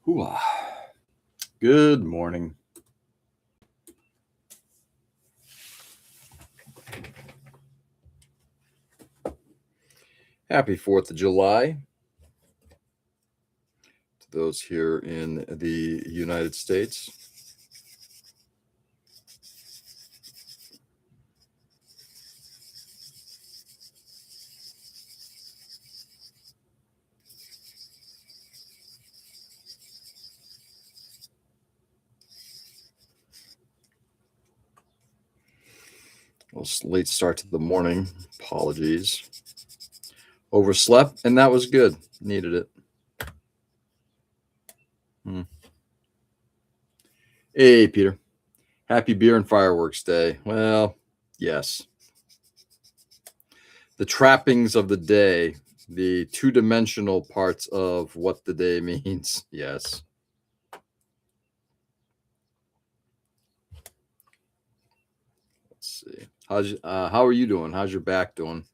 Hooah. Good morning. Happy 4th of July to those here in the United States. Well, late start to the morning. Apologies. Overslept, and that was good. Needed it. Hey, Peter. Happy Beer and Fireworks Day. Well, yes. The trappings of the day, the two-dimensional parts of what the day means. Yes. Let's see. How are you doing? How's your back doing?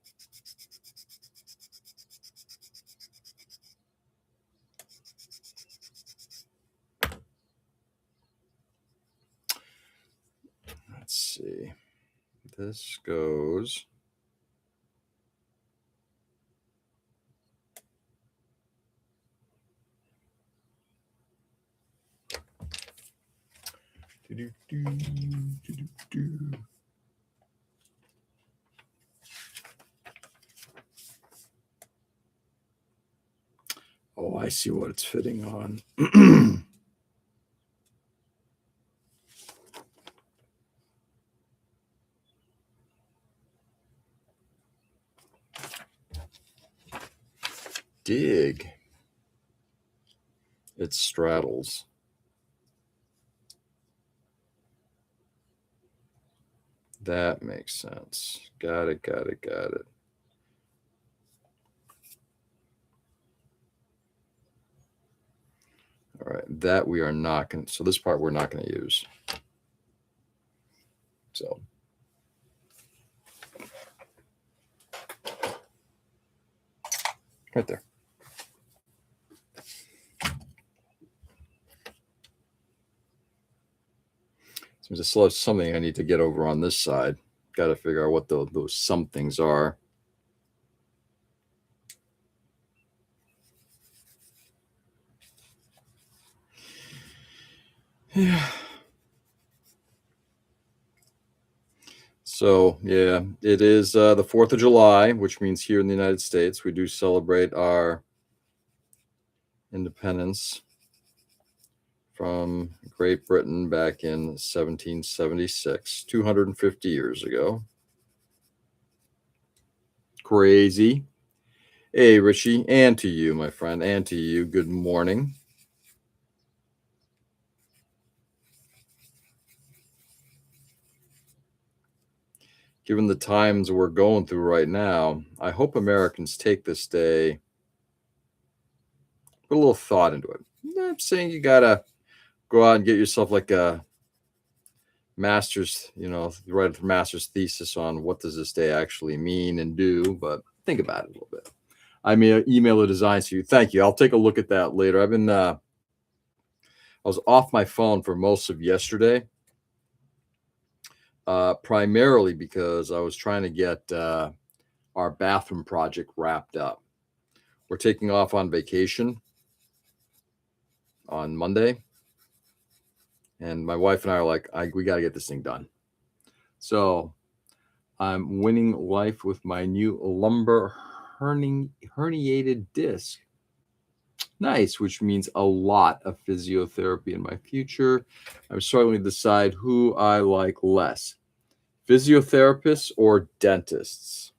Let's see. This goes. Oh, I see what it's fitting on. Dig. It straddles. That makes sense. Got it. All right, that we are not going to, so this part we're not going to use. So. Right there. Seems to slow something I need to get over on this side. Got to figure out what those somethings are. Yeah. So, yeah, it is the 4th of July, which means here in the United States, we do celebrate our independence from Great Britain back in 1776, 250 years ago. Crazy. Hey, Richie, and to you, my friend, and to you, good morning. Given the times we're going through right now, I hope Americans take this day, put a little thought into it. I'm not saying you got to go out and get yourself like a master's, write a master's thesis on what does this day actually mean and do, but think about it a little bit. I may email a design to you. Thank you. I'll take a look at that later. I was off my phone for most of yesterday, primarily because I was trying to get our bathroom project wrapped up. We're taking off on vacation on Monday, and my wife and I are like, we got to get this thing done. So I'm winning life with my new lumbar herniated disc. Nice, which means a lot of physiotherapy in my future. I'm struggling to decide who I like less, physiotherapists or dentists.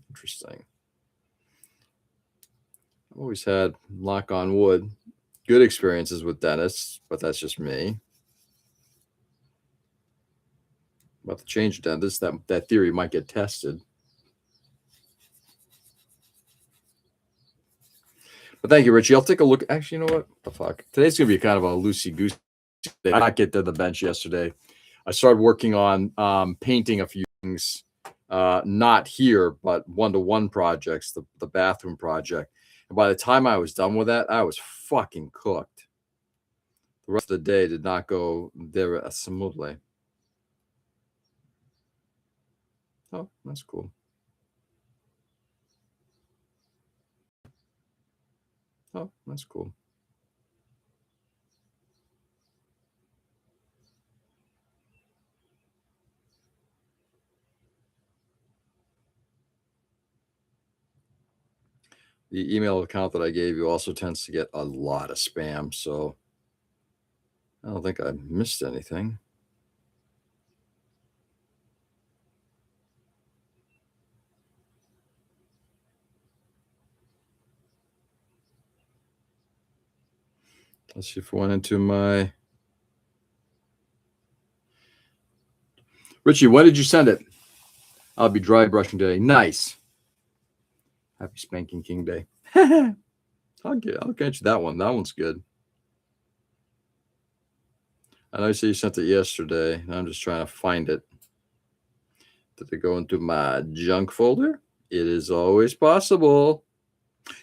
Interesting. I've always had, knock on wood, good experiences with dentists, but that's just me. About to change dentist, that theory might get tested. But thank you, Richie. I'll take a look. Actually, you know what? The fuck? Today's going to be kind of a loosey-goosey day. I did not get to the bench yesterday. I started working on painting a few things, not here, but one-to-one projects, the bathroom project. And by the time I was done with that, I was fucking cooked. The rest of the day did not go there smoothly. Oh, that's cool. Oh, that's cool. The email account that I gave you also tends to get a lot of spam, so I don't think I missed anything. Let's see if I went into my... Richie, when did you send it? I'll be dry brushing today. Nice. Happy Spanking King Day. I'll get you that one. That one's good. I know you said you sent it yesterday, and I'm just trying to find it. Did it go into my junk folder? It is always possible.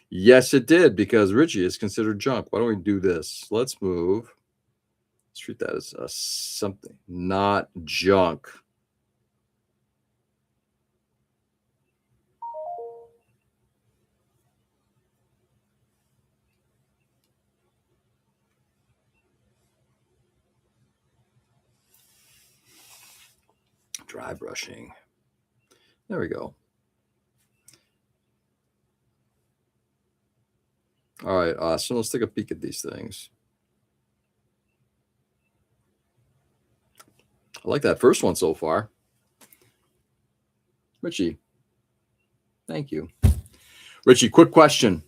Yes, it did, because Richie is considered junk. Why don't we do this? Let's move. Let's treat that as something, not junk. Dry brushing. There we go. All right, awesome. Let's take a peek at these things. I like that first one so far. Richie, thank you. Richie, quick question.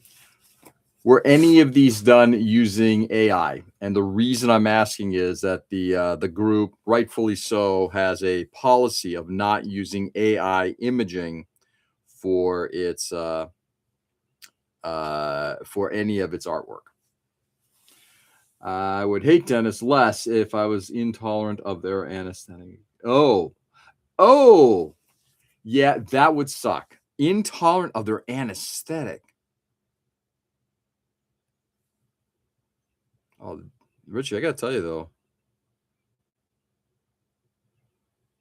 Were any of these done using AI? And the reason I'm asking is that the group, rightfully so, has a policy of not using AI imaging for its for any of it's artwork. I would hate Dennis less if I was intolerant of their anesthetic. Oh, yeah, that would suck. Intolerant of their anesthetic. Oh, Richie, I gotta tell you though,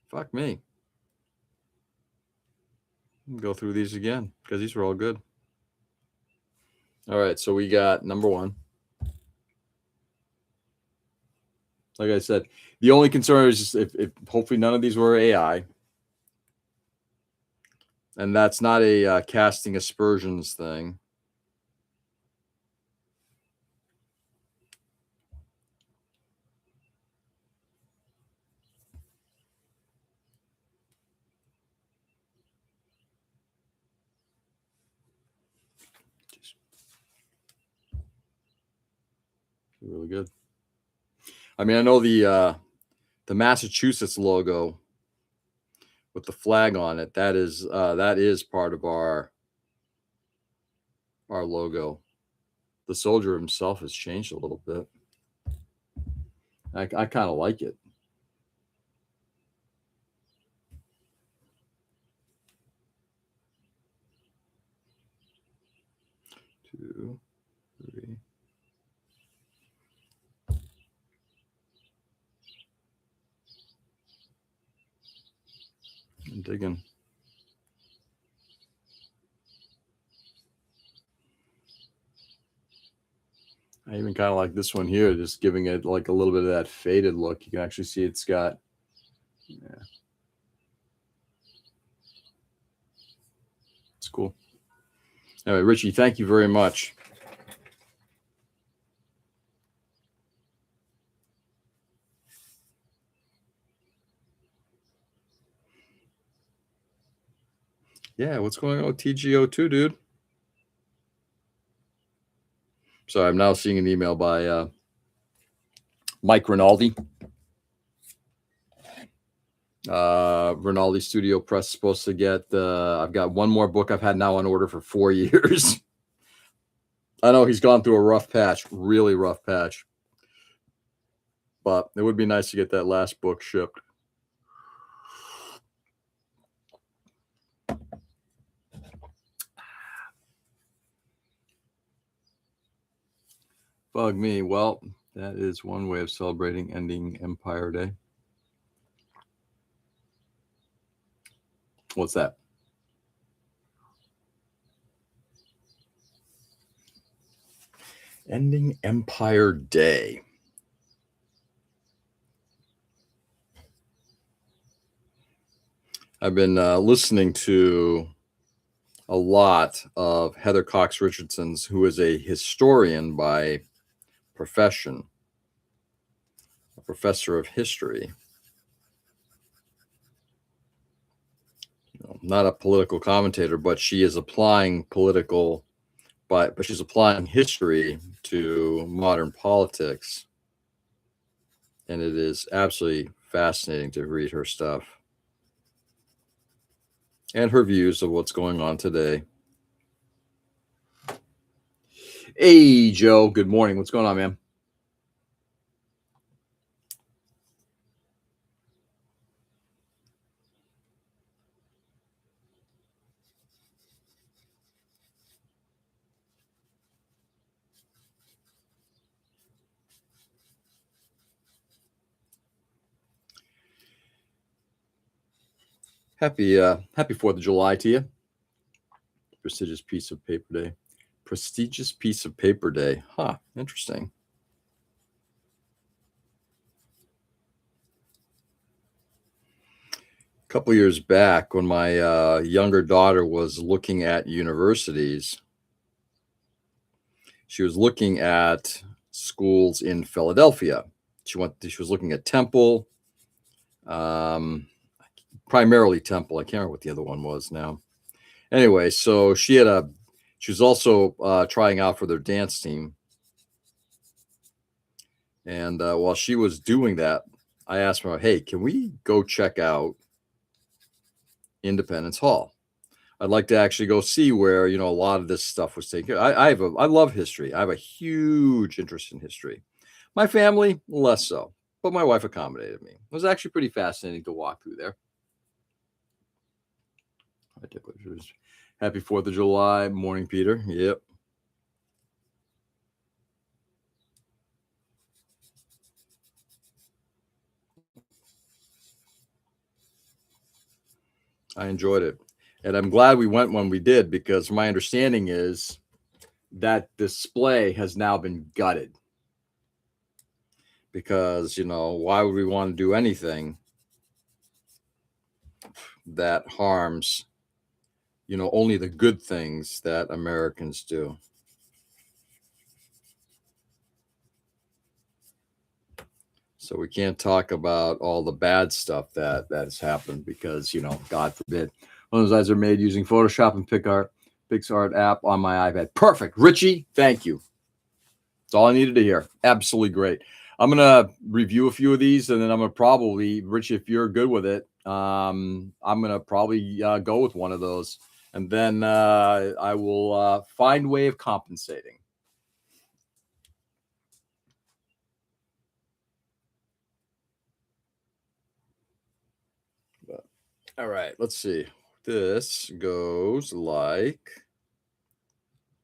fuck me. Go through these again because these were all good. All right, so we got number one. Like I said, the only concern is just if hopefully none of these were AI, and that's not a casting aspersions thing. Really good. I mean, I know the Massachusetts logo with the flag on it. That is part of our logo. The soldier himself has changed a little bit. I kind of like it. Two, three. I'm digging. I even kind of like this one here, just giving it like a little bit of that faded look. You can actually see it's got, yeah. It's cool. Anyway, Richie, thank you very much. Yeah, what's going on with TGO2, dude? Sorry, I'm now seeing an email by Mike Rinaldi. Rinaldi Studio Press supposed to get I've got one more book I've had now on order for 4 years. I know he's gone through a rough patch, really rough patch, but it would be nice to get that last book shipped. Bug me. Well, that is one way of celebrating ending Empire Day. What's that? Ending Empire Day. I've been listening to a lot of Heather Cox Richardson's, who is a historian by profession, a professor of history. Not a political commentator, but she is applying but she's applying history to modern politics. And it is absolutely fascinating to read her stuff and her views of what's going on today. Hey, Joe, good morning. What's going on, man? Happy 4th of July to you. Prestigious piece of paper day. Prestigious piece of paper day. Huh, interesting. A couple years back, when my younger daughter was looking at universities, she was looking at schools in Philadelphia. She was looking at Temple, primarily Temple. I can't remember what the other one was now. Anyway, so she was also trying out for their dance team. And while she was doing that, I asked her, hey, can we go check out Independence Hall? I'd like to actually go see where, a lot of this stuff was taken. I love history. I have a huge interest in history. My family, less so, but my wife accommodated me. It was actually pretty fascinating to walk through there. Happy 4th of July. Morning, Peter. Yep. I enjoyed it. And I'm glad we went when we did, because my understanding is that display has now been gutted. Because, why would we want to do anything that harms, only the good things that Americans do? So we can't talk about all the bad stuff that has happened because, God forbid, one of those eyes are made using Photoshop and PixArt app on my iPad. Perfect. Richie, thank you. That's all I needed to hear. Absolutely great. I'm going to review a few of these, and then I'm going to probably, Richie, if you're good with it, I'm going to probably go with one of those. And then I will find a way of compensating. All right, let's see. This goes like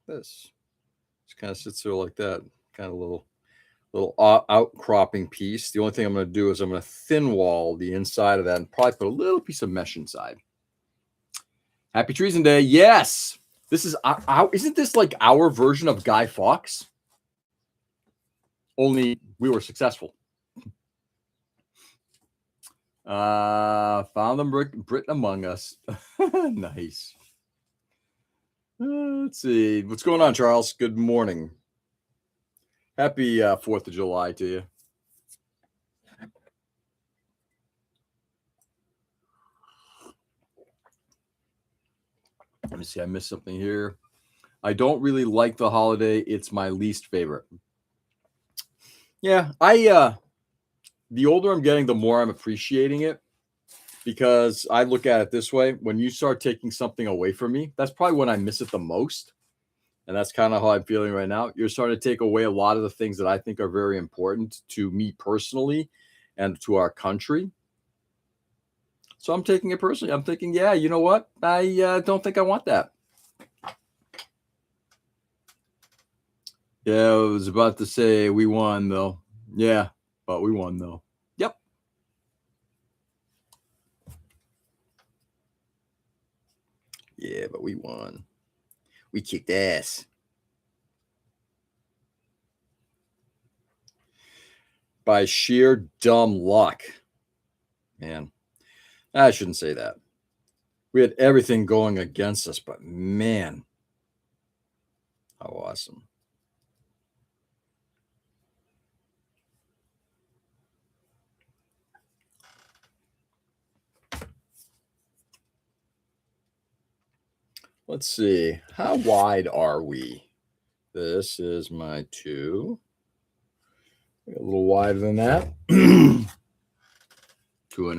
this. Just kind of sits there like that, kind of little outcropping piece. The only thing I'm going to do is I'm going to thin wall the inside of that and probably put a little piece of mesh inside. Happy Treason Day. Yes. This is isn't this like our version of Guy Fawkes? Only we were successful. Found them Britain among us. Nice. Let's see. What's going on, Charles? Good morning. Happy 4th of July to you. Let me see. I missed something here. I don't really like the holiday. It's my least favorite. Yeah, the older I'm getting, the more I'm appreciating it, because I look at it this way. When you start taking something away from me, that's probably when I miss it the most. And that's kind of how I'm feeling right now. You're starting to take away a lot of the things that I think are very important to me personally and to our country. So I'm taking it personally. I'm thinking, yeah, you know what? I don't think I want that. Yeah, I was about to say we won though. Yeah, but we won though. Yep. Yeah, but we won. We kicked ass. By sheer dumb luck. Man, I shouldn't say that. We had everything going against us, but man, how awesome. Let's see. How wide are we? This is my 2. A little wider than that. 2.5. Don't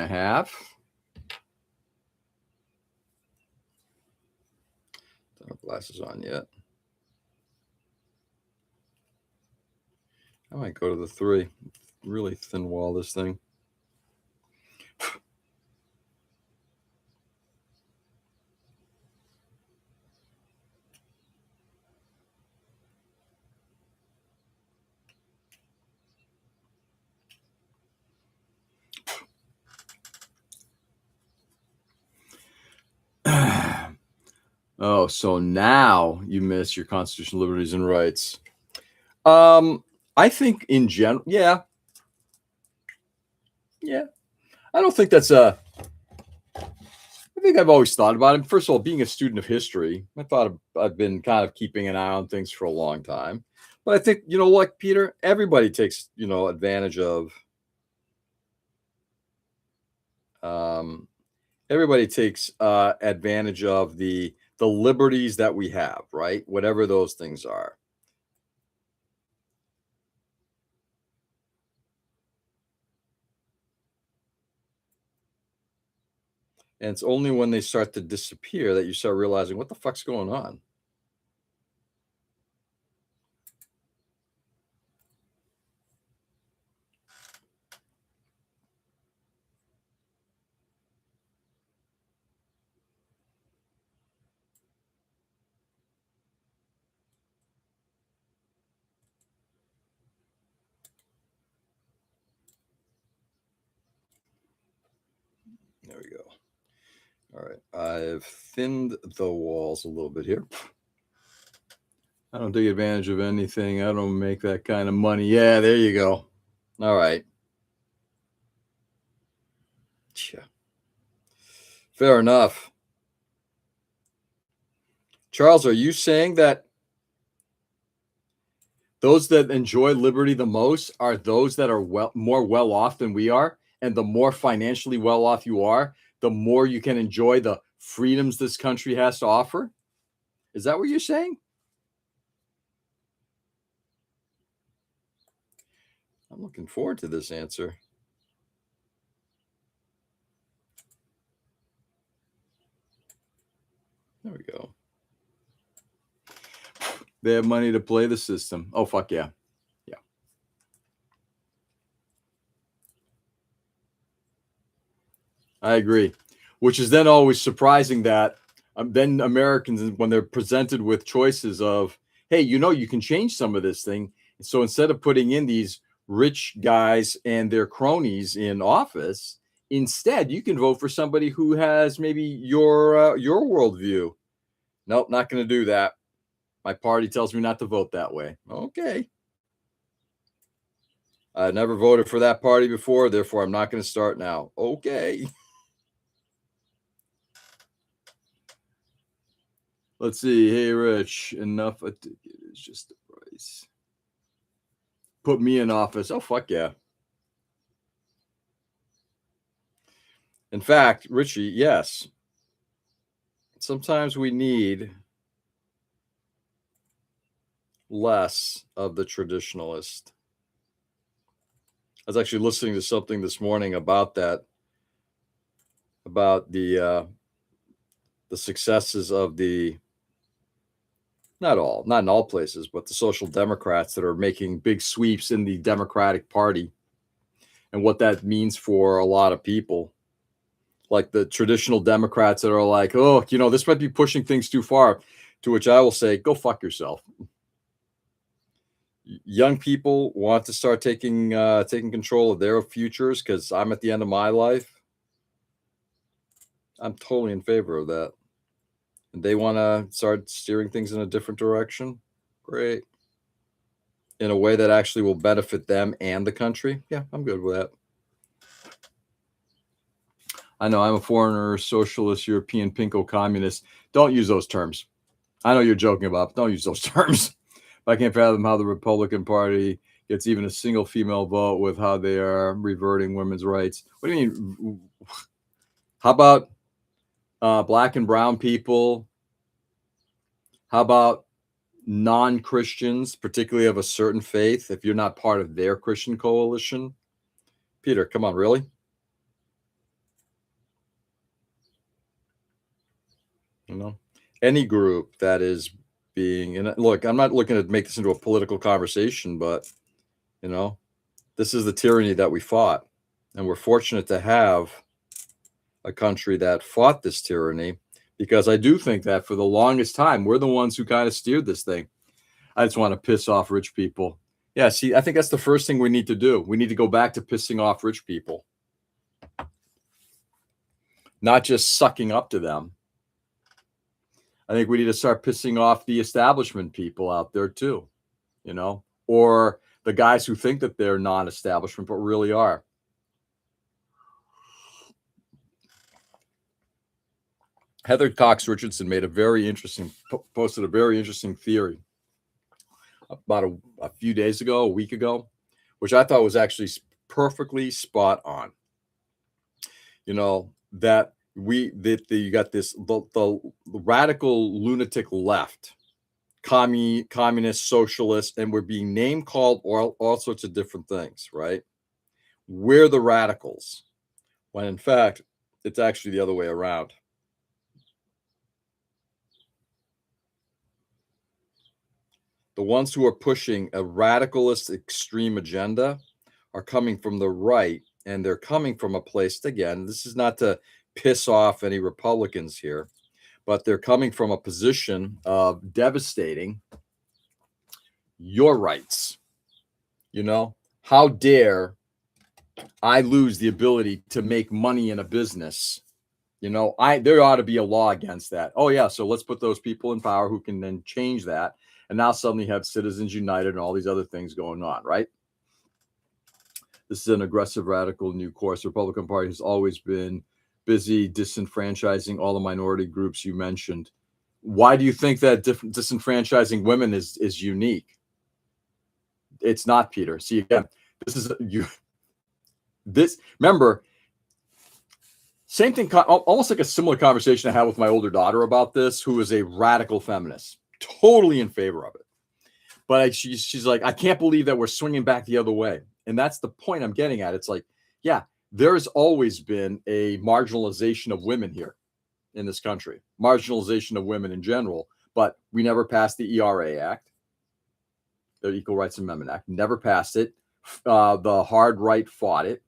have glasses on yet. I might go to the 3. Really thin wall, this thing. Oh, so now you miss your constitutional liberties and rights. I think in general, yeah. I don't think that's a. I think I've always thought about it. First of all, being a student of history, I've been kind of keeping an eye on things for a long time. But I think what, Peter, everybody takes advantage of. Um, Everybody takes advantage of the liberties that we have, right? Whatever those things are. And it's only when they start to disappear that you start realizing what the fuck's going on. There we go. All right. I've thinned the walls a little bit here. I don't take advantage of anything. I don't make that kind of money. Yeah, there you go. All right. Yeah. Fair enough. Charles, are you saying that those that enjoy liberty the most are those that are more well off than we are? And the more financially well off you are, the more you can enjoy the freedoms this country has to offer? Is that what you're saying? I'm looking forward to this answer. There we go. They have money to play the system. Oh, fuck yeah. Yeah. I agree. Which is then always surprising that then Americans, when they're presented with choices of, hey, you can change some of this thing. So instead of putting in these rich guys and their cronies in office, instead you can vote for somebody who has maybe your worldview. Nope, not going to do that. My party tells me not to vote that way. Okay. I never voted for that party before, therefore I'm not going to start now. Okay. Let's see. Hey, Rich, enough. A ticket is just the price. Put me in office. Oh, fuck yeah. In fact, Richie, yes. Sometimes we need less of the traditionalist. I was actually listening to something this morning about that, about the successes of not in all places, but the social democrats that are making big sweeps in the Democratic Party and what that means for a lot of people. Like the traditional Democrats that are like, oh, this might be pushing things too far, to which I will say, go fuck yourself. young people want to start taking control of their futures because I'm at the end of my life, I'm totally in favor of that. And they want to start steering things in a different direction. Great. In a way that actually will benefit them and the country. Yeah, I'm good with that. I know I'm a foreigner, socialist, European, pinko, communist. Don't use those terms. I know you're joking about, but don't use those terms. I can't fathom how the Republican Party gets even a single female vote with how they are reverting women's rights. What do you mean? How about black and brown people? How about non-Christians, particularly of a certain faith, if you're not part of their Christian coalition? Peter, come on, really? You know, any group that is being, and look, I'm not looking to make this into a political conversation, but you know, this is the tyranny that we fought, and we're fortunate to have a country that fought this tyranny, because I do think that for the longest time we're the ones who kind of steered this thing. I just want to piss off rich people. Yeah, see, I think that's the first thing we need to do. We need to go back to pissing off rich people, not just sucking up to them. I think we need to start pissing off the establishment people out there too, you know, or the guys who think that they're non-establishment but really are. Heather Cox Richardson made posted a very interesting theory about a few days ago, a week ago, which I thought was actually perfectly spot on. You know, that you got the radical lunatic left, communist, socialist, and we're being name called all sorts of different things, right? We're the radicals, when in fact, it's actually the other way around. The ones who are pushing a radicalist extreme agenda are coming from the right, and they're coming from a place, again, this is not to piss off any Republicans here, but they're coming from a position of devastating your rights. You know, how dare I lose the ability to make money in a business? You know, there ought to be a law against that. Oh yeah, so let's put those people in power who can then change that. And now suddenly have Citizens United and all these other things going on, right? This is an aggressive, radical new course. The Republican Party has always been busy disenfranchising all the minority groups you mentioned. Why do you think that disenfranchising women is unique? It's not, Peter. See, again, remember, same thing, almost like a similar conversation I had with my older daughter about this, who is a radical feminist, totally in favor of it. But she's like, I can't believe that we're swinging back the other way. And that's the point I'm getting at. It's like, yeah, there's always been a marginalization of women here in this country, marginalization of women in general, but we never passed the ERA Act, the Equal Rights Amendment Act, never passed it. The hard right fought it.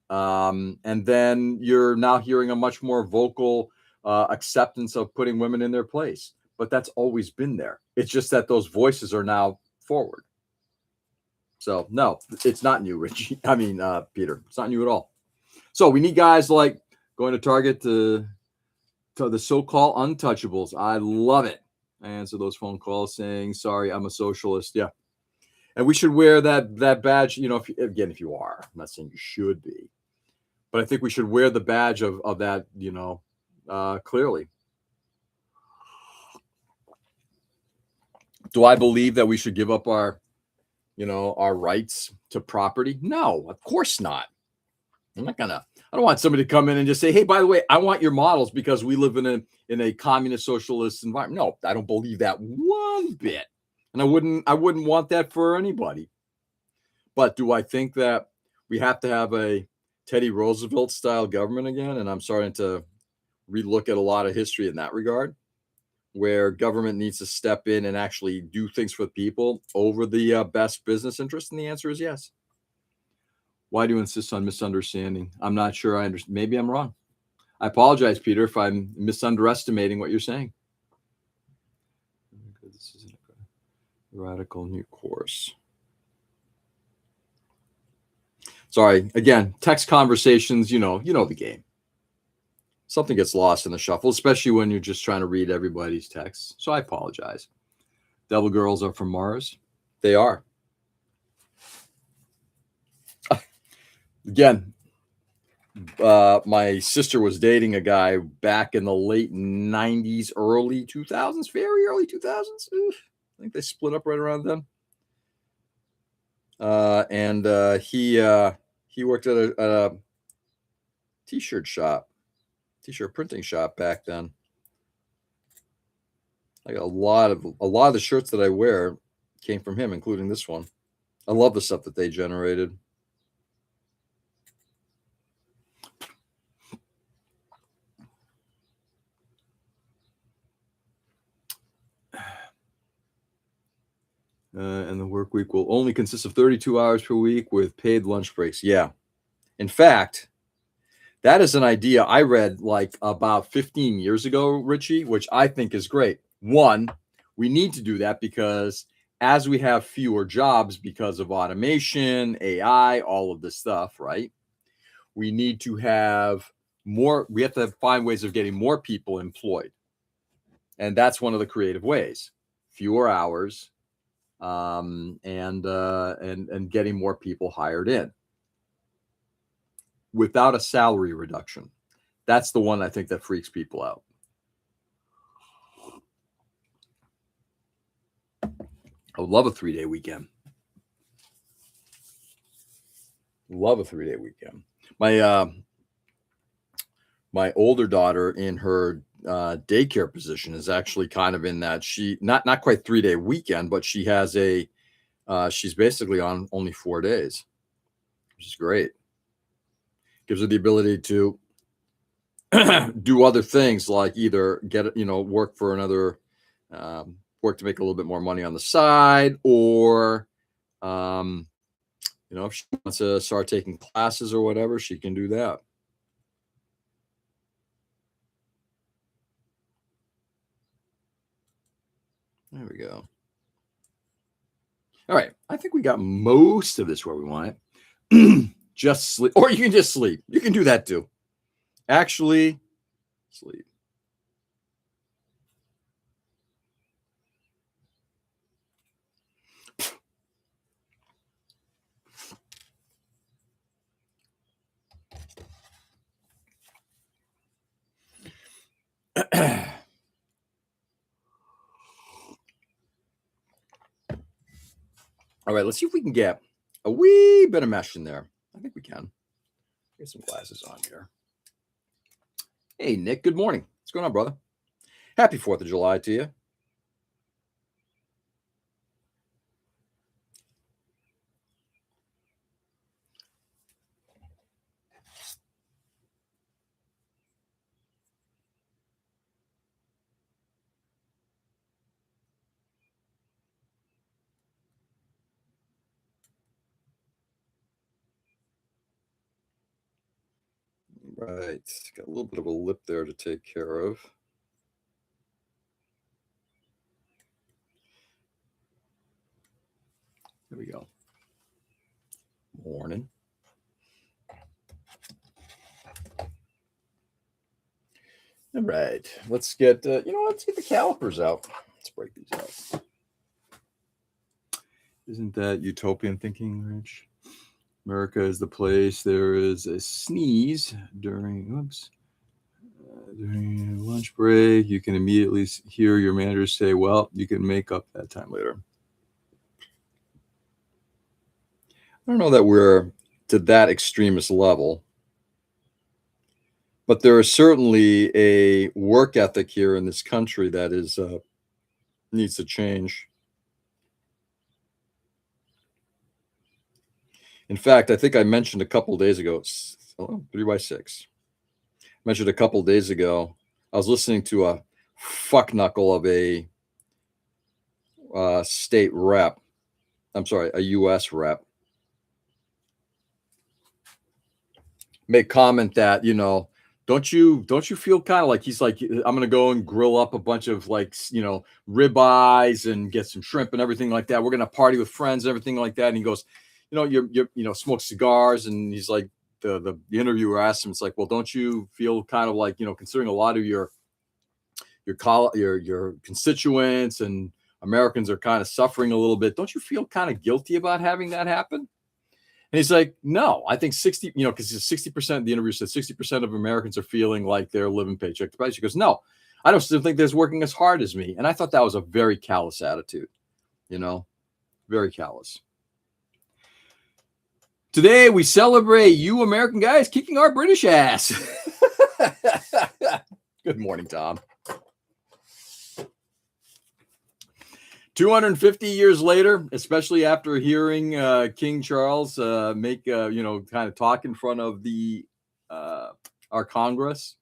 And then you're now hearing a much more vocal acceptance of putting women in their place. But that's always been there. It's just that those voices are now forward. So no, it's not new, Richie. I mean, Peter, it's not new at all. So we need guys like going to Target to the so-called untouchables. I love it. I answer those phone calls saying, sorry, I'm a socialist. Yeah. And we should wear that badge, you know, if you are. I'm not saying you should be. But I think we should wear the badge of that, you know, clearly. Do I believe that we should give up our rights to property? No, of course not. I don't want somebody to come in and just say, hey, by the way, I want your models because we live in a communist socialist environment. No, I don't believe that one bit. And I wouldn't want that for anybody. But do I think that we have to have a Teddy Roosevelt style government again? And I'm starting to relook at a lot of history in that regard, where government needs to step in and actually do things for the people over the best business interest? And the answer is yes. Why do you insist on misunderstanding? I'm not sure I understand. Maybe I'm wrong. I apologize, Peter, if I'm misunderestimating what you're saying. This is a radical new course. Sorry, again, text conversations, you know the game. Something gets lost in the shuffle, especially when you're just trying to read everybody's texts. So I apologize. Devil girls are from Mars. They are. Again, my sister was dating a guy back in the late 90s, early 2000s, very early 2000s. I think they split up right around then. And he worked at a t-shirt printing shop back then. Like a lot of the shirts that I wear came from him, including this one. I love the stuff that they generated. And the work week will only consist of 32 hours per week with paid lunch breaks. Yeah. In fact, that is an idea I read like about 15 years ago, Richie, which I think is great. One, we need to do that because as we have fewer jobs because of automation, AI, all of this stuff, right? We need to have more, we have to find ways of getting more people employed. And that's one of the creative ways. Fewer hours, and getting more people hired in without a salary reduction. That's the one I think that freaks people out. I would love a 3-day weekend. Love a 3-day weekend. My older daughter in her daycare position is actually kind of in that she not quite 3-day weekend, but she has she's basically on only 4 days, which is great. Gives her the ability to do other things like either get work for another work to make a little bit more money on the side, or if she wants to start taking classes or whatever, she can do that. There we go. All right. I think we got most of this where we want it. Just sleep. Or you can just sleep. You can do that too. Actually, sleep. All right, let's see if we can get a wee bit of mesh in there. I think we can. Get some glasses on here. Hey, Nick, good morning. What's going on, brother? Happy 4th of July to you. Right. Got a little bit of a lip there to take care of. There we go. Morning. All right. Let's get let's get the calipers out. Let's break these out. Isn't that utopian thinking, Rich? America is the place there is a sneeze during lunch break. You can immediately hear your manager say, well, you can make up that time later. I don't know that we're to that extremist level, but there is certainly a work ethic here in this country that is needs to change. In fact, I think I mentioned a couple of days ago, 3x6. Mentioned a couple of days ago, I was listening to a fuck knuckle of a state rep. I'm sorry, a U.S. rep. Make comment that, don't you feel kind of like he's like, I'm going to go and grill up a bunch of ribeyes and get some shrimp and everything like that. We're going to party with friends and everything like that. And he goes, smoke cigars, and he's like, the interviewer asked him, it's like, well, don't you feel kind of like, considering a lot of your constituents and Americans are kind of suffering a little bit, don't you feel kind of guilty about having that happen? And he's like, no, I think 60, because 60%, the interview said 60% of Americans are feeling like they're living paycheck to paycheck. He goes, no, I don't still think they're working as hard as me. And I thought that was a very callous attitude, very callous. Today, we celebrate you American guys kicking our British ass. Good morning, Tom. 250 years later, especially after hearing King Charles make, kind of talk in front of our Congress,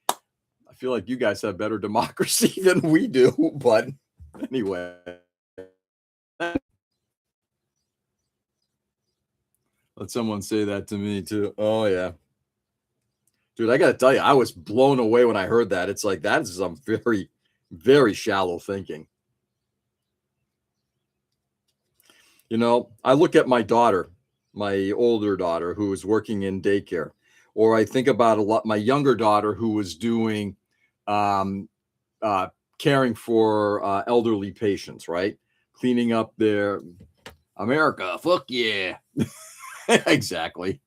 I feel like you guys have better democracy than we do. But anyway. Let someone say that to me too. Oh, yeah. Dude, I got to tell you, I was blown away when I heard that. It's like, that is some very, very shallow thinking. I look at my daughter, my older daughter, who is working in daycare, or I think about my younger daughter who was doing caring for elderly patients, right? Cleaning up their America. Fuck yeah. Exactly.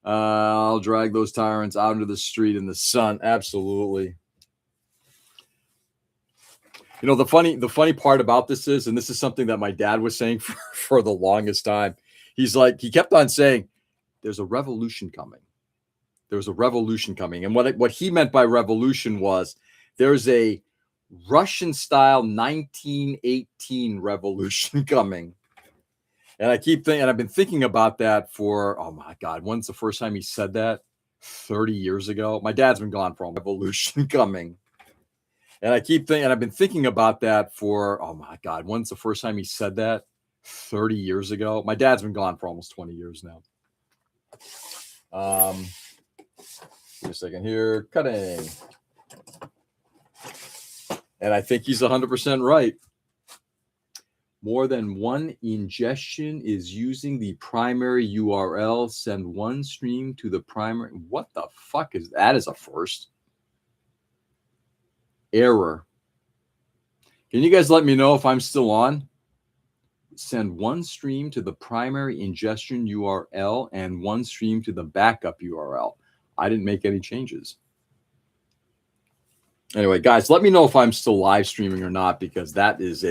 I'll drag those tyrants out into the street in the sun. Absolutely. The funny part about this is, and this is something that my dad was saying for the longest time. He's like, he kept on saying, there's a revolution coming. There's a revolution coming. And what he meant by revolution was there's a Russian-style 1918 revolution coming. And I keep thinking, and I've been thinking about that for, oh my God, when's the first time he said that? 30 years ago. My dad's been gone for a revolution coming. And I keep thinking, and I've been thinking about that for, oh my God, when's the first time he said that? 30 years ago. My dad's been gone for almost 20 years now. Give me a second here. Cutting. And I think he's 100% right. More than one ingestion is using the primary URL. Send one stream to the primary. What the fuck is that? Is a first. Error. Can you guys let me know if I'm still on? Send one stream to the primary ingestion URL and one stream to the backup URL. I didn't make any changes. Anyway, guys, let me know if I'm still live streaming or not, because that is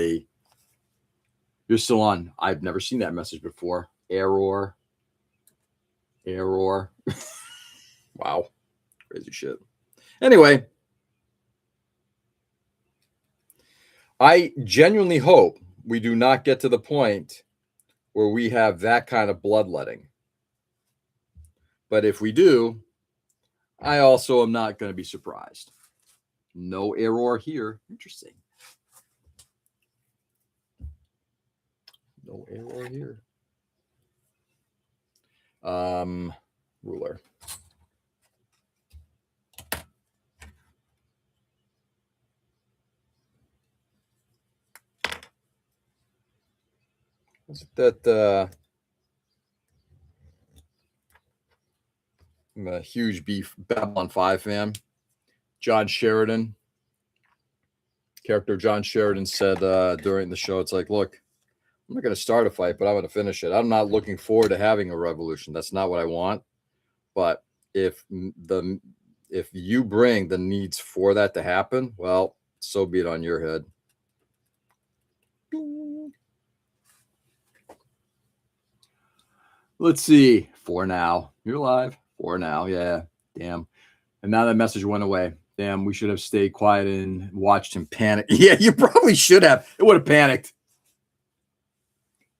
you're still on. I've never seen that message before. Error. Wow. Crazy shit. Anyway, I genuinely hope we do not get to the point where we have that kind of bloodletting. But if we do, I also am not going to be surprised. No error here. Interesting. No error here. Ruler. Was it that I'm a huge Babylon 5 fan. John Sheridan, character John Sheridan, said during the show, it's like, look, I'm not going to start a fight, but I'm going to finish it. I'm not looking forward to having a revolution. That's not what I want. But if you bring the needs for that to happen, well, so be it on your head. Let's see. For now. You're live. For now. Yeah. Damn. And now that message went away. Damn, we should have stayed quiet and watched him panic. Yeah, you probably should have. It would have panicked.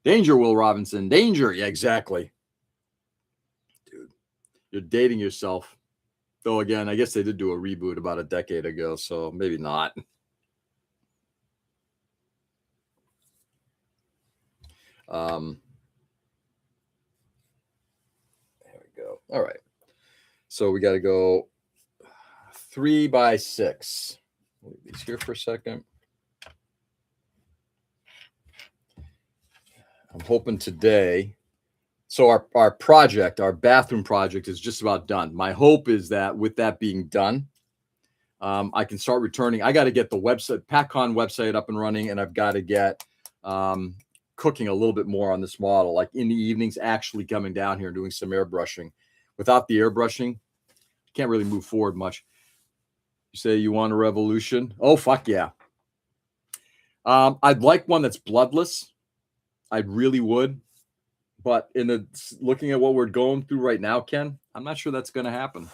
Danger, Will Robinson. Danger. Yeah, exactly. Dude, you're dating yourself. Though, again, I guess they did do a reboot about a decade ago, so maybe not. There we go. All right. So we got to go 3 by 6. Leave these here for a second. I'm hoping today. So our project, our bathroom project, is just about done. My hope is that with that being done, I can start returning. I got to get the website, PatCon website, up and running, and I've got to get cooking a little bit more on this model. Like in the evenings, actually coming down here and doing some airbrushing. Without the airbrushing, can't really move forward much. You say you want a revolution? Oh, fuck yeah. I'd like one that's bloodless. I really would. But looking at what we're going through right now, Ken, I'm not sure that's going to happen.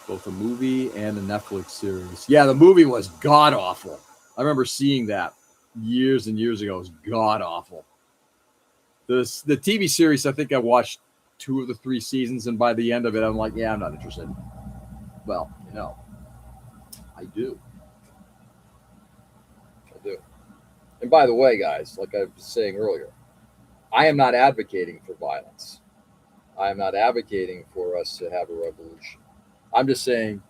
Both a movie and a Netflix series. Yeah, the movie was god-awful. I remember seeing that years and years ago. It was god-awful. The TV series, I think I watched 2 of the 3 seasons, and by the end of it, I'm like, yeah, I'm not interested. Well, I do. And by the way, guys, like I was saying earlier, I am not advocating for violence. I am not advocating for us to have a revolution. I'm just saying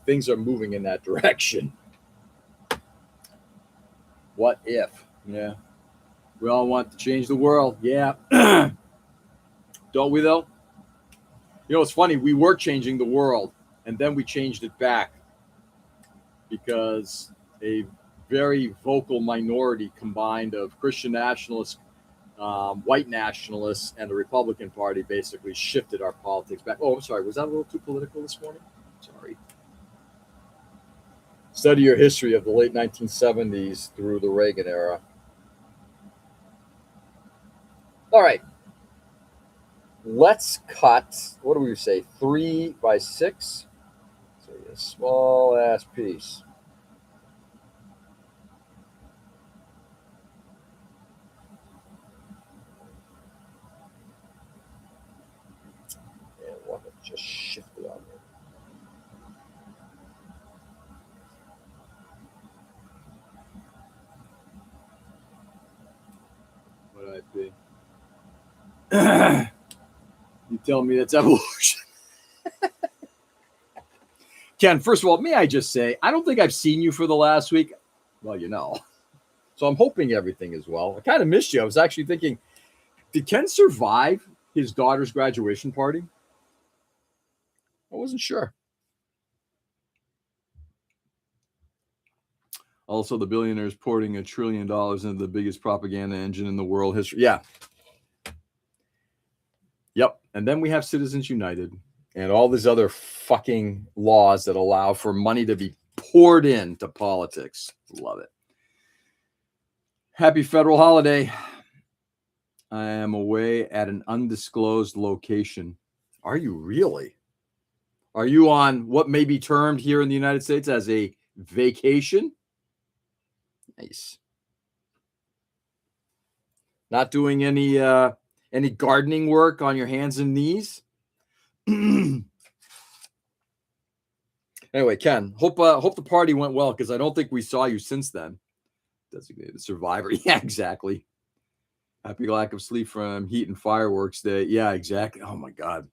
things are moving in that direction. What if? Yeah. We all want to change the world. Yeah. Don't we, though? It's funny. We were changing the world, and then we changed it back because a very vocal minority combined of Christian nationalists, white nationalists, and the Republican Party basically shifted our politics back. Oh, I'm sorry. Was that a little too political this morning? Sorry. Study your history of the late 1970s through the Reagan era. All right. Let's cut, what do we say, 3 by 6? So a small ass piece. And one that just shifted on me. What did I be? You tell me that's evolution. Ken, first of all, may I just say, I don't think I've seen you for the last week. Well, So I'm hoping everything is well. I kind of missed you. I was actually thinking, did Ken survive his daughter's graduation party? I wasn't sure. Also, the billionaires pouring $1 trillion into the biggest propaganda engine in the world history. Yeah. Yep. And then we have Citizens United and all these other fucking laws that allow for money to be poured into politics. Love it. Happy federal holiday. I am away at an undisclosed location. Are you really? Are you on what may be termed here in the United States as a vacation? Nice. Not doing any gardening work on your hands and knees? Anyway, Ken, hope the party went well because I don't think we saw you since then. Designated survivor. Yeah, exactly. Happy lack of sleep from heat and fireworks day. Yeah, exactly. Oh my God.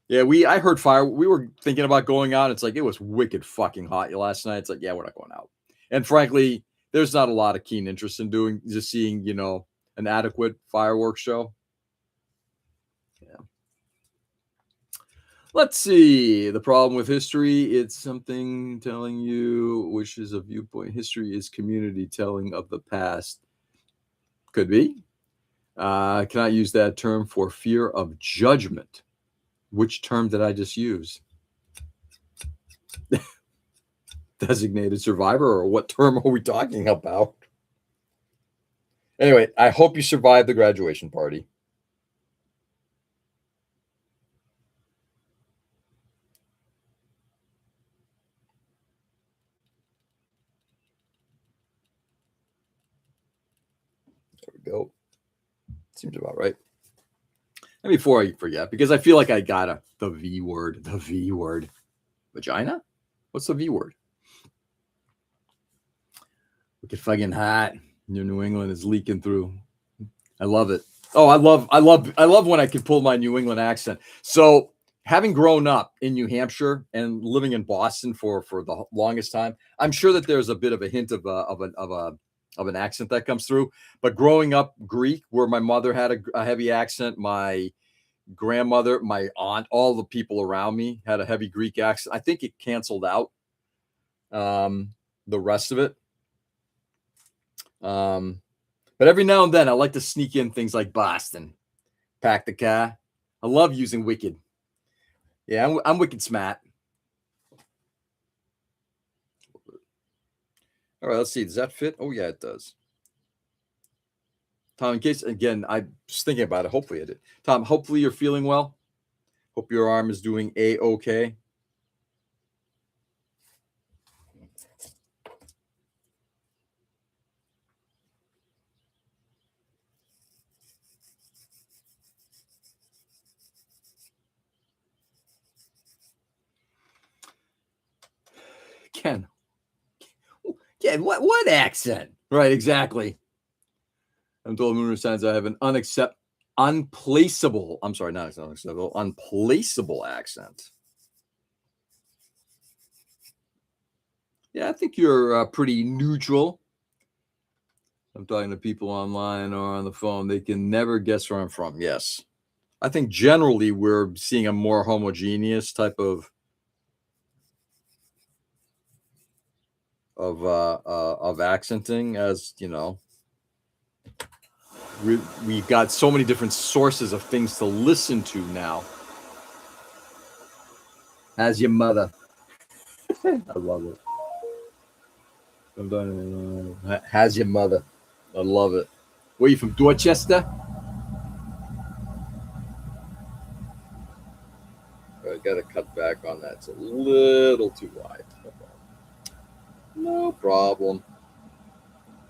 Yeah, I heard fire. We were thinking about going out. It's like it was wicked fucking hot last night. It's like, yeah, we're not going out. And frankly, there's not a lot of keen interest in seeing, an adequate fireworks show. Yeah. Let's see. The problem with history, it's something telling you which is a viewpoint. History is community telling of the past. Could be. Cannot use that term for fear of judgment. Which term did I just use? Designated survivor, or what term are we talking about? Anyway, I hope you survived the graduation party. There we go. Seems about right. And before I forget, because I feel like I got the V word. Vagina? What's the V word? Wicked fucking hot. New England is leaking through. I love it. Oh, I love when I can pull my New England accent. So having grown up in New Hampshire and living in Boston for the longest time, I'm sure that there's a bit of a hint of a of an accent that comes through. But growing up Greek, where my mother had a heavy accent, my grandmother, my aunt, all the people around me had a heavy Greek accent. I think it canceled out the rest of it. But every now and then I like to sneak in things like Boston, pack the car. I love using wicked. Yeah, I'm wicked smart. All right, let's see. Does that fit? Oh, yeah, it does. Tom, in case, again, I was thinking about it. Hopefully it did. Tom, hopefully you're feeling well. Hope your arm is doing A-okay. Ken, what accent? Right, exactly. I'm told numerous times I have an unplaceable, I'm sorry, not unacceptable, unplaceable accent. Yeah, I think you're pretty neutral. I'm talking to people online or on the phone. They can never guess where I'm from. Yes. I think generally we're seeing a more homogeneous type of accenting, as you know. We've got so many different sources of things to listen to now. As your mother. I love it. Has your mother. I love it. Where are you from? Dorchester? I got to cut back on that. It's a little too wide. No problem.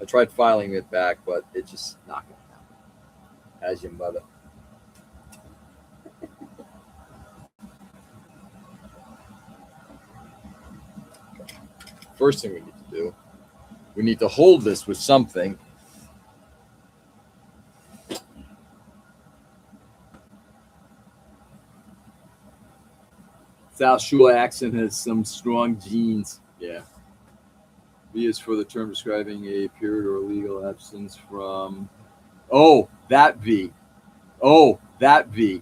I tried filing it back, but it's just not going to happen. As your mother. First thing we need to do, we need to hold this with something. South Shore accent has some strong genes. Yeah. V is for the term describing a period or legal absence from. Oh, that V. Oh, that V.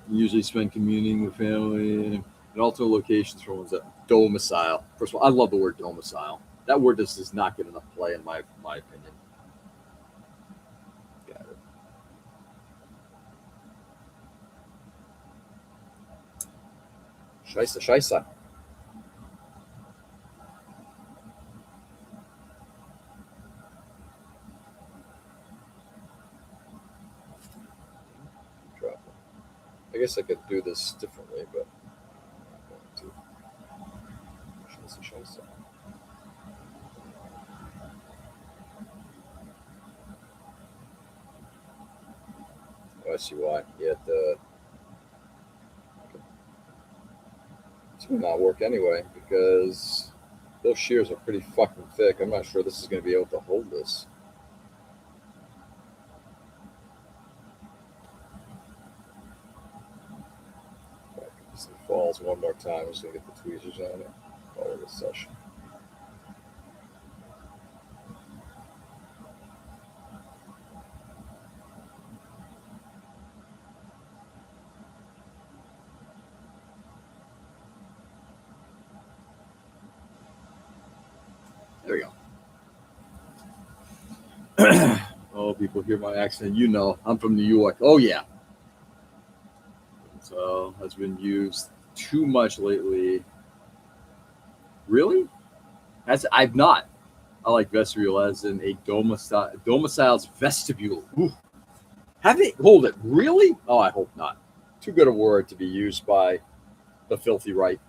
You usually spend communing with family and alternate locations for one's domicile. First of all, I love the word domicile. That word just does not get enough play in my opinion. Got it. Scheisse. I guess I could do this differently, but I'm not going to. Scheisse. Oh, I see why. Yeah, it's going to not work anyway because those shears are pretty fucking thick. I'm not sure this is going to be able to hold this. If it falls one more time, I'm just going to get the tweezers on it. Call it a session. There we go. Oh, people hear my accent. You know, I'm from New York. Oh, yeah. So has been used too much lately. Really? I've not. I like vestibule as in a domicile's vestibule. Ooh. Have they? Hold it. Really? Oh, I hope not. Too good a word to be used by the filthy right.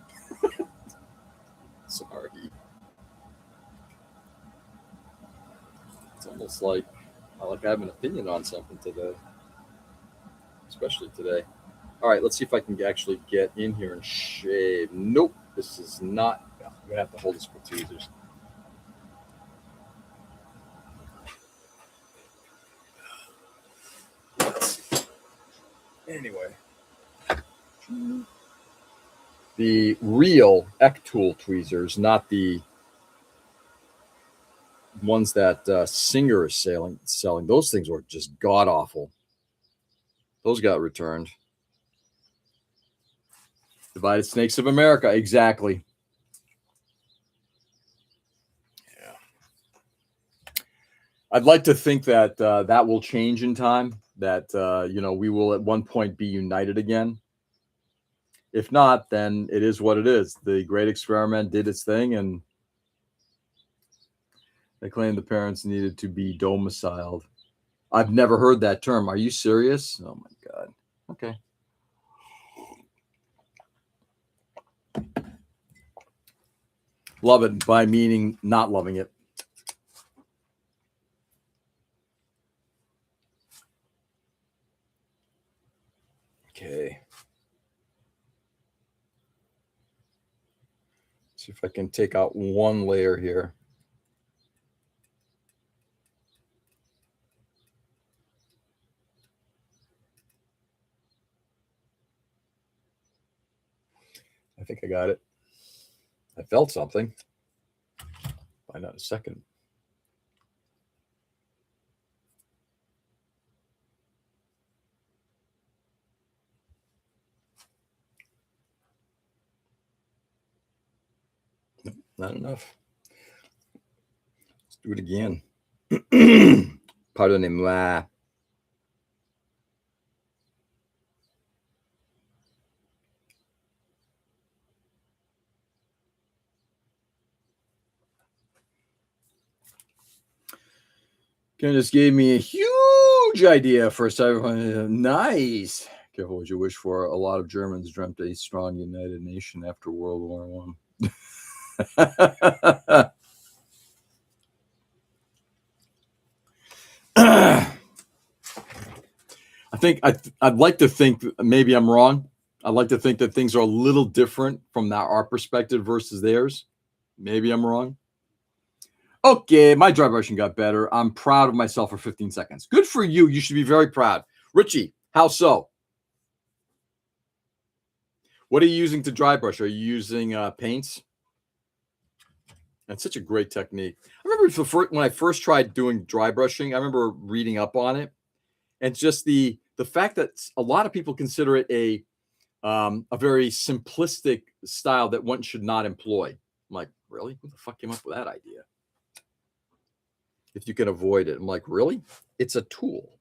Sorry. It's almost like I have an opinion on something today, especially today. All right, let's see if I can actually get in here and shave. Nope, this is not. I'm gonna have to hold this with tweezers. Anyway. the real Tool tweezers, not the ones that Singer is selling. Those things were just god awful. Those got returned. Divided Snakes of America, exactly. Yeah. I'd like to think that that will change in time. That we will at one point be united again. If not, then it is what it is. The Great Experiment did its thing, and they claimed the parents needed to be domiciled. I've never heard that term. Are you serious? Oh my God. Okay. Love it by meaning not loving it. Okay. See if I can take out one layer here. I think I got it. I felt something. Find out in a second. Nope, not enough. Let's do it again. Pardonnez-moi. Ken just gave me a huge idea for a cyberpunk. Nice. Careful what you wish for. A lot of Germans dreamt a strong United Nation after World War One. I think I'd like to think, maybe I'm wrong. I'd like to think that things are a little different from our perspective versus theirs. Maybe I'm wrong. Okay, my dry brushing got better. I'm proud of myself for 15 seconds. Good for you. You should be very proud. Richie, how so? What are you using to dry brush? Are you using paints? That's such a great technique. I remember when I first tried doing dry brushing, I remember reading up on it, and just the fact that a lot of people consider it a very simplistic style that one should not employ. I'm like, really? Who the fuck came up with that idea? If you can avoid it. I'm like, really? It's a tool.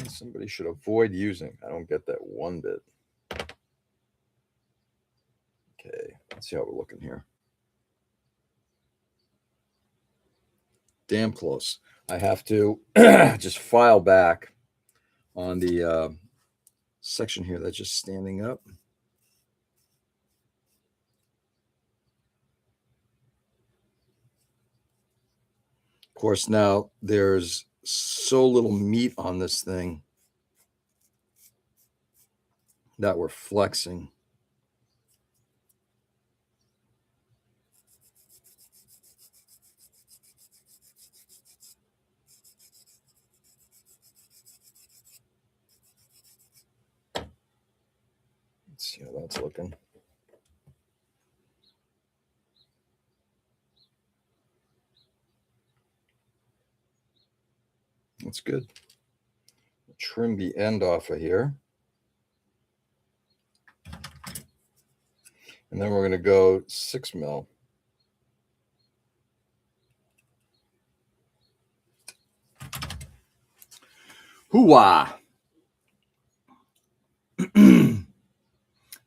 Somebody should avoid using. I don't get that one bit. Okay, let's see how we're looking here. Damn close. I have to just file back on the section here that's just standing up. Of course, now there's so little meat on this thing that we're flexing. Let's see how that's looking. That's good. Trim the end off of here. And then we're going to go 6 mil. Hoo-wah!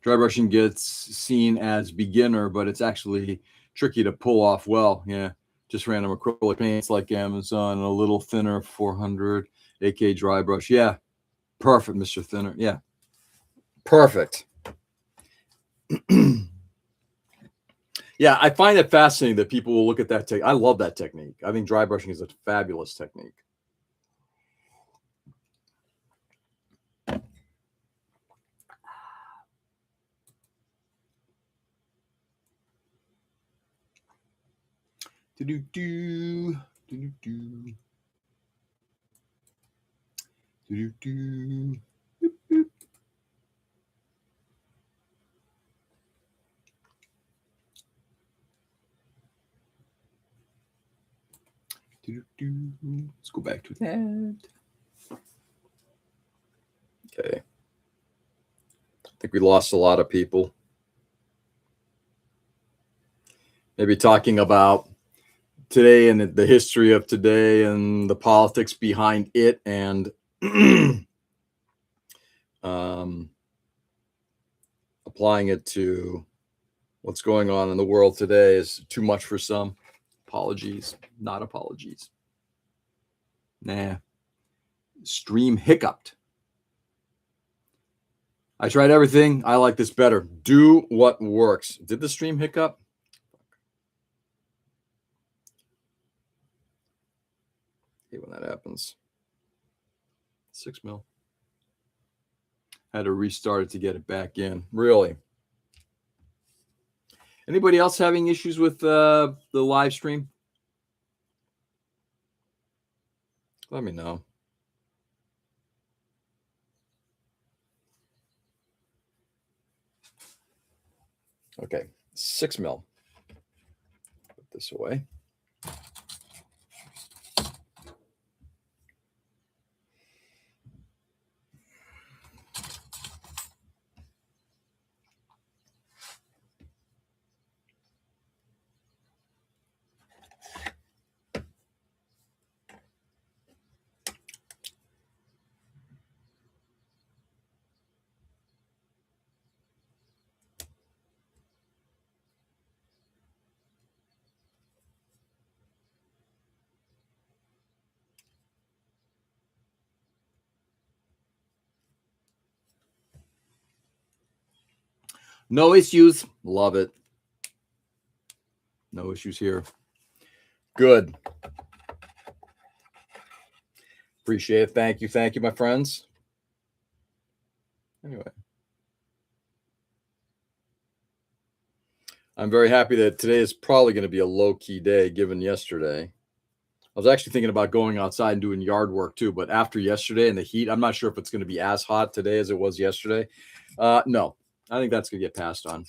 Dry brushing gets seen as beginner, but it's actually tricky to pull off well. Yeah, just random acrylic paints like Amazon, a little thinner 400 AK dry brush. Yeah, perfect, Mr. Thinner. Yeah, perfect. Yeah, I find it fascinating that people will look at that. I love that technique. I think dry brushing is a fabulous technique. Do-do-do. Do-do-do. Do-do-do. Boop, boop. Do-do-do. Let's go back to that. Okay. I think we lost a lot of people. Maybe talking about today and the history of today and the politics behind it, and applying it to what's going on in the world today is too much for some. Apologies, not apologies. Nah. Stream hiccuped. I tried everything. I like this better. Do what works. Did the stream hiccup? Hey, when that happens. 6 mil. Had to restart it to get it back in. Really? Anybody else having issues with the live stream? Let me know. Okay, 6 mil. Put this away. No issues. Love it. No issues here. Good. Appreciate it. Thank you. Thank you, my friends. Anyway. I'm very happy that today is probably going to be a low-key day given yesterday. I was actually thinking about going outside and doing yard work too, but after yesterday and the heat, I'm not sure if it's going to be as hot today as it was yesterday. No, I think that's going to get passed on.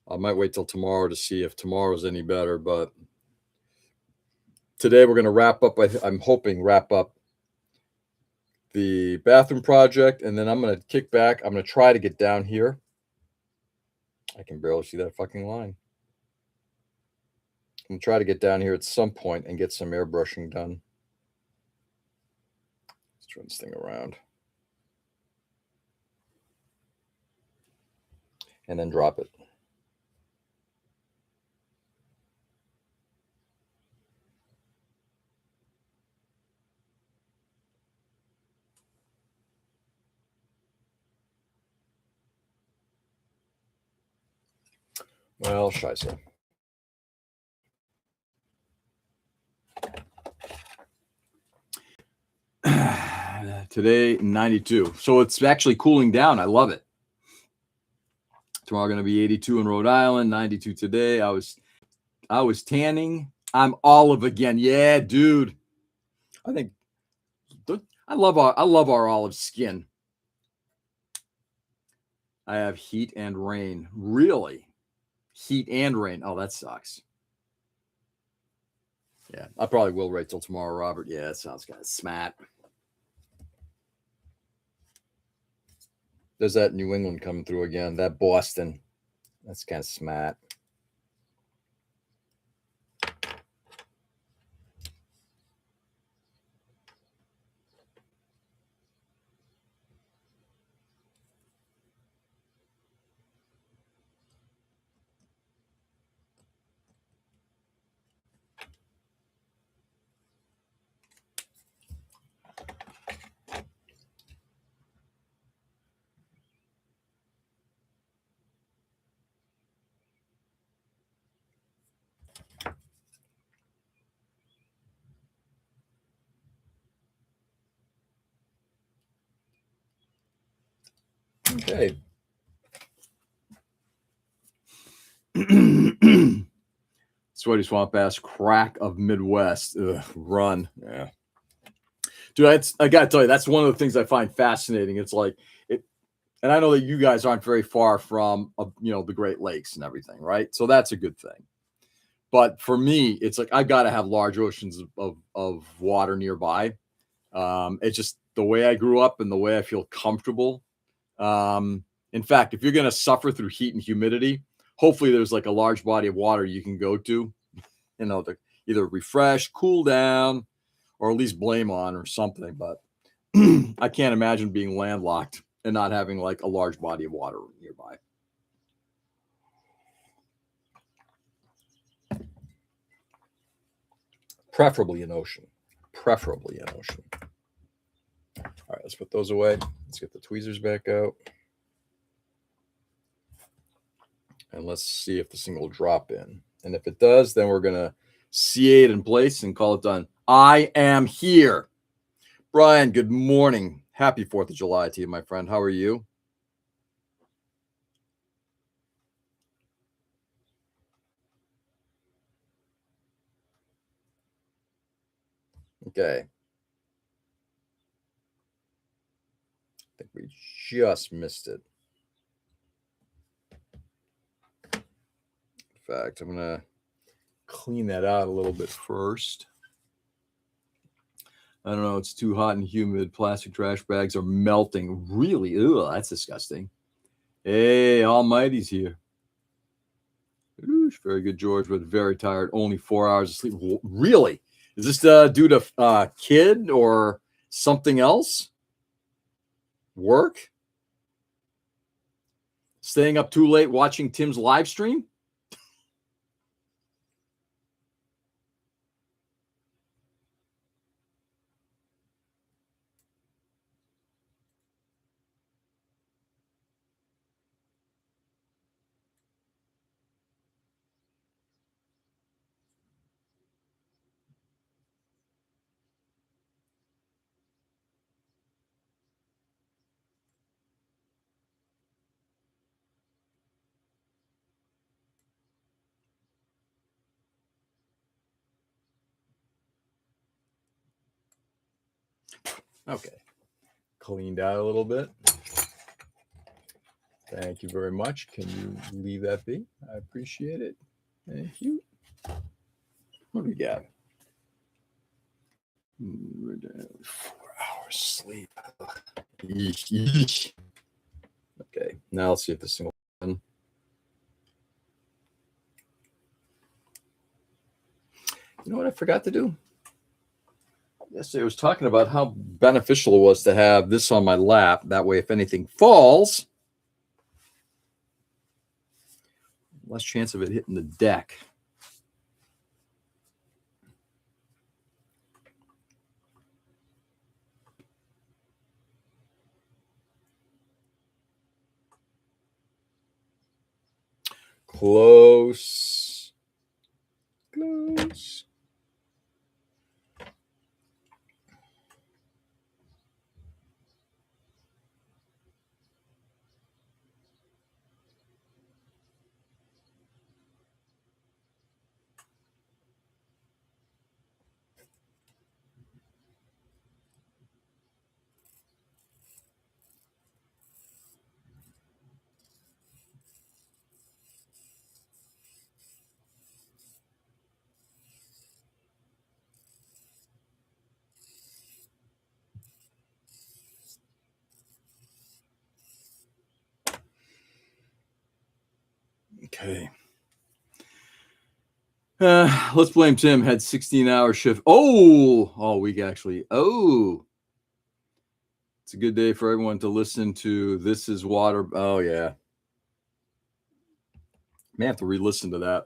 I might wait till tomorrow to see if tomorrow's any better, but today we're going to wrap up. I'm hoping wrap up the bathroom project, and then I'm going to kick back. I'm going to try to get down here. I can barely see that fucking line. I'm going to try to get down here at some point and get some airbrushing done. Let's turn this thing around. And then drop it. Well, scheisse. Today, 92. So it's actually cooling down. I love it. Tomorrow going to be 82 in Rhode Island, 92 today. I was tanning. I'm olive again. Yeah, dude. I love our olive skin. I have heat and rain. Really? Heat and rain. Oh, that sucks. Yeah, I probably will wait till tomorrow, Robert. Yeah, that sounds kind of smart. There's that New England coming through again. That Boston. That's kind of smart. Okay. Let's Sweaty Swamp Bass, crack of Midwest. Ugh, run. Yeah. Dude, I got to tell you, that's one of the things I find fascinating. It's like, and I know that you guys aren't very far from, the Great Lakes and everything, right? So that's a good thing. But for me, it's like I got to have large oceans of water nearby. It's just the way I grew up and the way I feel comfortable. In fact, if you're going to suffer through heat and humidity, hopefully there's like a large body of water you can go to, to either refresh, cool down, or at least blame on or something. But I can't imagine being landlocked and not having like a large body of water nearby. Preferably an ocean. All right, let's put those away. Let's get the tweezers back out. And let's see if this thing will drop in. And if it does, then we're going to CA it in place and call it done. I am here. Brian, good morning. Happy 4th of July to you, my friend. How are you? Okay. I think we just missed it. In fact, I'm going to clean that out a little bit first. I don't know. It's too hot and humid. Plastic trash bags are melting. Really? Ugh, that's disgusting. Hey, Almighty's here. Oosh, very good, George, but very tired. Only 4 hours of sleep. Really? Is this due to kid or something else? Work? Staying up too late watching Tim's live stream? Okay. Cleaned out a little bit. Thank you very much. Can you leave that be? I appreciate it. Thank you. What do we got? 4 hours sleep. Yeesh. Okay, now let's see if this thing will happen. You know what I forgot to do? Yesterday I was talking about how beneficial it was to have this on my lap. That way, if anything falls, less chance of it hitting the deck. Close. Okay. Let's blame Tim. Had 16-hour shift. All week actually. It's a good day for everyone to listen to This Is Water. Oh yeah. May have to re-listen to that.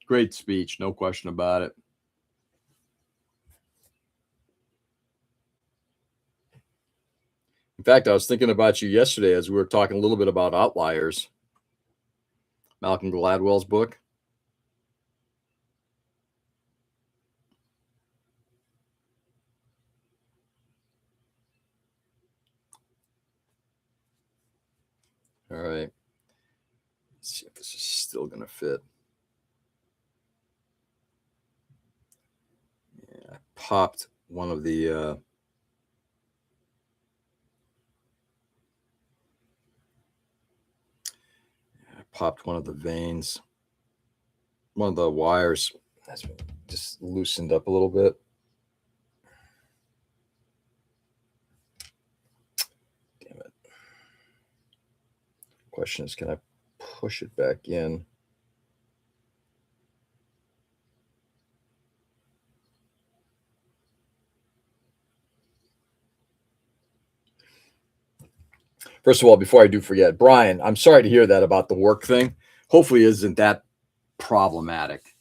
Great speech, no question about it. In fact, I was thinking about you yesterday as we were talking a little bit about outliers. Malcolm Gladwell's book. All right. Let's see if this is still gonna fit. Yeah, I popped one of the veins, one of the wires has been just loosened up a little bit. Damn it. Question is, can I push it back in? First of all, before I do forget, Brian, I'm sorry to hear that about the work thing. Hopefully, it isn't that problematic.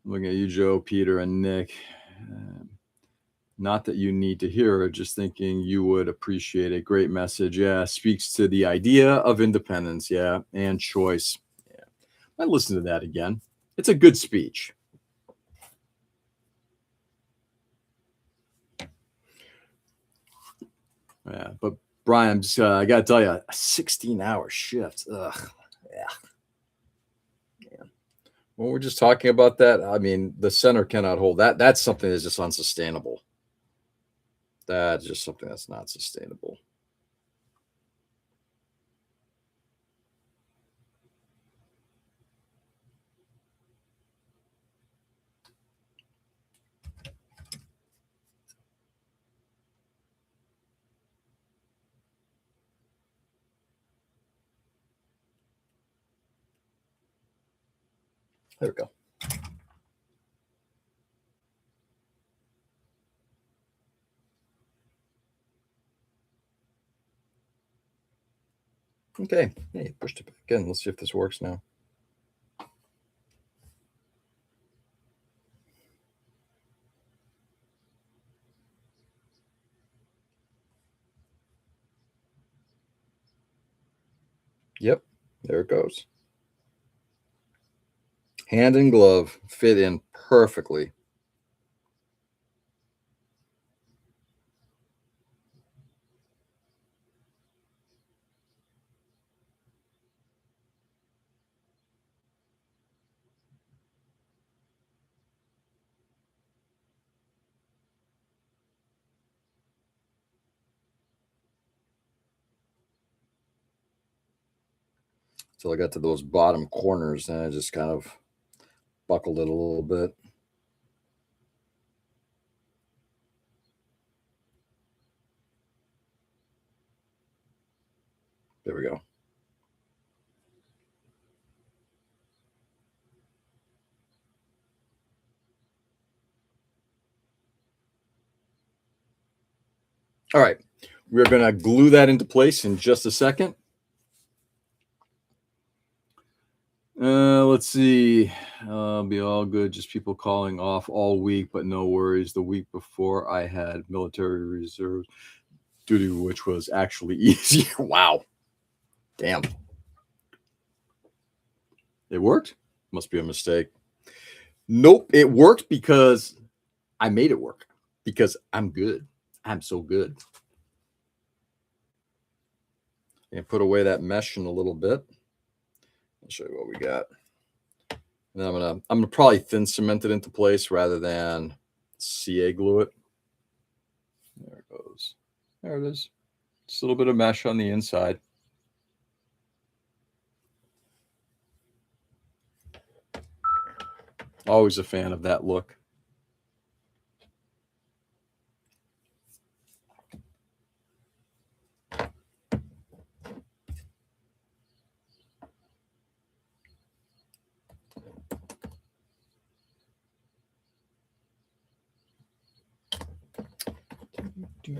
Looking at you, Joe, Peter, and Nick. Not that you need to hear it, just thinking you would appreciate a great message. Yeah, speaks to the idea of independence. Yeah, and choice. Yeah, I listen to that again. It's a good speech. Yeah, but Brian, I got to tell you, a 16-hour shift. Ugh. Yeah. When we're just talking about that, I mean, the center cannot hold that. That's something that's just unsustainable. That's just something that's not sustainable. There we go. Okay. Hey, pushed it back in. Let's see if this works now. Yep. There it goes. Hand and glove fit in perfectly. Until I got to those bottom corners, and I just kind of buckled it a little bit. There we go. All right. We're going to glue that into place in just a second. Let's see. Be all good. Just people calling off all week, but no worries. The week before, I had military reserve duty, which was actually easier. Wow. Damn. It worked? Must be a mistake. Nope. It worked because I made it work because I'm good. I'm so good. And put away that mesh in a little bit. I'll show you what we got. And I'm gonna probably thin cement it into place rather than CA glue it. There it goes. There it is. Just a little bit of mesh on the inside. Always a fan of that look.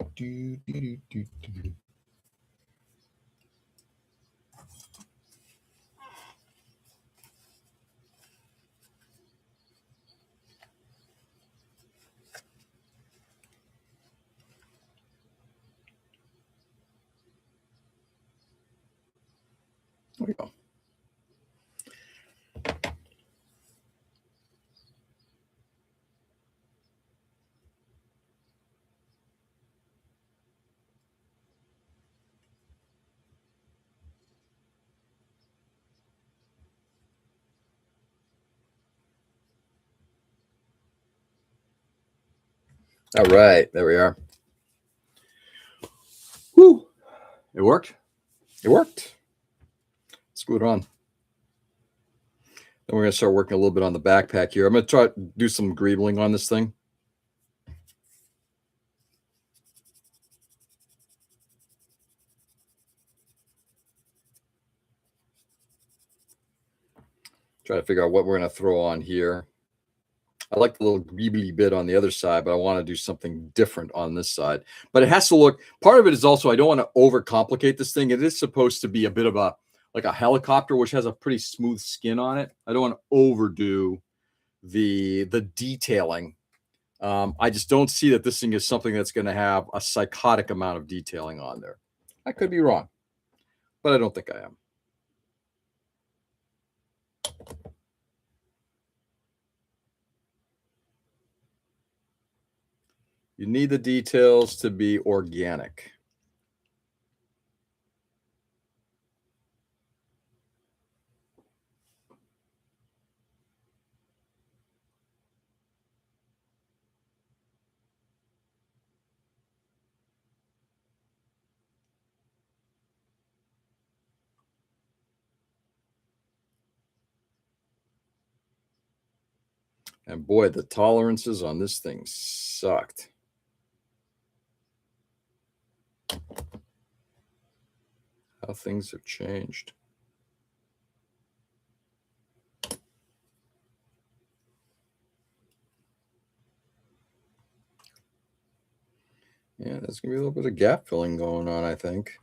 There we go. All right, there we are. Whew. It worked. It worked. Let's glue it on. Then we're going to start working a little bit on the backpack here. I'm going to try to do some greebling on this thing. Try to figure out what we're going to throw on here. I like the little greebly bit on the other side, but I want to do something different on this side. But it has to look, part of it is also, I don't want to overcomplicate this thing. It is supposed to be a bit of a, like a helicopter, which has a pretty smooth skin on it. I don't want to overdo the detailing. I just don't see that this thing is something that's going to have a psychotic amount of detailing on there. I could be wrong, but I don't think I am. You need the details to be organic. And boy, the tolerances on this thing sucked. How things have changed. Yeah, there's going to be a little bit of gap filling going on, I think.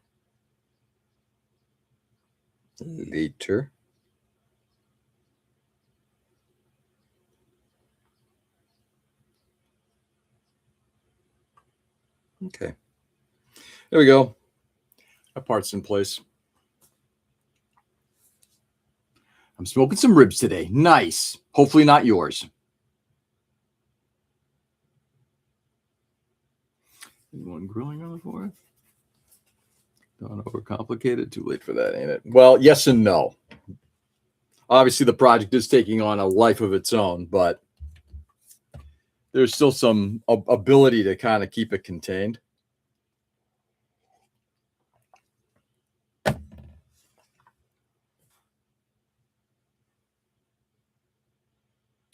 Later. Okay. There we go. That part's in place. I'm smoking some ribs today. Nice. Hopefully not yours. Anyone grilling on the 4th? Don't overcomplicate it. Too late for that, ain't it? Well, yes and no. Obviously, the project is taking on a life of its own, but there's still some ability to kind of keep it contained.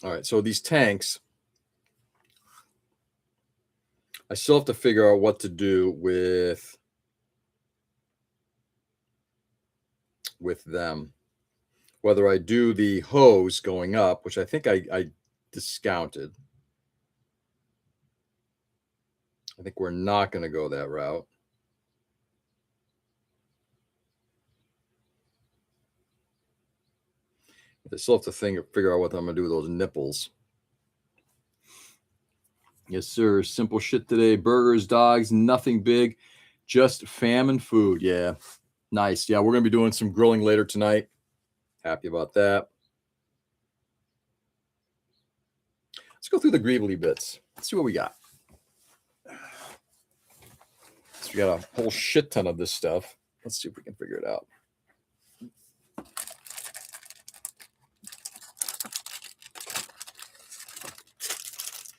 All right, so these tanks, I still have to figure out what to do with them. Whether I do the hose going up, which I think I discounted. I think we're not going to go that route. I still have to figure out what I'm going to do with those nipples. Yes, sir. Simple shit today. Burgers, dogs, nothing big. Just famine food. Yeah. Nice. Yeah, we're going to be doing some grilling later tonight. Happy about that. Let's go through the greebly bits. Let's see what we got. So we got a whole shit ton of this stuff. Let's see if we can figure it out.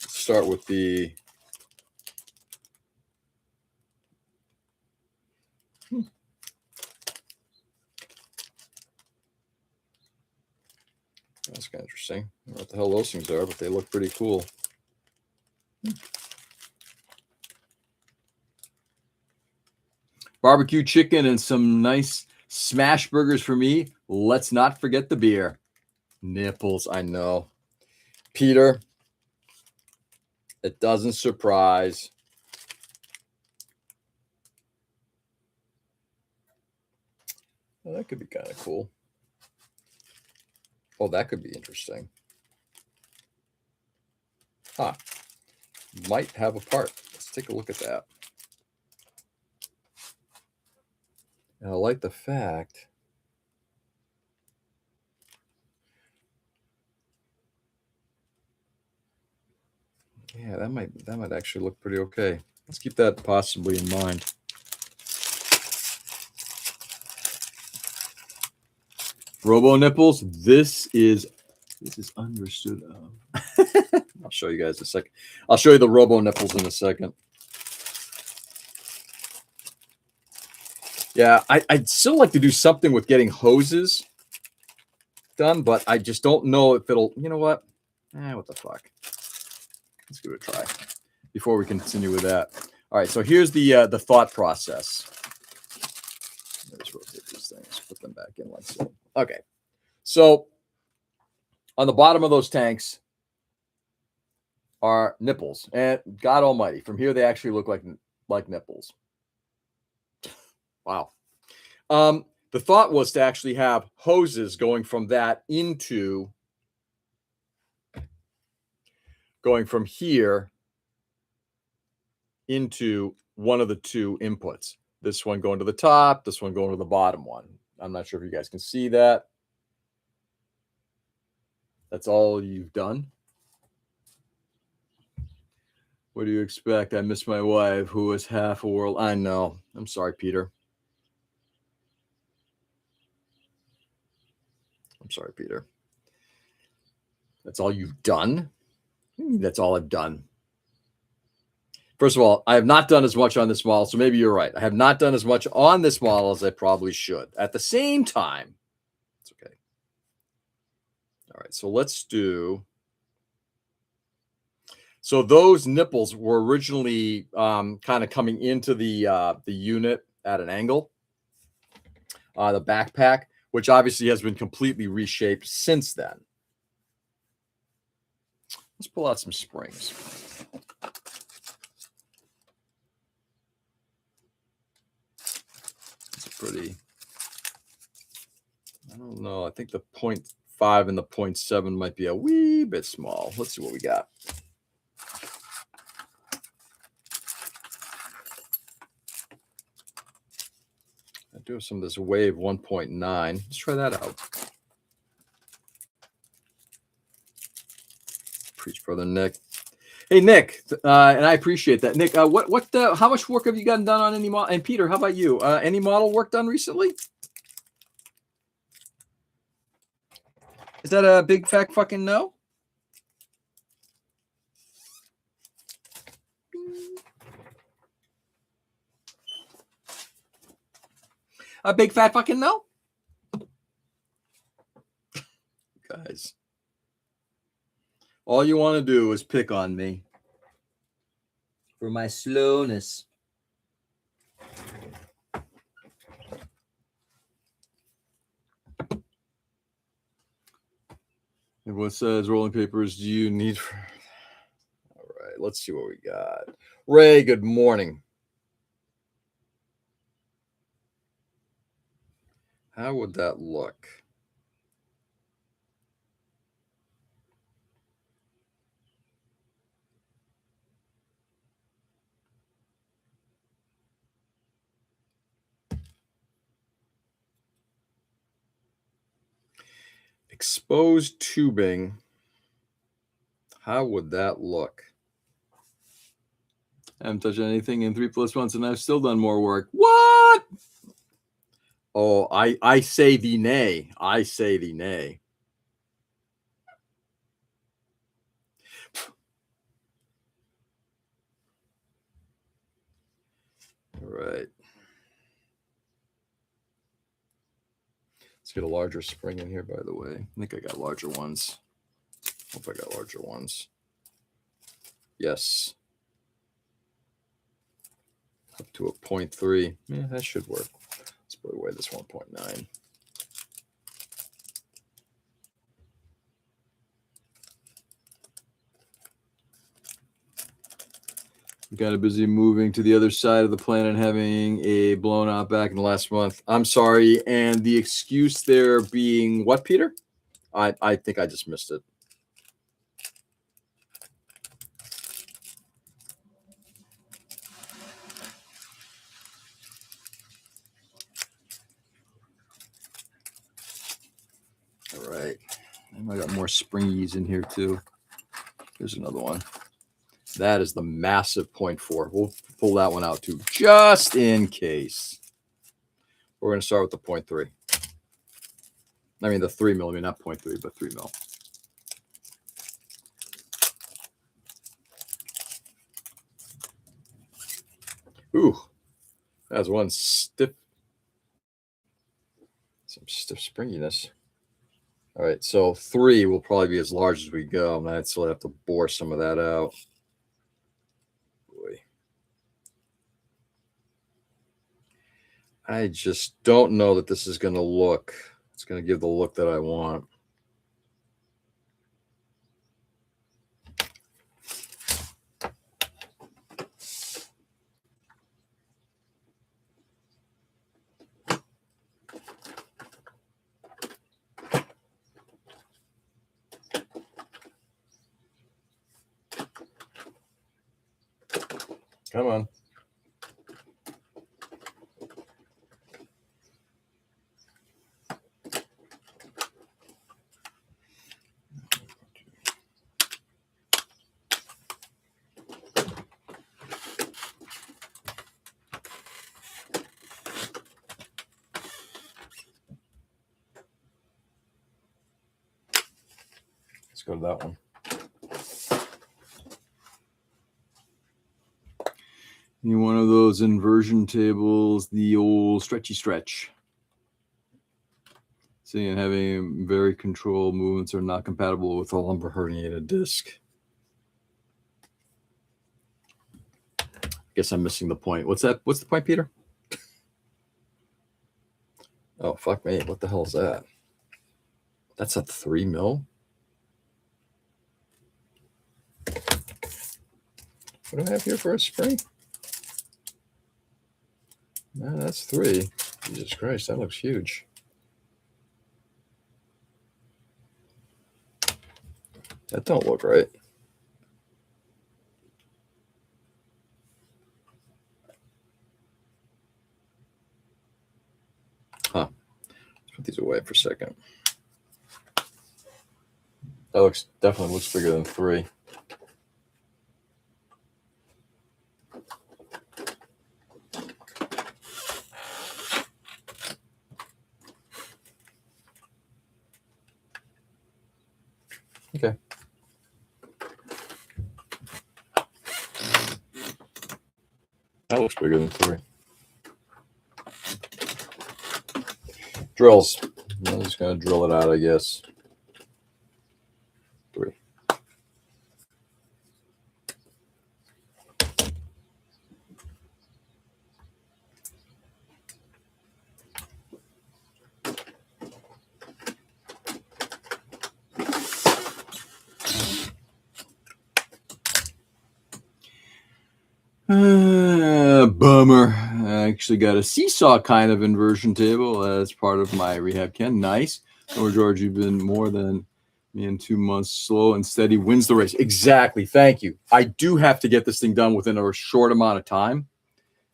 Let's start with the That's kind of interesting. I don't know what the hell those things are, but they look pretty cool. Barbecue chicken and some nice smash burgers for me. Let's not forget the beer. Nipples, I know. Peter, it doesn't surprise. Well, that could be kind of cool. Oh, that could be interesting. Huh. Might have a part. Let's take a look at that. And I like the fact yeah, that might actually look pretty okay. Let's keep that possibly in mind. Robo nipples, this is understood of. I'll show you guys in a second. I'll show you the robo nipples in a second. Yeah, I'd still like to do something with getting hoses done, but I just don't know if it'll, you know what? What the fuck? Let's give it a try before we continue with that. All right, so here's the thought process. Let's rotate these things, put them back in like so. Okay, so on the bottom of those tanks are nipples, and God Almighty, from here they actually look like nipples. Wow. The thought was to actually have hoses going from here into one of the two inputs. This one going to the top, this one going to the bottom one. I'm not sure if you guys can see that. That's all you've done. What do you expect? I miss my wife, who is half a world. I know. I'm sorry, Peter. I'm sorry, Peter. That's all you've done? That's all I've done. First of all, I have not done as much on this model, so maybe you're right. I have not done as much on this model as I probably should. At the same time, it's okay. All right, so let's do. So those nipples were originally kind of coming into the unit at an angle, the backpack, which obviously has been completely reshaped since then. Let's pull out some springs. It's a pretty, I don't know. I think the 0.5 and the 0.7 might be a wee bit small. Let's see what we got. I do have some of this wave 1.9. Let's try that out. Preach, brother Nick. Hey, Nick, and I appreciate that. Nick, how much work have you gotten done on any model? And Peter, how about you? Any model work done recently? Is that a big fat fucking no? A big fat fucking no? Guys. All you want to do is pick on me for my slowness. Everyone says rolling papers, do you need for... All right, let's see what we got. Ray, good morning. How would that look? Exposed tubing. How would that look? I haven't touched anything in 3+ months, and I've still done more work. What? Oh, I say thee nay. I say thee nay. All right. Let's get a larger spring in here, by the way. I think I got larger ones. Hope I got larger ones. Yes. Up to a 0.3. Yeah, that should work. Let's put away this 1.9. I'm kind of busy moving to the other side of the planet, having a blown out back in the last month. I'm sorry. And the excuse there being what, Peter? I think I just missed it. All right. I got more springies in here too. Here's another one. That is the massive 0.4. We'll pull that one out too, just in case. We're going to start with the 0.3. I mean, the 3 millimeter, not 0.3, but 3 mil. Has some stiff springiness. All right, so 3 will probably be as large as we go. And I'd still have to bore some of that out. Boy. I just don't know that this is going to look, it's going to give the look that I want. Come on. Let's go to that one. Any one of those inversion tables, the old stretchy stretch. Seeing having very controlled movements are not compatible with a lumbar herniated disc. Guess I'm missing the point. What's that? What's the point, Peter? Oh, fuck me. What the hell is that? That's a 3 mil? What do I have here for a spring? No, that's 3. Jesus Christ, that looks huge. That don't look right. Huh. Let's put these away for a second. That definitely looks bigger than 3. Okay. That looks bigger than 3. Drills. I'm just going to drill it out, I guess. 3. Bummer. I actually got a seesaw kind of inversion table as part of my rehab. Ken, nice. Or George, you've been more than me in 2 months. Slow and steady wins the race. Exactly. Thank you. I do have to get this thing done within a short amount of time.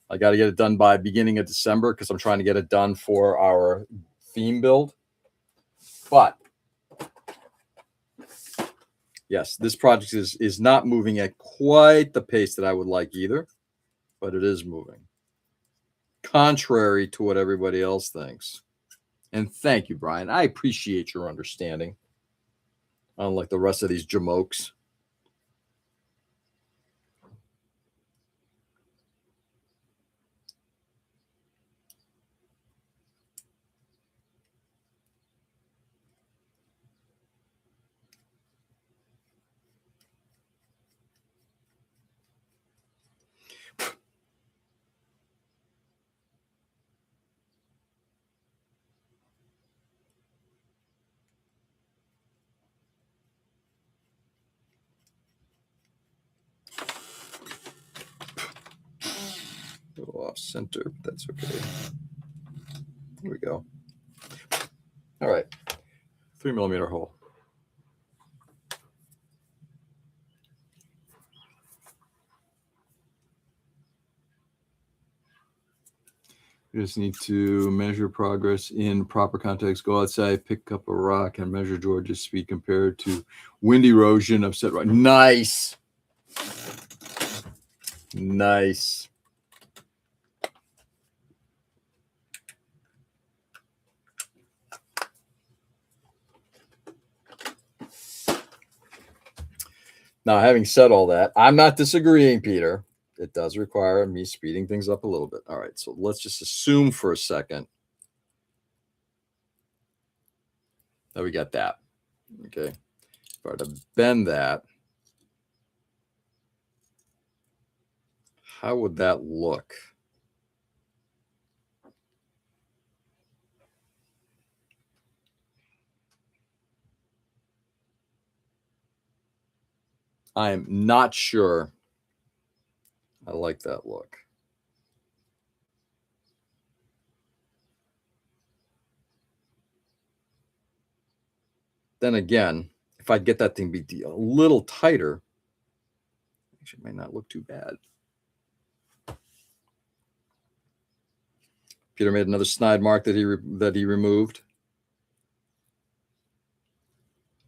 I got to get it done by beginning of December because I'm trying to get it done for our theme build. But yes, this project is not moving at quite the pace that I would like either, but it is moving. Contrary to what everybody else thinks. And thank you, Brian. I appreciate your understanding. Unlike the rest of these jamokes. A little off center, but that's okay. Here we go. All right. 3 millimeter hole. You just need to measure progress in proper context. Go outside, pick up a rock, and measure George's speed compared to wind erosion of said rock. Nice. Nice. Now, having said all that, I'm not disagreeing, Peter. it does require me speeding things up a little bit. All right, so let's just assume for a second that we got that. Okay, if I were to bend that, how would that look? I am not sure I like that look. Then again, if I get that thing be a little tighter, actually it might not look too bad. Peter made another snide mark that he removed.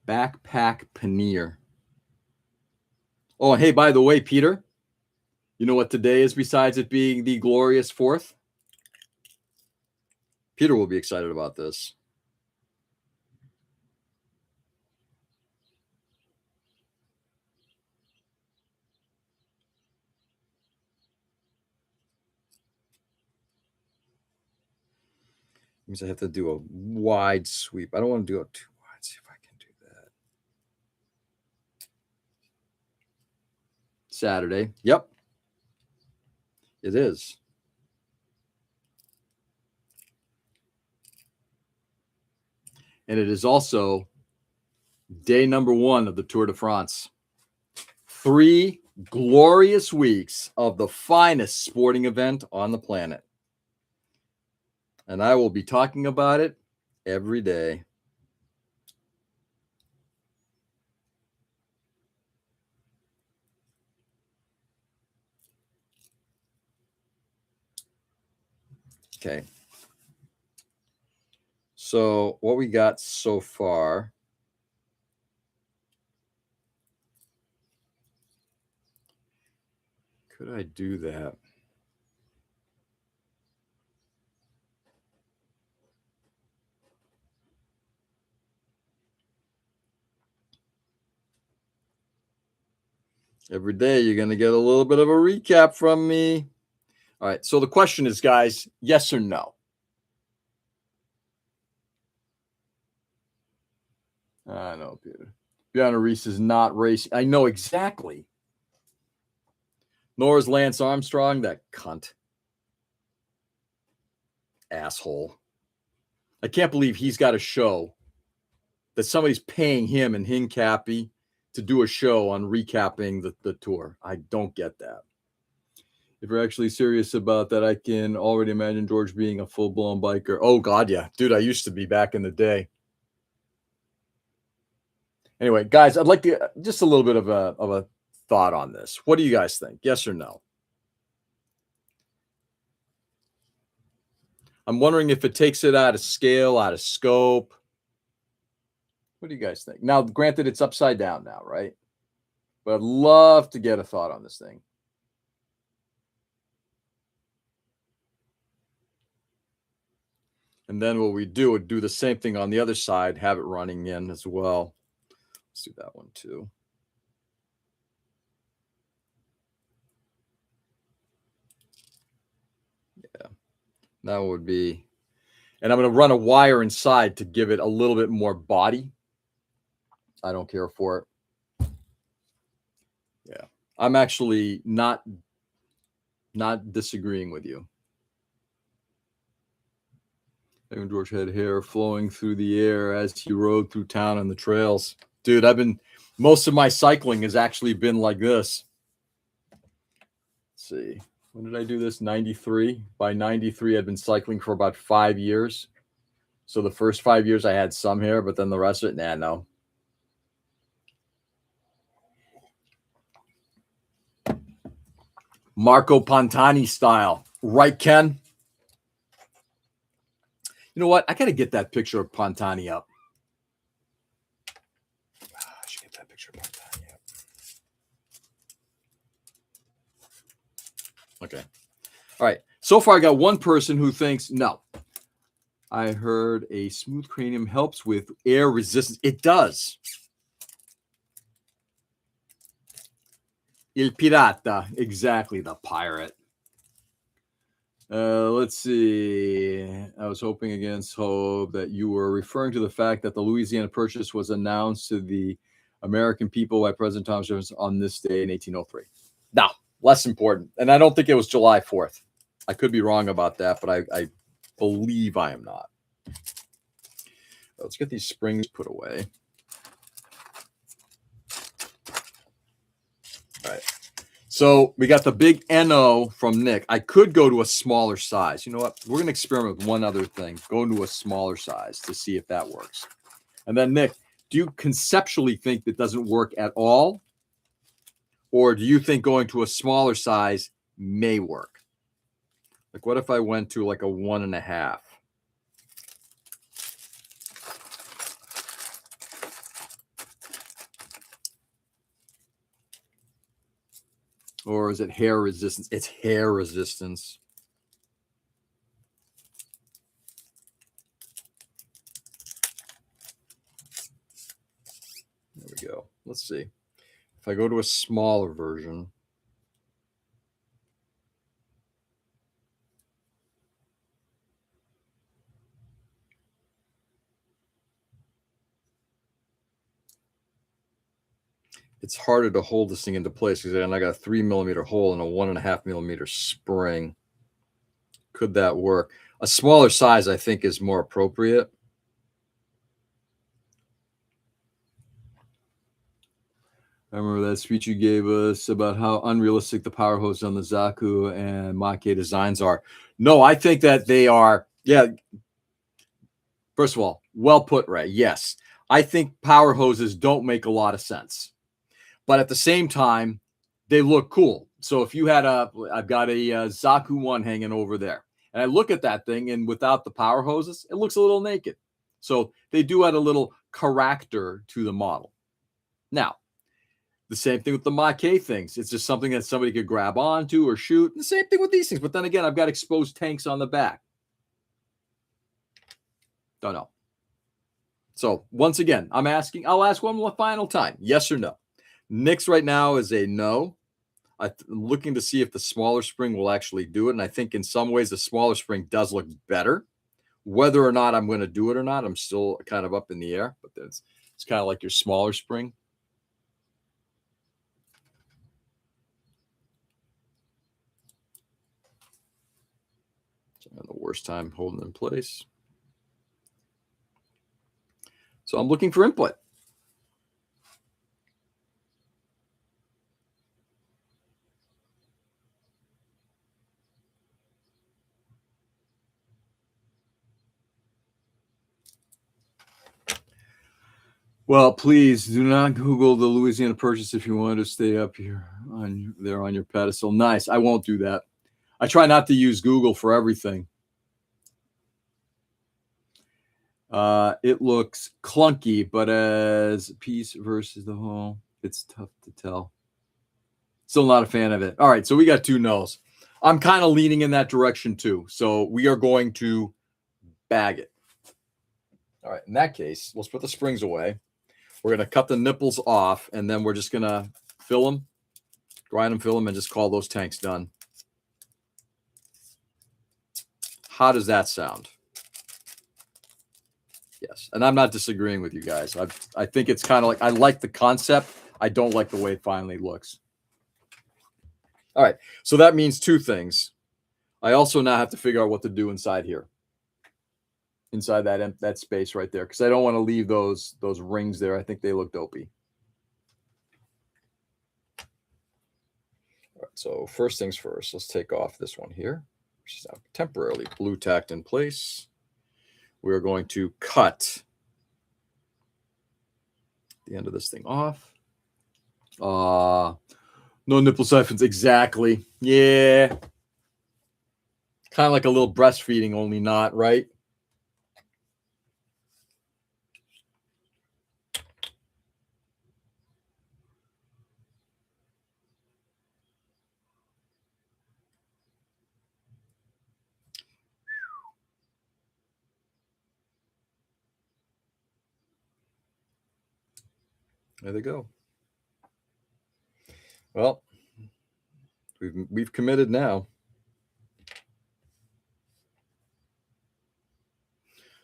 Backpack paneer. Oh, hey, by the way, Peter, you know what today is besides it being the glorious 4th? Peter will be excited about this. Means I have to do a wide sweep. I don't want to do it too wide. See if I can do that. Saturday. Yep. It is. And it is also day number 1 of the Tour de France. 3 glorious weeks of the finest sporting event on the planet. And I will be talking about it every day. Okay. So what we got so far. Could I do that? Every day you're going to get a little bit of a recap from me. All right. So the question is, guys, yes or no? I know, Peter. Bjorn Reese is not racing. I know exactly. Nor is Lance Armstrong, that cunt. Asshole. I can't believe he's got a show that somebody's paying him and Hincappy to do a show on recapping the tour. I don't get that. If you're actually serious about that, I can already imagine George being a full-blown biker. Oh, God, yeah. Dude, I used to be back in the day. Anyway, guys, I'd like to just a little bit of a thought on this. What do you guys think? Yes or no? I'm wondering if it takes it out of scale, out of scope. What do you guys think? Now, granted, it's upside down now, right? But I'd love to get a thought on this thing. And then what we do would do the same thing on the other side, have it running in as well. Let's do that one too. Yeah, that would be, and I'm going to run a wire inside to give it a little bit more body. I don't care for it. Yeah, I'm actually not disagreeing with you. And George had hair flowing through the air as he rode through town on the trails. Dude, most of my cycling has actually been like this. Let's see. When did I do this? 93. By 93, I'd been cycling for about 5 years. So the first 5 years I had some hair, but then the rest of it, no. Marco Pantani style. Right, Ken? You know what? I got to get that picture of Pantani up. I should get that picture of Pantani up. Okay. All right. So far, I got one person who thinks, no. I heard a smooth cranium helps with air resistance. It does. Il pirata. Exactly, the pirate. Let's see. I was hoping against hope that you were referring to the fact that the Louisiana Purchase was announced to the American people by President Thomas Jefferson on this day in 1803. No, less important. And I don't think it was July 4th. I could be wrong about that, but I believe I am not. Let's get these springs put away. All right. So we got the big NO from Nick. I could go to a smaller size. You know what? We're going to experiment with one other thing. Go into a smaller size to see if that works. And then, Nick, do you conceptually think that doesn't work at all? Or do you think going to a smaller size may work? Like, what if I went to like a 1.5? Or is it hair resistance? It's hair resistance. There we go. Let's see. If I go to a smaller version, it's harder to hold this thing into place because I got a 3 millimeter hole and a 1.5 millimeter spring. Could that work? A smaller size, I think, is more appropriate. I remember that speech you gave us about how unrealistic the power hose on the Zaku and Make designs are. No, I think that they are. Yeah. First of all, well put, Ray. Yes. I think power hoses don't make a lot of sense. But at the same time, they look cool. So if you had I've got a Zaku 1 hanging over there. And I look at that thing, and without the power hoses, it looks a little naked. So they do add a little character to the model. Now, the same thing with the Maquet things. It's just something that somebody could grab onto or shoot. The same thing with these things. But then again, I've got exposed tanks on the back. Don't know. So once again, I'll ask one final time. Yes or no? Nick's right now is a no. I'm looking to see if the smaller spring will actually do it. And I think in some ways the smaller spring does look better. Whether or not I'm going to do it or not, I'm still kind of up in the air. But it's kind of like your smaller spring. The worst time holding in place. So I'm looking for input. Well, please do not Google the Louisiana Purchase if you want to stay up here on your pedestal. Nice. I won't do that. I try not to use Google for everything. It looks clunky, but as a piece versus the whole, it's tough to tell. Still not a fan of it. All right, so we got 2 no's. I'm kind of leaning in that direction too. So we are going to bag it. All right, in that case, let's put the springs away. We're going to cut the nipples off, and then we're just going to fill them, grind them, fill them, and just call those tanks done. How does that sound? Yes, and I'm not disagreeing with you guys. I think it's kind of like, I like the concept. I don't like the way it finally looks. All right, so that means 2 things. I also now have to figure out what to do inside here. Inside that space right there, because I don't want to leave those rings there. I think they look dopey. All right, so first things first, let's take off this one here, which is now temporarily blue tacked in place. We are going to cut the end of this thing off. No nipple siphons, exactly. Yeah. Kind of like a little breastfeeding, only not, right? There they go. Well, We've committed now.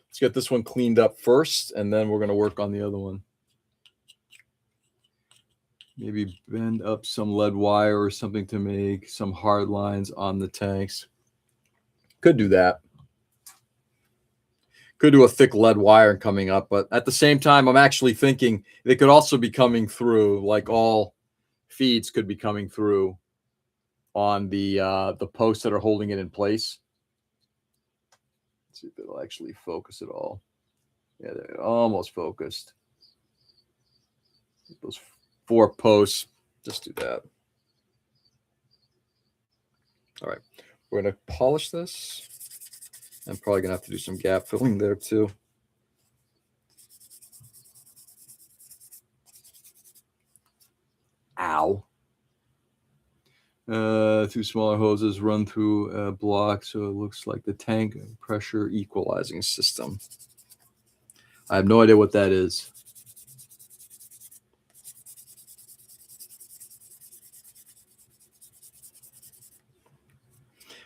Let's get this one cleaned up first, and then we're going to work on the other one. Maybe bend up some lead wire or something to make some hard lines on the tanks. Could do that. Could do a thick lead wire coming up, but at the same time, I'm actually thinking they could also be coming through, like all feeds could be coming through on the posts that are holding it in place. Let's see if it'll actually focus at all. Yeah, they're almost focused. Those 4 posts, just do that. All right, we're going to polish this. I'm probably going to have to do some gap filling there too. Ow. 2 smaller hoses run through a block, so it looks like the tank pressure equalizing system. I have no idea what that is.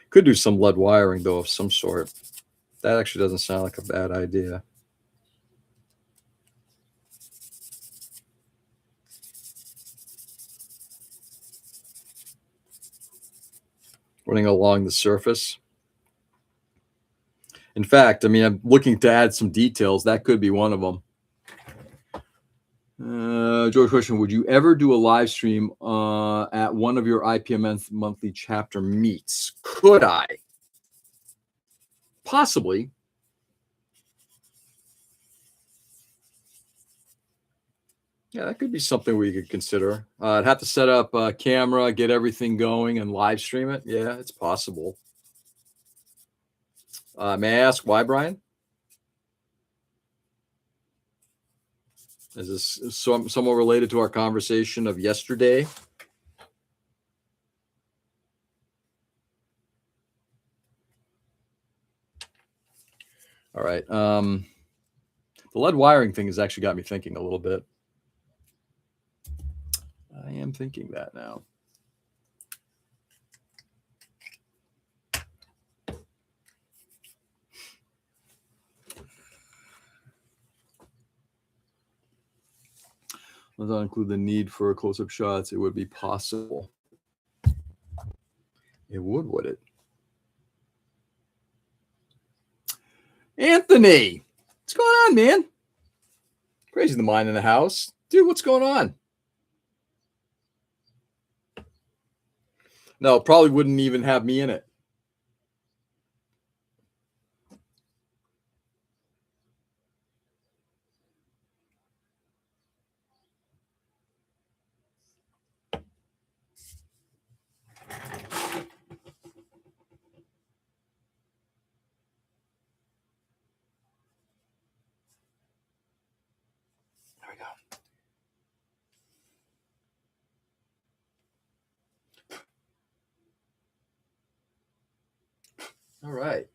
Could do some lead wiring, though, of some sort. That actually doesn't sound like a bad idea. Running along the surface. In fact, I mean, I'm looking to add some details. That could be one of them. George question, would you ever do a live stream at one of your IPMN monthly chapter meets? Could I? Possibly. Yeah, that could be something we could consider. I'd have to set up a camera, get everything going, and live stream it. Yeah, it's possible. May I ask why, Brian? Is this somewhat related to our conversation of yesterday? All right. The lead wiring thing has actually got me thinking a little bit. I am thinking that now. Does not include the need for close-up shots. It would be possible. It would it? Anthony, what's going on, man? Crazy the mind in the house. Dude, what's going on? No, probably wouldn't even have me in it. There we go. All right.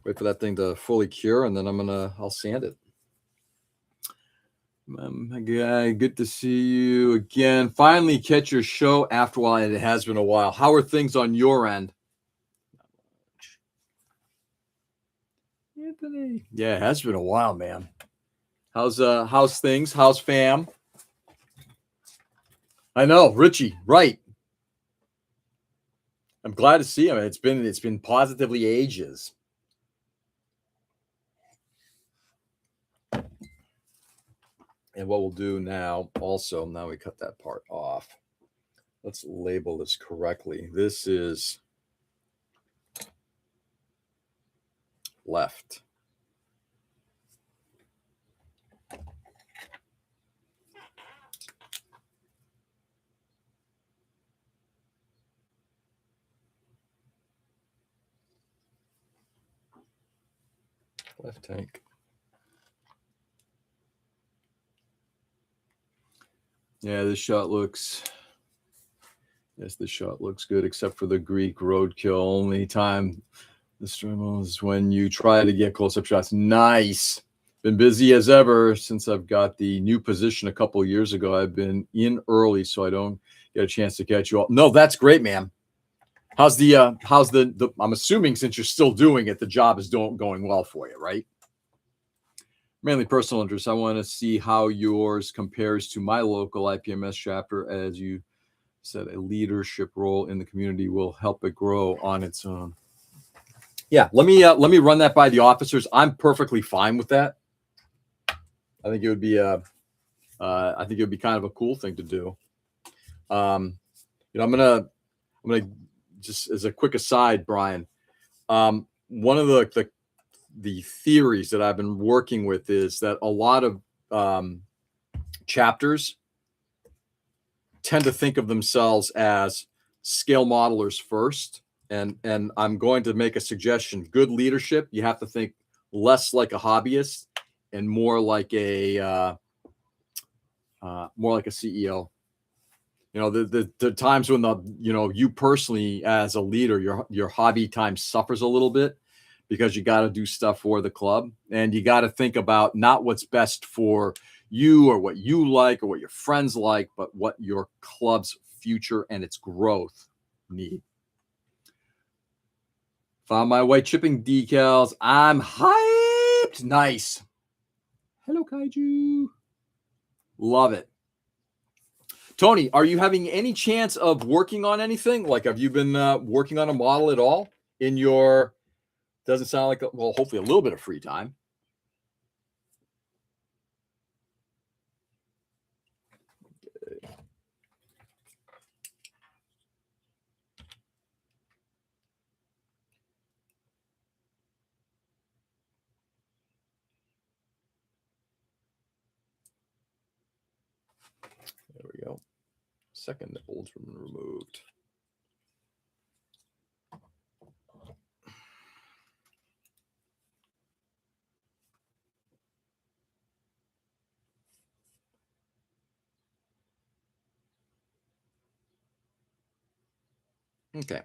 Wait for that thing to fully cure, and then I'll sand it. My guy, good to see you again. Finally catch your show after a while. It has been a while. How are things on your end? Anthony. Yeah, it has been a while, man. How's things? How's fam? I know, Richie, right. I'm glad to see him. It's been positively ages. And what we'll do now, also, now we cut that part off. Let's label this correctly. This is left. Left tank. Yeah, this shot looks good, except for the Greek roadkill. Only time the stream is when you try to get close-up shots. Nice. Been busy as ever since I've got the new position a couple of years ago. I've been in early, so I don't get a chance to catch you all. No, that's great, man. How's the I'm assuming since you're still doing it, the job is going well for you, right? Mainly personal interest. I want to see how yours compares to my local IPMS chapter. As you said, a leadership role in the community will help it grow on its own. Yeah, let me run that by the officers. I'm perfectly fine with that. I think it would be kind of a cool thing to do. I'm gonna just as a quick aside, Brian. One of the theories that I've been working with is that a lot of chapters tend to think of themselves as scale modelers first. And I'm going to make a suggestion. Good leadership, you have to think less like a hobbyist and more like a CEO. The times when you personally as a leader, your hobby time suffers a little bit because you got to do stuff for the club, and you got to think about not what's best for you or what you like or what your friends like, but what your club's future and its growth need. Found my white chipping decals. I'm hyped. Nice. Hello, Kaiju. Love it. Tony, are you having any chance of working on anything? Like, have you been working on a model at all in your, doesn't sound like, hopefully a little bit of free time. There we go. Second nipple's removed. Okay.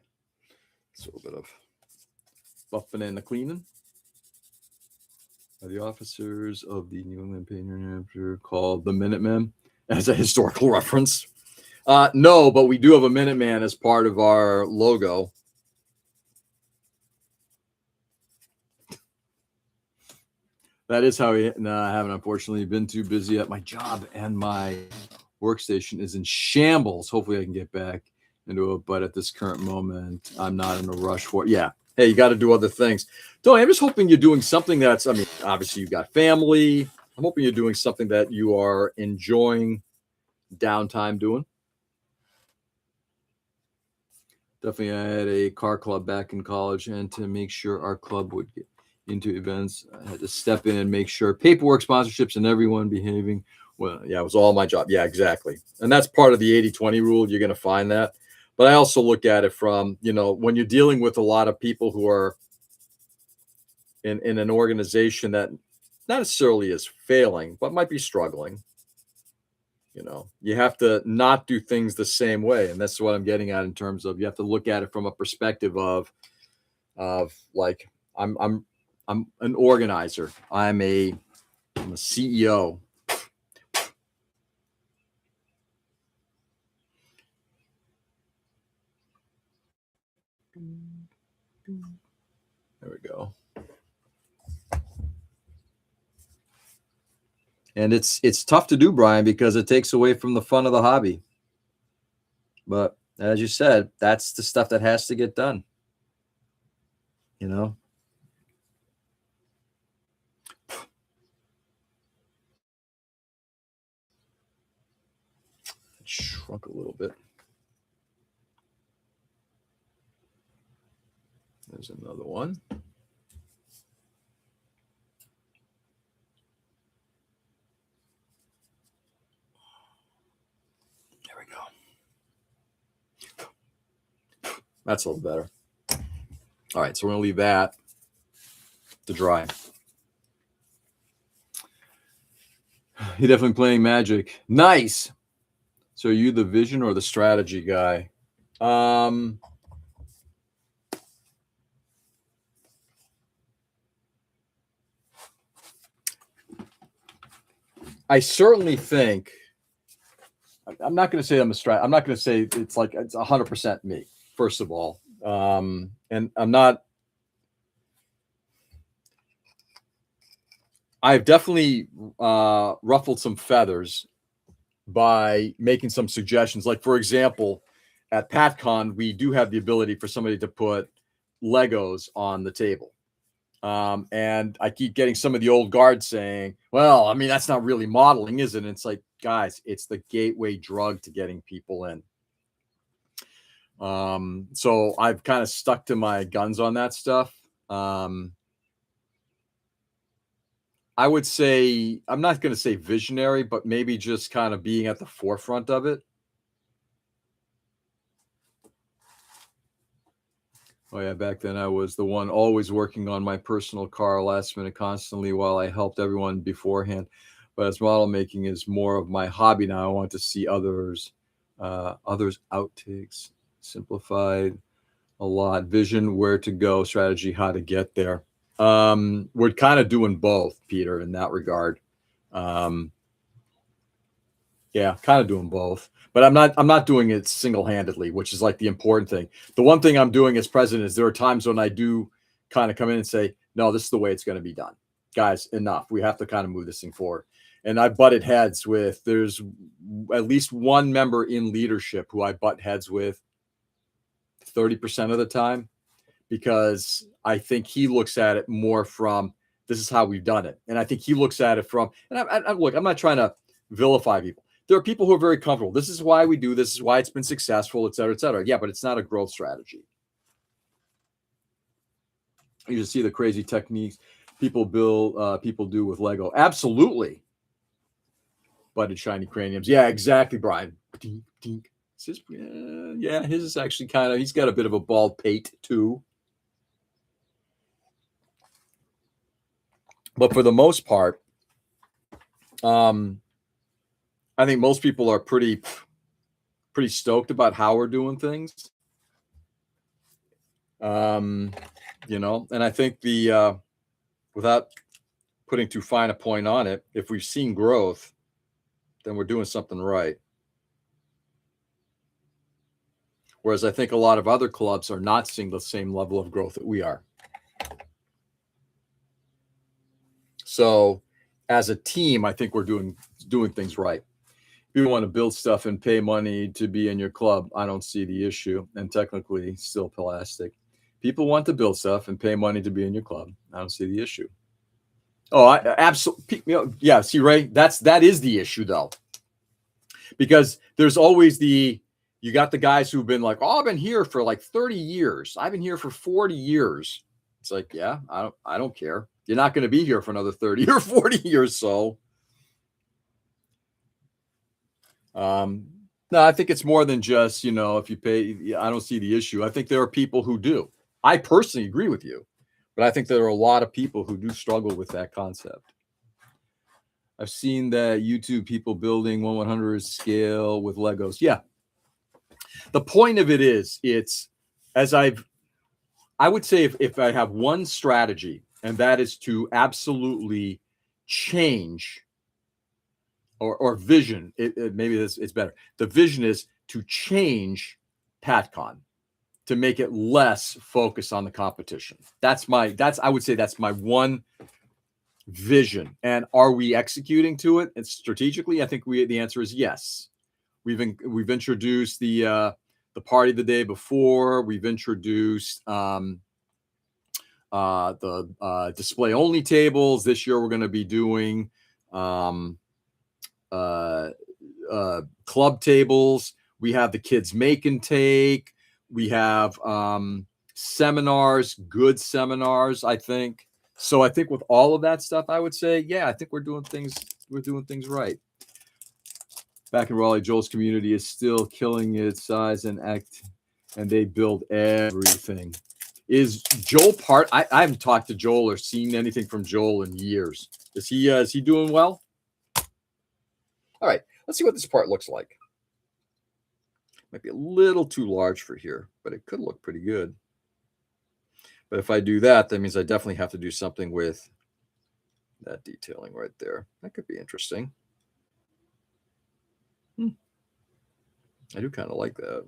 So a little bit of buffing and the cleaning. Are the officers of the New England Patriot New Hampshire called the Minutemen as a historical reference? No, but we do have a Minuteman as part of our logo. That is how I haven't, unfortunately, been too busy at my job, and my workstation is in shambles. Hopefully I can get back into it, but at this current moment, I'm not in a rush for it. Yeah. Hey, you got to do other things. Tony, I'm just hoping you're doing something that's, obviously you've got family. I'm hoping you're doing something that you are enjoying downtime doing. Definitely, I had a car club back in college, and to make sure our club would get into events, I had to step in and make sure paperwork, sponsorships, and everyone behaving well. Yeah, it was all my job. Yeah, exactly. And that's part of the 80-20 rule. You're going to find that. But I also look at it from, when you're dealing with a lot of people who are in an organization that not necessarily is failing, but might be struggling. You have to not do things the same way. And that's what I'm getting at in terms of you have to look at it from a perspective of like, I'm an organizer. I'm a CEO. There we go. And it's tough to do, Brian, because it takes away from the fun of the hobby. But as you said, that's the stuff that has to get done. It shrunk a little bit. There's another one. There we go. That's a little better. All right, so we're going to leave that to dry. You're definitely playing Magic. Nice. So are you the vision or the strategy guy? I certainly think I'm not going to say I'm a strat. I'm not going to say it's like it's 100% me. First of all, and I'm not. I've definitely ruffled some feathers by making some suggestions. Like, for example, at PatCon, we do have the ability for somebody to put Legos on the table. And I keep getting some of the old guard saying, well, I mean, that's not really modeling, is it? And it's like, guys, it's the gateway drug to getting people in. So I've kind of stuck to my guns on that stuff. I would say, I'm not going to say visionary, but maybe just kind of being at the forefront of it. Oh yeah, back then I was the one always working on my personal car last minute constantly while I helped everyone beforehand. But as model making is more of my hobby now, I want to see others outtakes simplified a lot. Vision, where to go, strategy, how to get there. We're kind of doing both, Peter, in that regard. Yeah, kind of doing both. But I'm not doing it single-handedly, which is like the important thing. The one thing I'm doing as president is there are times when I do kind of come in and say, no, this is the way it's going to be done. Guys, enough. We have to kind of move this thing forward. And I butted heads with, there's at least one member in leadership who I butt heads with 30% of the time, because I think he looks at it more from, this is how we've done it. And I think he looks at it from, and look, I'm not trying to vilify people. There are people who are very comfortable. This is why we do this, is why it's been successful, et cetera, et cetera. Yeah, but it's not a growth strategy. You just see the crazy techniques people do with Lego. Absolutely. Budded shiny craniums. Yeah, exactly, Brian. Yeah, his is actually kind of, he's got a bit of a bald pate too. But for the most part, I think most people are pretty stoked about how we're doing things. You know, and I think without putting too fine a point on it, if we've seen growth, then we're doing something right. Whereas I think a lot of other clubs are not seeing the same level of growth that we are. So as a team, I think we're doing things right. If you want to build stuff and pay money to be in your club, I don't see the issue. And technically still plastic. People want to build stuff and pay money to be in your club. I don't see the issue. Oh, I absolutely. You know, yeah. See, Ray, that is the issue though, because there's always you got the guys who've been like, oh, I've been here for like 30 years. I've been here for 40 years. It's like, yeah, I don't care. You're not going to be here for another 30 or 40 years. So, no, I think it's more than just, you know, if you pay, I don't see the issue. I think there are people who do. I personally agree with you, but I think there are a lot of people who do struggle with that concept. I've seen that YouTube people building 1/100 scale with Legos. Yeah. The point of it is, it's, as I would say, if I have one strategy, and that is to absolutely change or vision, maybe it's better. The vision is to change PatCon, to make it less focused on the competition. I would say that's my one vision. And are we executing to it? And strategically, I think the answer is yes. We've introduced the party the day before. We've introduced the display only tables. This year we're going to be doing club tables. We have the kids make and take. We have seminars, good seminars, I think. So I think with all of that stuff, I would say, yeah, I think we're doing things right. Back in Raleigh, Joel's community is still killing its size and they build everything. Is Joel part? I haven't talked to Joel or seen anything from Joel in years. Is he doing well? All right, let's see what this part looks like. Might be a little too large for here, but it could look pretty good. But if I do that, that means I definitely have to do something with that detailing right there. That could be interesting. I do kind of like that.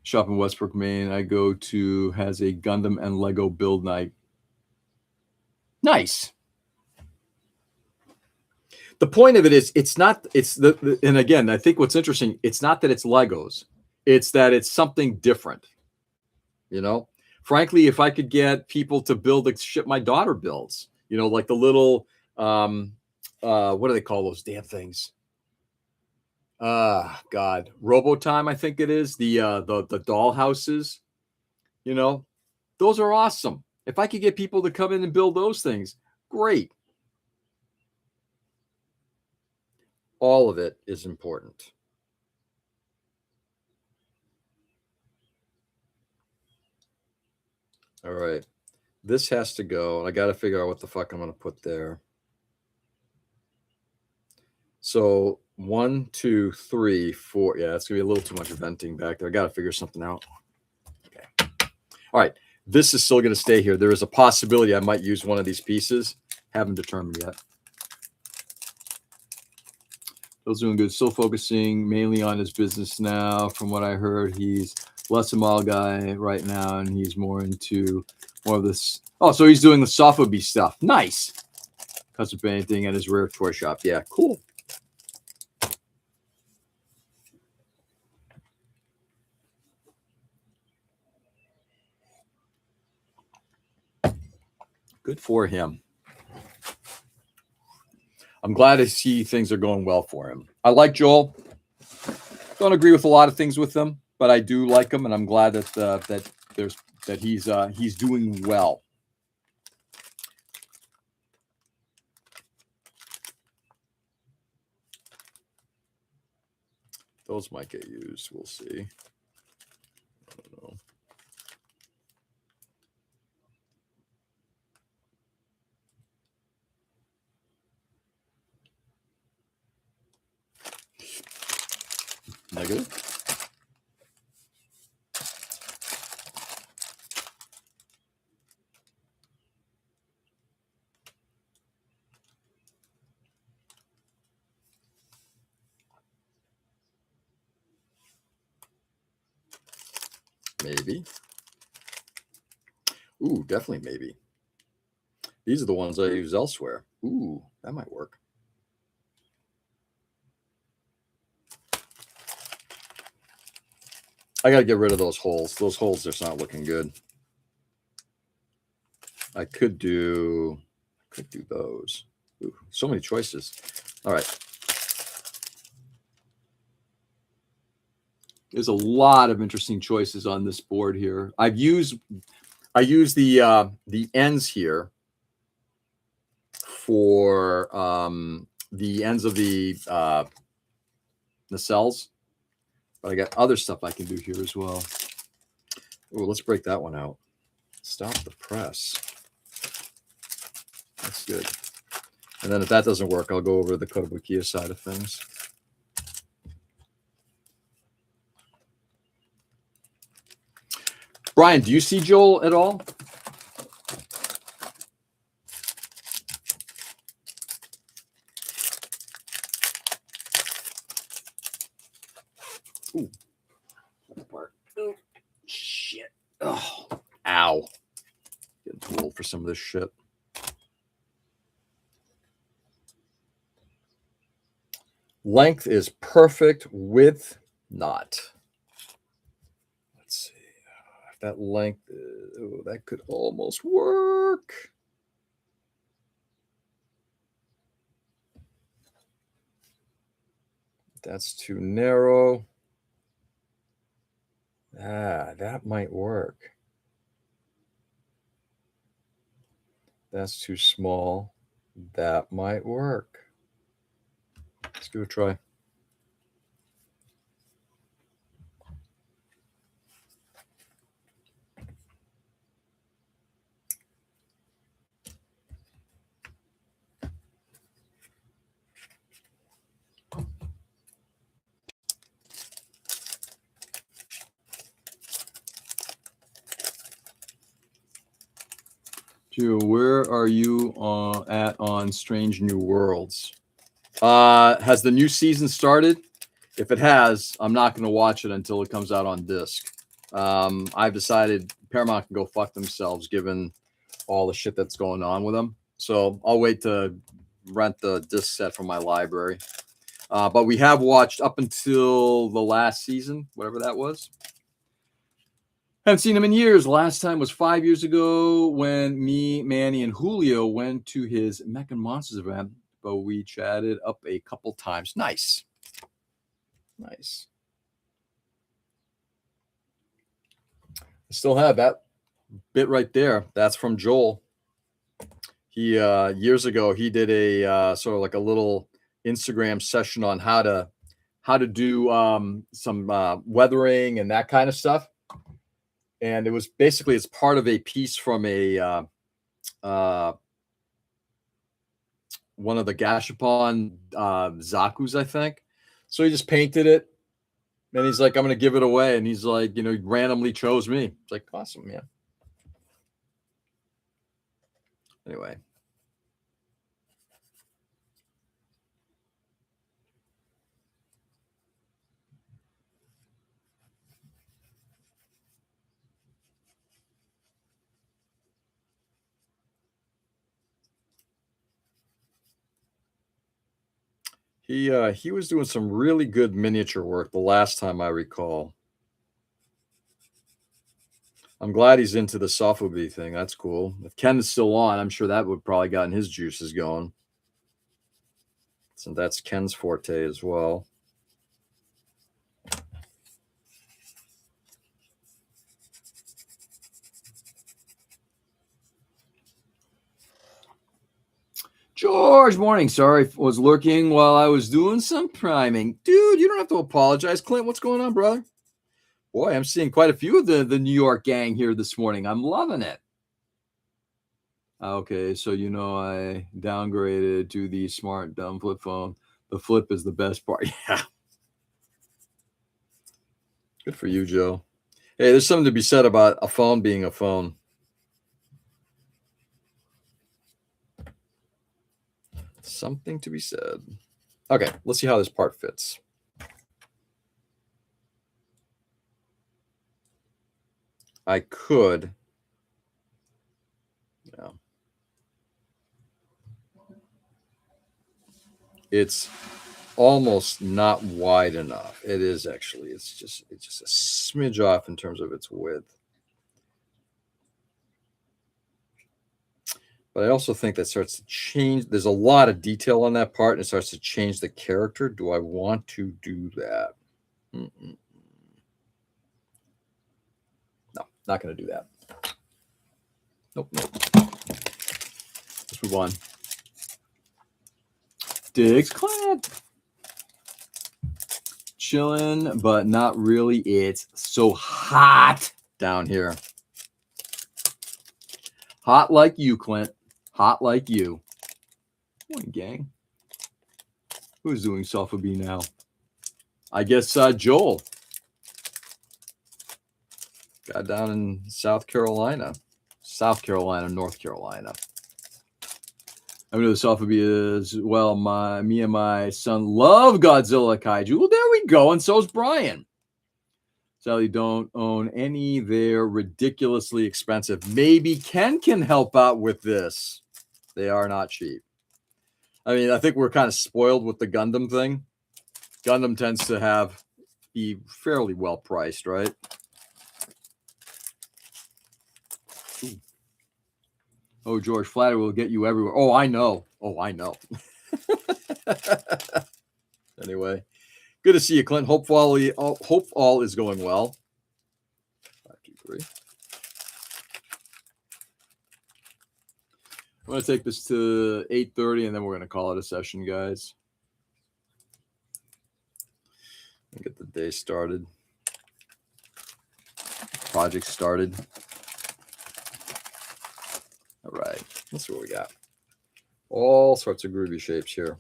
Shop in Westbrook, Maine. I go to has a Gundam and Lego build night. Nice. The point of it is, it's not. It's and again, I think what's interesting. It's not that it's Legos. It's that it's something different. You know, frankly, if I could get people to build the shit my daughter builds, like the little, what do they call those damn things? God, Robotime, I think it is the doll houses. Those are awesome. If I could get people to come in and build those things, great. All of it is important. All right. This has to go. And I got to figure out what the fuck I'm going to put there. So 1, 2, 3, 4. Yeah, it's going to be a little too much venting back there. I got to figure something out. Okay. All right. This is still going to stay here. There is a possibility I might use one of these pieces. Haven't determined yet. Bill's doing good. Still focusing mainly on his business now. From what I heard, he's less a model guy right now, and he's more into more of this. Oh, so he's doing the Sotheby stuff. Nice. Custom painting at his rare toy shop. Yeah, cool. Good for him. I'm glad to see things are going well for him. I like Joel. Don't agree with a lot of things with him, but I do like him, and I'm glad that he's doing well. Those might get used. We'll see. I don't know. Negative. Maybe. Ooh, definitely maybe. These are the ones I use elsewhere. Ooh, that might work. I got to get rid of those holes. Those holes just not looking good. I could do those. Ooh, so many choices. All right. There's a lot of interesting choices on this board here. I use the ends here for the ends of the nacelles, but I got other stuff I can do here as well. Oh, let's break that one out. Stop the press. That's good. And then if that doesn't work, I'll go over the Kotobukiya side of things. Brian, do you see Joel at all? Ooh. Oh, shit. Oh, ow. Getting too old for some of this shit. Length is perfect, width not. Let's see. If that length, that could almost work. That's too narrow. That might work. That's too small. That might work. Let's give it a try. Drew, where are you at on Strange New Worlds? Has the new season started? If it has, I'm not going to watch it until it comes out on disc. I've decided Paramount can go fuck themselves given all the shit that's going on with them. So I'll wait to rent the disc set from my library. But we have watched up until the last season, whatever that was. Haven't seen him in years. Last time was 5 years ago when me, Manny, and Julio went to his Mech and Monsters event, but we chatted up a couple times. Nice. Nice. I still have that bit right there. That's from Joel. He years ago he did a sort of like a little Instagram session on how to do some weathering and that kind of stuff. And it was basically it's part of a piece from a one of the Gashapon Zaku's, I think. So he just painted it. And he's like, I'm going to give it away. And he's like, he randomly chose me. It's like, awesome, man. Anyway. He was doing some really good miniature work the last time I recall. I'm glad he's into the Sofubi thing. That's cool. If Ken is still on, I'm sure that would probably gotten his juices going. So that's Ken's forte as well. George, morning. Sorry, was lurking while I was doing some priming. Dude, you don't have to apologize. Clint, what's going on, brother? Boy, I'm seeing quite a few of the New York gang here this morning. I'm loving it. Okay, so I downgraded to the smart dumb flip phone. The flip is the best part. Yeah. Good for you, Joe. Hey, there's something to be said about a phone being a phone. Something to be said. Okay, let's see how this part fits. I could. Yeah. It's almost not wide enough. It is actually. It's just a smidge off in terms of its width. But I also think that starts to change. There's a lot of detail on that part, and it starts to change the character. Do I want to do that? Mm-mm. No, not going to do that. Nope. Let's move on. Diggs Clint. Chilling, but not really. It's so hot down here. Hot like you, Clint. Hot like you. Morning, gang. Who's doing Sofubi now? I guess Joel. Got down in South Carolina, North Carolina. I know the Sofubi as well. Me and my son love Godzilla Kaiju. Well, there we go. And so's Brian. Sadly, don't own any. They're ridiculously expensive. Maybe Ken can help out with this. They are not cheap. I mean, I think we're kind of spoiled with the Gundam thing. Gundam tends to be fairly well priced, right? Ooh. Oh, George, flattery will get you everywhere. Oh, I know. Anyway, good to see you, Clint. Hope all is going well. 5, 2, 3. I'm going to take this to 8:30, and then we're going to call it a session, guys. Get the day started. Project started. All right. Let's see what we got. All sorts of groovy shapes here.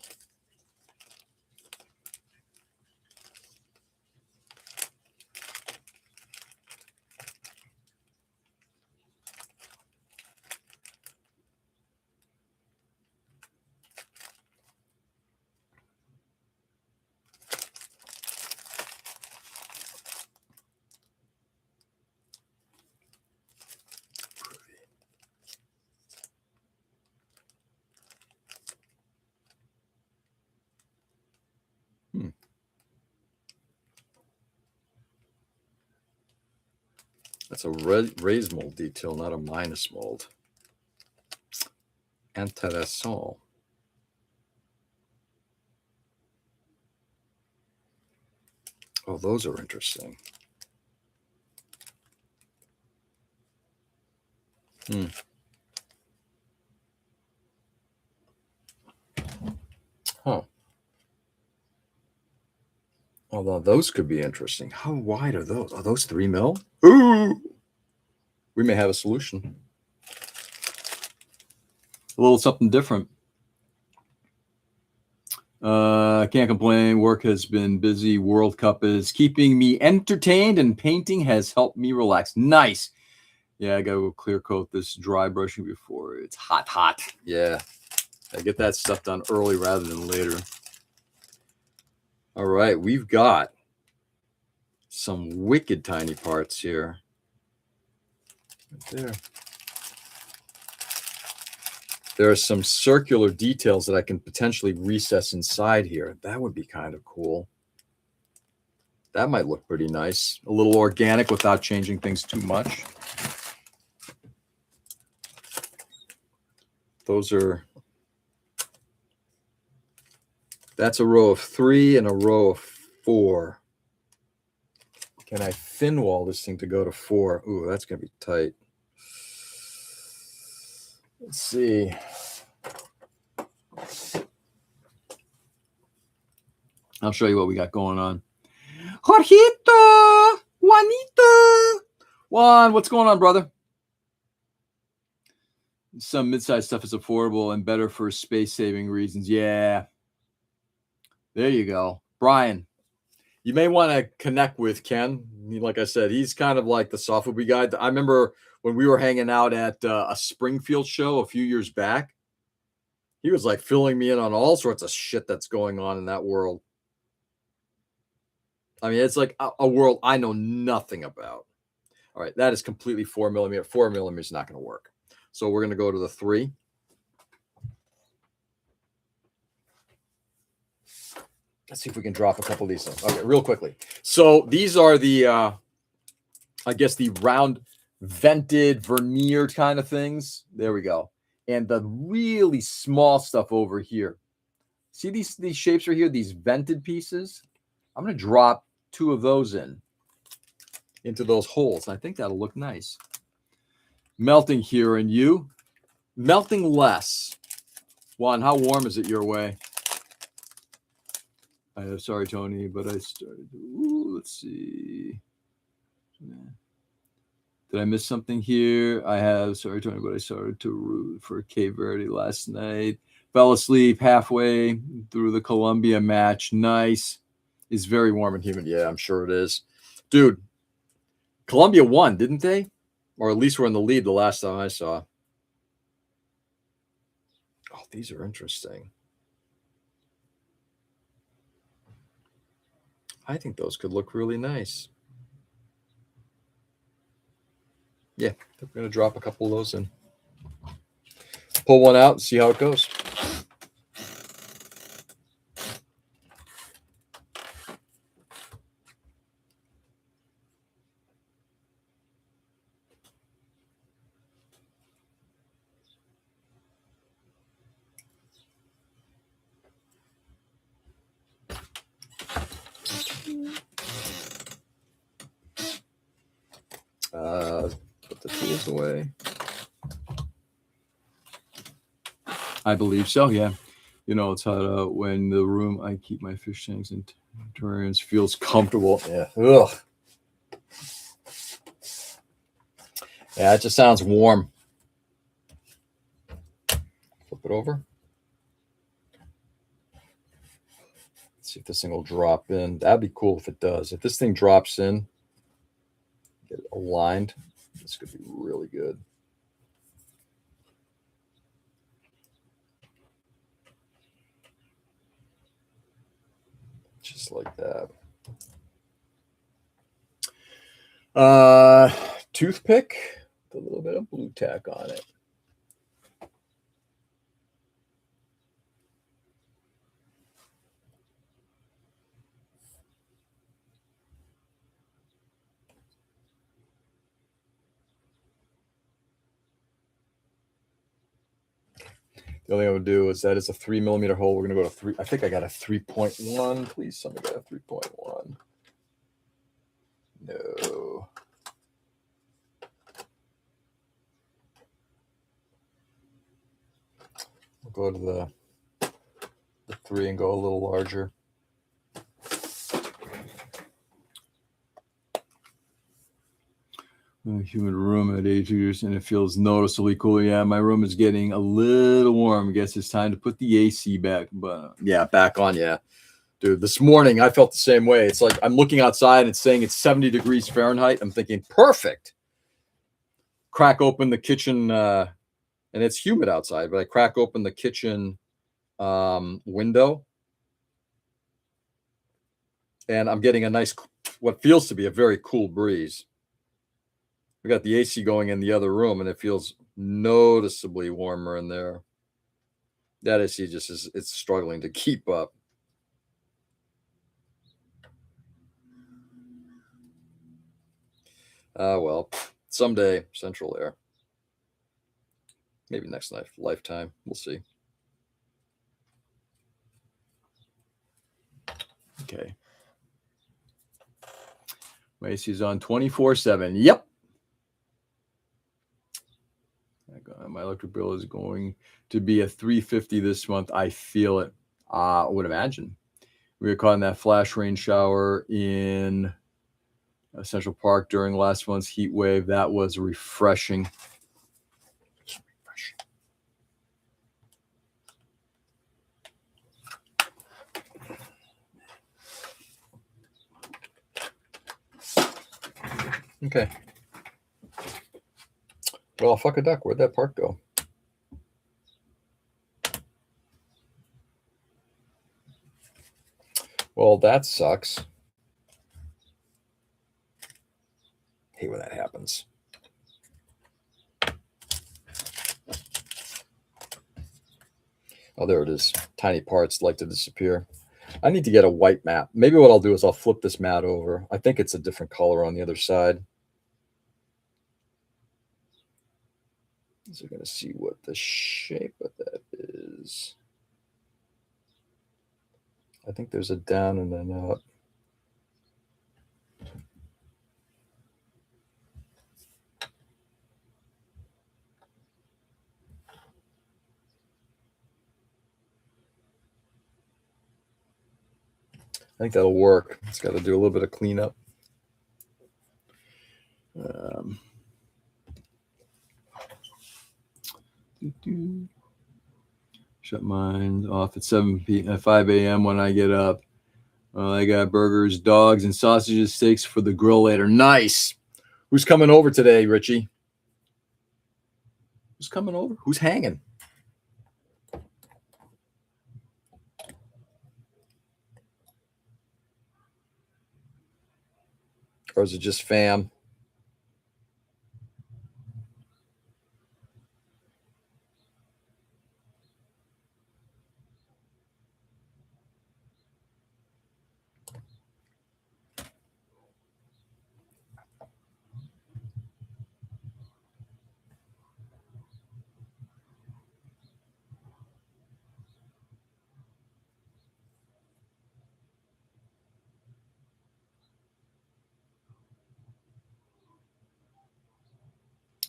That's a raised mold detail, not a minus mold. Intéressant. Oh, those are interesting. Huh. Although those could be interesting. How wide are those? Are those 3 mil? Ooh! We may have a solution. A little something different. Can't complain. Work has been busy. World Cup is keeping me entertained, and painting has helped me relax. Nice. Yeah, I gotta go clear coat this dry brushing before it's hot. Yeah, I get that stuff done early rather than later. All right, we've got some wicked tiny parts here. Right there. There are some circular details that I can potentially recess inside here. That would be kind of cool. That might look pretty nice. A little organic without changing things too much. That's a row of 3 and a row of 4. Can I thin wall this thing to go to 4? Ooh, that's going to be tight. Let's see. I'll show you what we got going on. Jorgito! Juanito! Juan, what's going on, brother? Some mid-size stuff is affordable and better for space-saving reasons. Yeah. There you go. Brian, you may want to connect with Ken. Like I said, he's kind of like the software guy. I remember when we were hanging out at a Springfield show a few years back, he was like filling me in on all sorts of shit that's going on in that world. I mean, it's like a world I know nothing about. All right, that is completely 4 millimeter. 4 millimeter is not going to work. So we're going to go to the 3. Let's see if we can drop a couple of these things. Okay, real quickly. So these are the, I guess, the round vented veneer kind of things. There we go. And the really small stuff over here. See these shapes right here, these vented pieces? I'm going to drop 2 of those into those holes. I think that'll look nice. Melting here and you. Melting less. Juan, how warm is it your way? Sorry, Tony, but I started. Let's see. Did I miss something here? I have. Sorry, Tony, but I started to root for Cape Verde last night. Fell asleep halfway through the Colombia match. Nice. It's very warm and humid. Yeah, I'm sure it is. Dude, Colombia won, didn't they? Or at least were in the lead the last time I saw. Oh, these are interesting. I think those could look really nice. Yeah, I'm going to drop a couple of those in. Pull one out and see how it goes. Put the tools away. I believe so, yeah. You know, it's hot out when the room I keep my fish tanks and terrariums feels comfortable. Yeah. Ugh. Yeah, it just sounds warm. Flip it over. Let's see if this thing will drop in. That'd be cool if it does. If this thing drops in, get it aligned, this could be really good. Just like that. Toothpick with a little bit of blue tack on it. The only thing I'm gonna do is that it's a 3mm hole. We're gonna go to 3. I think I got a 3.1. Please, somebody got a 3.1. No. We'll go to the 3 and go a little larger. Humid room at 8 degrees and it feels noticeably cool. Yeah, my room is getting a little warm. I guess it's time to put the AC back. But yeah, back on. Yeah, dude. This morning I felt the same way. It's like I'm looking outside and it's saying it's 70 degrees Fahrenheit. I'm thinking perfect. Crack open the kitchen, and it's humid outside. But I crack open the kitchen window, and I'm getting a nice, what feels to be a very cool breeze. We got the AC going in the other room, and it feels noticeably warmer in there. That AC just is, it's struggling to keep up. Well, someday, central air. Maybe next lifetime. We'll see. Okay. My AC is on 24/7. Yep. My electric bill is going to be a $350 this month. I feel it. I would imagine. We were caught in that flash rain shower in Central Park during last month's heat wave. That was refreshing. Okay. Well, fuck a duck. Where'd that park go? Well, that sucks. Hate when that happens. Oh, there it is. Tiny parts like to disappear. I need to get a white mat. Maybe what I'll do is I'll flip this mat over. I think it's a different color on the other side. So we're going to see what the shape of that is. I think there's a down and an up. I think that'll work. It's got to do a little bit of cleanup. Shut mine off at 5 a.m. when I get up. I got burgers, dogs, and sausages, steaks for the grill later. Nice. Who's coming over today, Richie? Who's coming over? Who's hanging? Or is it just fam?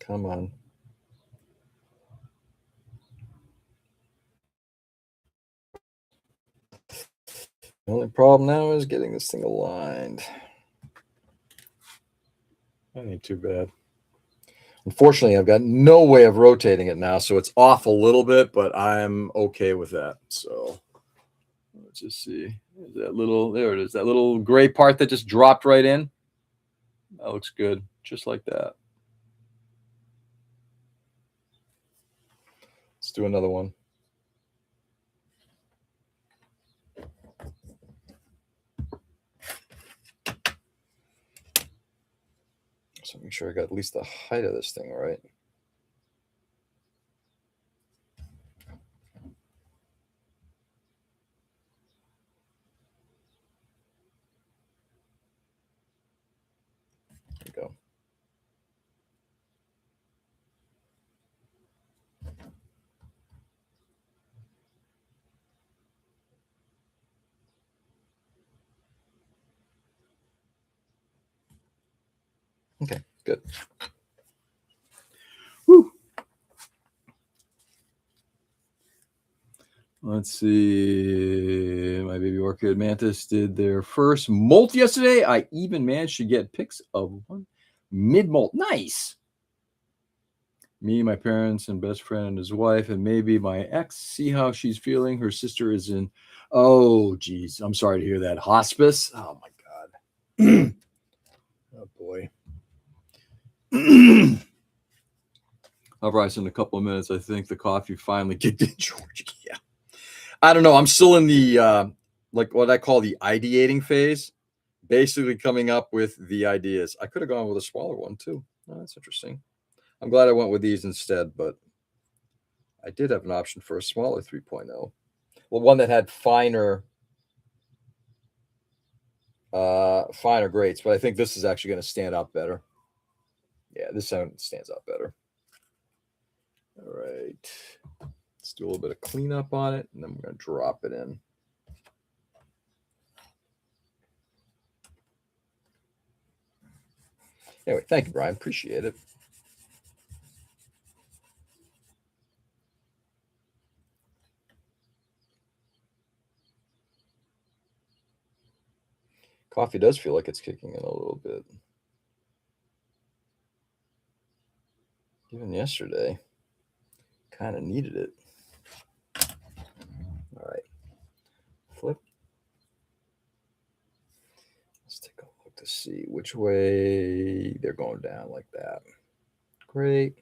Come on. The only problem now is getting this thing aligned. That ain't too bad. Unfortunately, I've got no way of rotating it now, so it's off a little bit, but I'm okay with that. So let's just see. Is that little, there it is, that little gray part that just dropped right in. That looks good, just like that. Let's do another one. So make sure I got at least the height of this thing right. There we go. Okay, good. Woo. Let's see. My baby orchid mantis did their first molt yesterday. I even managed to get pics of one mid-molt. Nice. Me, my parents, and best friend and his wife, and maybe my ex. See how she's feeling. Her sister is in, oh, geez. I'm sorry to hear that. Hospice. Oh, my God. Oh, boy. I'll rise in a couple of minutes. I think the coffee finally kicked in, George. Yeah. I don't know. I'm still in the, like what I call the ideating phase, basically coming up with the ideas. I could have gone with a smaller one, too. Oh, that's interesting. I'm glad I went with these instead, but I did have an option for a smaller 3.0. Well, one that had finer grates, but I think this is actually going to stand out better. Yeah, this sound stands out better. All right. Let's do a little bit of cleanup on it, and then we're going to drop it in. Anyway, thank you, Brian. Appreciate it. Coffee does feel like it's kicking in a little bit. Even yesterday, kind of needed it. All right. Flip. Let's take a look to see which way they're going down like that. Great.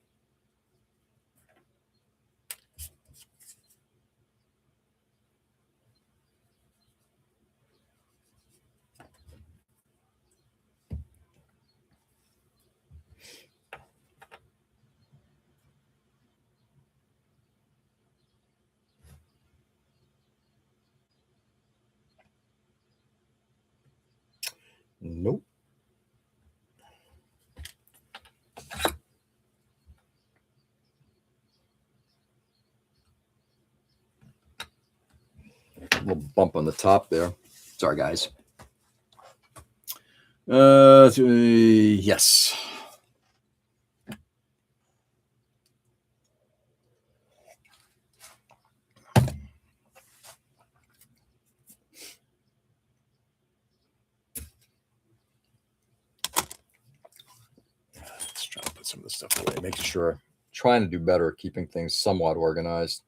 Nope. A little bump on the top there. Sorry, guys. Yes. Let's try to put some of this stuff away, making sure, trying to do better at keeping things somewhat organized.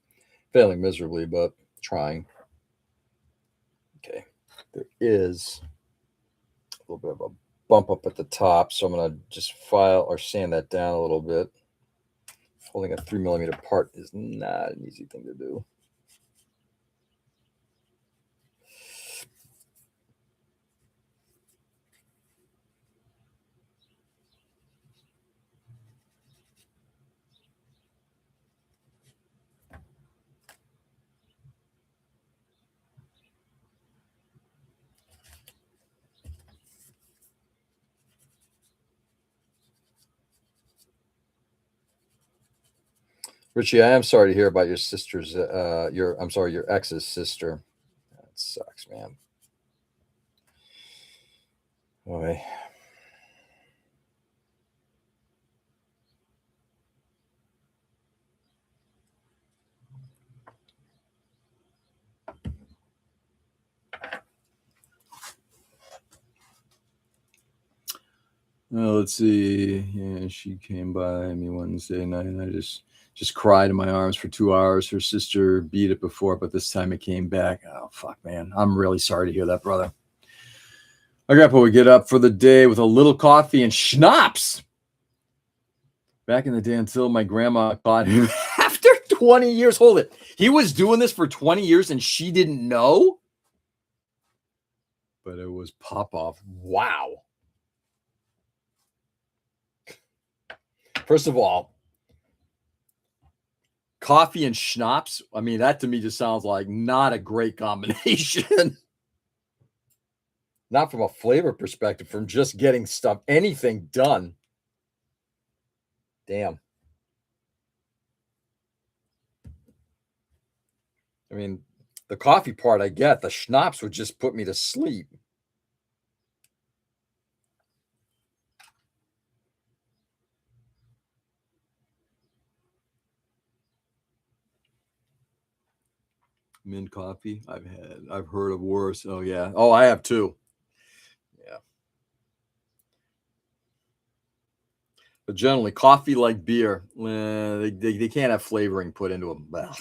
Failing miserably, but trying. Okay. There is a little bit of a bump up at the top, so I'm going to just file or sand that down a little bit. Holding a 3mm part is not an easy thing to do. Richie, I am sorry to hear about your sister's, your ex's sister. That sucks, man. Boy. Let's see. Yeah, she came by me Wednesday night, and I just cried in my arms for 2 hours. Her sister beat it before, but this time it came back. Oh, fuck, man. I'm really sorry to hear that, brother. My grandpa would get up for the day with a little coffee and schnapps. Back in the day, until my grandma caught him after 20 years. Hold it. He was doing this for 20 years and she didn't know? But it was pop-off. Wow. First of all, coffee and schnapps, I mean, that to me just sounds like not a great combination. Not from a flavor perspective, from just getting stuff, anything done. Damn. I mean, the coffee part I get. The schnapps would just put me to sleep. Mint coffee. I've heard of worse. Oh yeah. Oh, I have too. Yeah. But generally, coffee like beer, they can't have flavoring put into them. Well,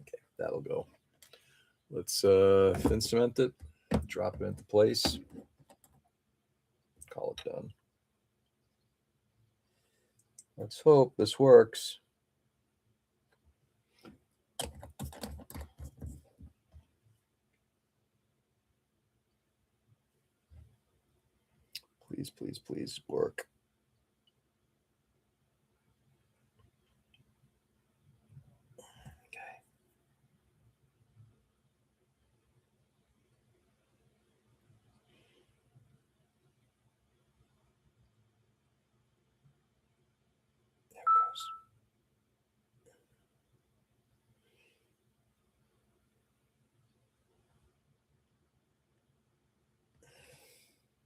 okay, that'll go. Let's thin cement it, drop it into place, call it done. Let's hope this works. Please, please, please work. Okay. There it goes.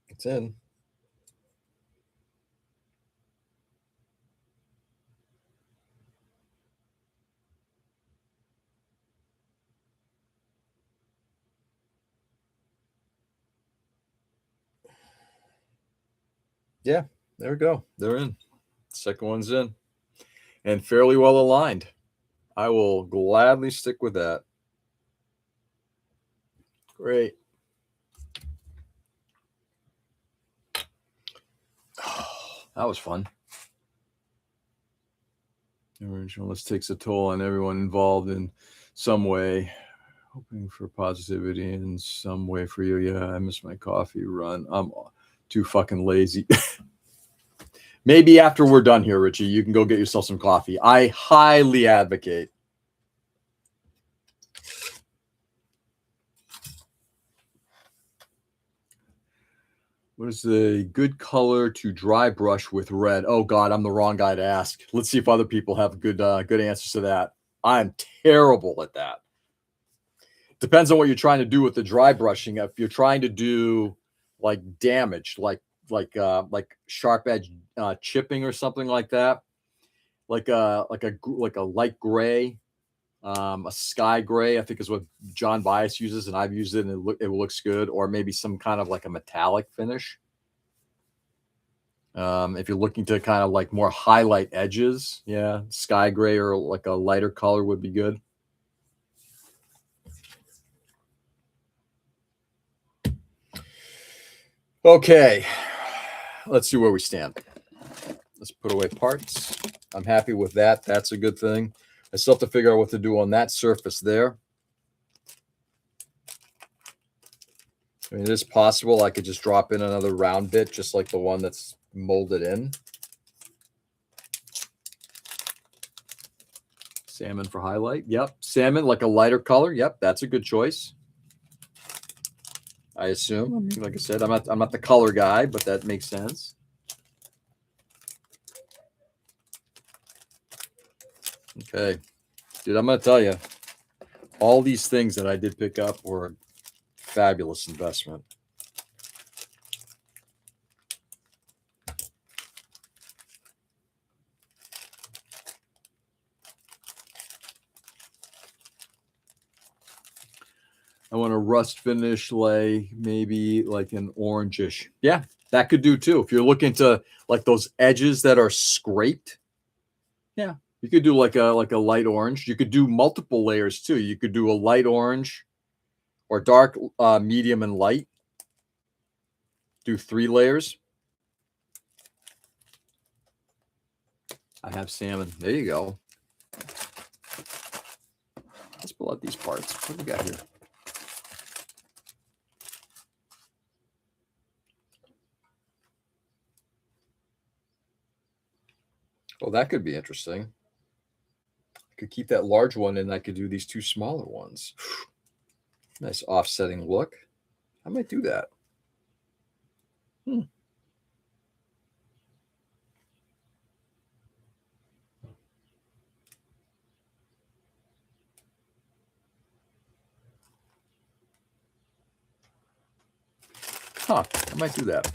It's in. Yeah, there we go. They're in. Second one's in. And fairly well aligned. I will gladly stick with that. Great. That was fun. Originalist takes a toll on everyone involved in some way. Hoping for positivity in some way for you. Yeah, I miss my coffee run. I'm too fucking lazy. Maybe after we're done here, Richie, you can go get yourself some coffee. I highly advocate. What is a good color to dry brush with red? Oh God, I'm the wrong guy to ask. Let's see if other people have good answers to that. I'm terrible at that. Depends on what you're trying to do with the dry brushing. If you're trying to do like damage, like sharp edge chipping or something like that, like a light gray, a sky gray, I think is what John Bias uses, and I've used it, and it looks good. Or maybe some kind of like a metallic finish. If you're looking to kind of like more highlight edges, yeah, sky gray or like a lighter color would be good. Okay, let's see where we stand. Let's put away parts. I'm happy with that. That's a good thing. I still have to figure out what to do on that surface there. I mean, it is possible I could just drop in another round bit, just like the one that's molded in. Salmon for highlight. Yep. Salmon, like a lighter color. Yep. That's a good choice. I assume. I mean, like I said, I'm not the color guy, but that makes sense. Okay. Dude, I'm going to tell you, all these things that I did pick up were a fabulous investment. I want a rust finish, lay maybe like an orangish. Yeah, that could do too. If you're looking to like those edges that are scraped, yeah, you could do like a light orange. You could do multiple layers too. You could do a light orange or dark, medium, and light. Do 3 layers. I have salmon. There you go. Let's pull out these parts. What do we got here? Well, that could be interesting. I could keep that large one and I could do these 2 smaller ones. Nice offsetting look. I might do that. Huh, I might do that.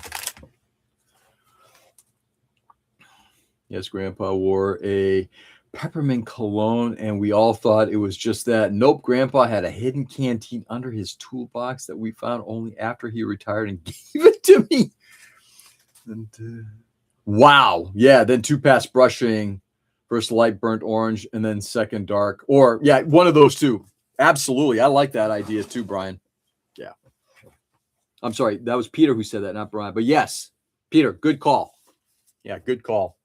Yes, Grandpa wore a peppermint cologne, and we all thought it was just that. Nope, Grandpa had a hidden canteen under his toolbox that we found only after he retired and gave it to me. And, wow. Yeah, then 2 pass brushing, first light burnt orange, and then second dark. Or, yeah, one of those two. Absolutely. I like that idea too, Brian. Yeah. I'm sorry. That was Peter who said that, not Brian. But yes, Peter, good call. Yeah, good call.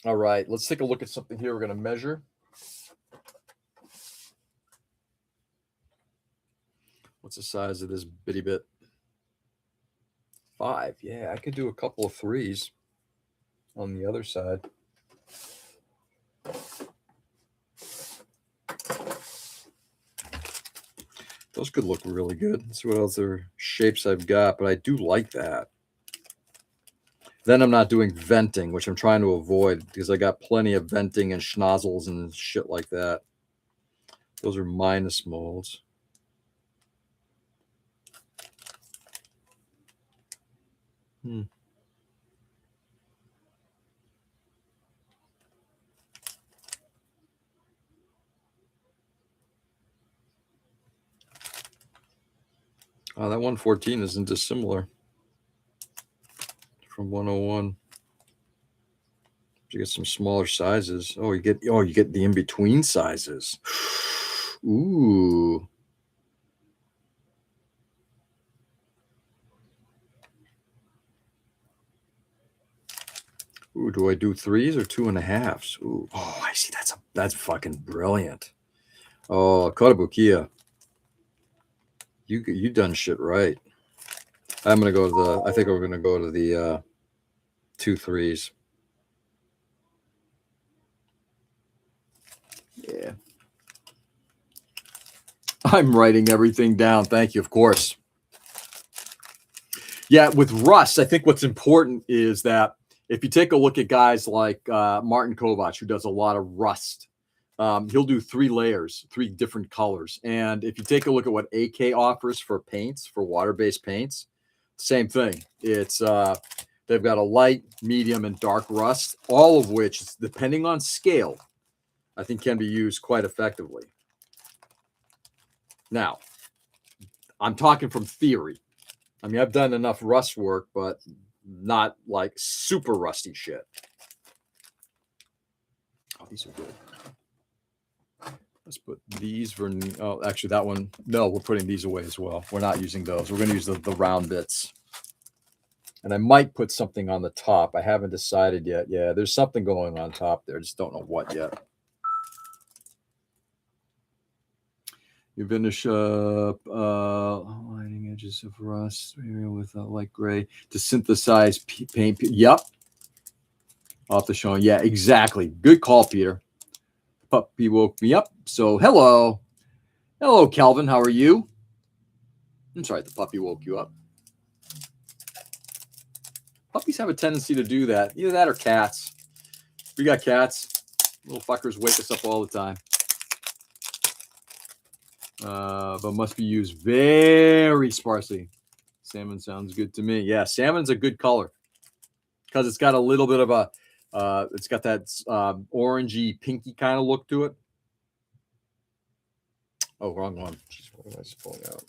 All right, let's take a look at something here. We're going to measure. What's the size of this bitty bit? 5. Yeah, I could do a couple of 3s on the other side. Those could look really good. Let's see what other shapes I've got, but I do like that. Then I'm not doing venting, which I'm trying to avoid because I got plenty of venting and schnozzles and shit like that. Those are minus molds. Oh, that 114 isn't dissimilar from 101. You get some smaller sizes. You get the in-between sizes. Ooh. Ooh, do I do 3s or 2.5s? Ooh. Oh, I see. That's fucking brilliant. Oh, Kotobukiya. You done shit right. I'm gonna go to I think we're gonna go to the 2 3s. Yeah. I'm writing everything down. Thank you, of course. Yeah, with rust, I think what's important is that if you take a look at guys like Martin Kovac, who does a lot of rust, he'll do 3 layers, 3 different colors. And if you take a look at what AK offers for paints, for water-based paints, same thing. It's they've got a light, medium, and dark rust, all of which, depending on scale, I think can be used quite effectively. Now, I'm talking from theory. I mean, I've done enough rust work, but not like super rusty shit. Oh, these are good. Let's put these actually that one. No, we're putting these away as well. We're not using those. We're going to use the round bits. And I might put something on the top. I haven't decided yet. Yeah, there's something going on top there. Just don't know what yet. You finish up lining edges of rust with a light gray to synthesize paint. Yep. Off the showing. Yeah, exactly. Good call, Peter. Puppy woke me up. So hello. Hello, Calvin. How are you? I'm sorry, the puppy woke you up. Puppies have a tendency to do that. Either that or cats. We got cats. Little fuckers wake us up all the time. But must be used very sparsely. Salmon sounds good to me. Yeah, salmon's a good color because it's got a little bit of a, it's got that orangey, pinky kind of look to it. Oh, wrong one. Jeez, what am I pulling out?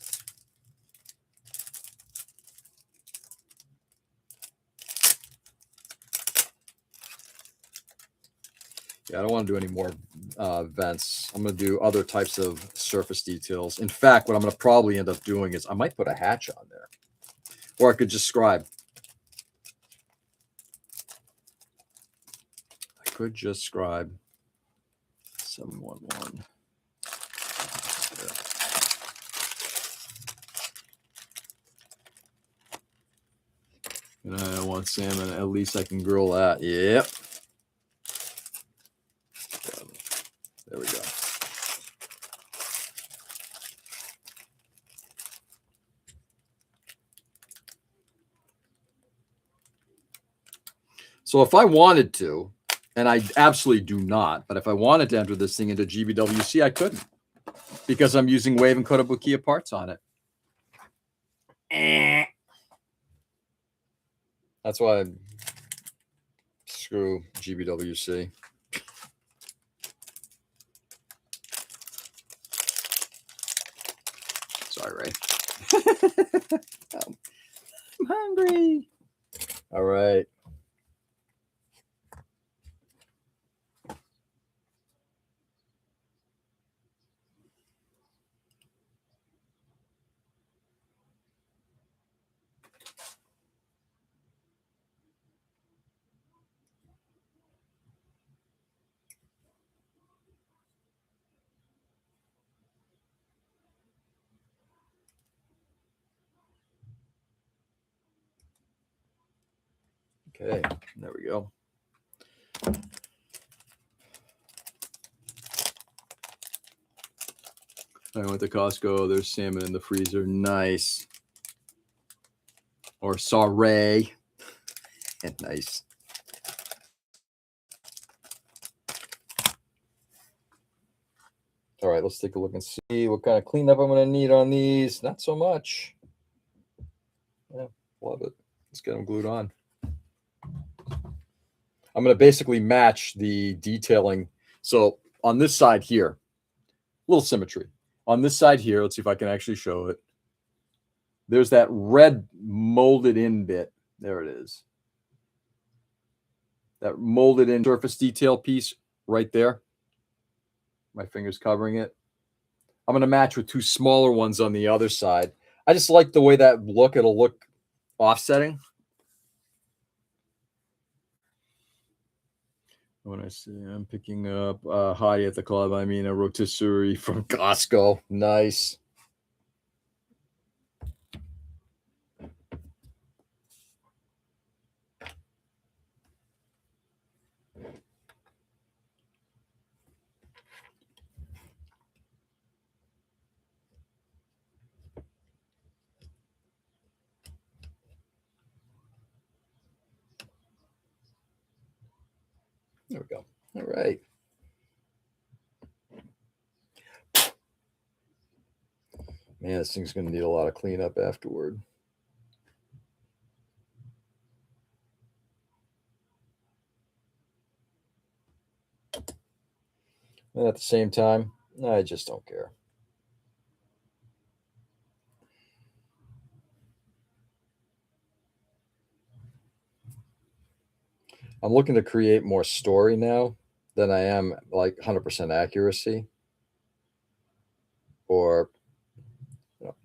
Yeah, I don't want to do any more vents. I'm going to do other types of surface details. In fact, what I'm going to probably end up doing is I might put a hatch on there. Or I could just scribe. I could just scribe 711. And I want salmon. At least I can grill that. Yep. There we go. So if I wanted to, and I absolutely do not, but if I wanted to enter this thing into GBWC, I couldn't because I'm using Wave and Kotobukiya parts on it. That's why I screw GBWC. Sorry, Ray. I'm hungry. All right. Okay, there we go. I went to Costco. There's salmon in the freezer. Nice. Or sauray. Nice. All right, let's take a look and see what kind of cleanup I'm going to need on these. Not so much. Yeah, love it. Let's get them glued on. I'm going to basically match the detailing. So on this side here, a little symmetry. On this side here, let's see if I can actually show it. There's that red molded in bit. There it is. That molded in surface detail piece right there. My finger's covering it. I'm going to match with two smaller ones on the other side. I just like the way that look. It'll look offsetting. When I say I'm picking up Heidi at the club, I mean a rotisserie from Costco. Nice. There we go. All right. Man, this thing's going to need a lot of cleanup afterward. And at the same time, I just don't care. I'm looking to create more story now than I am like 100% accuracy or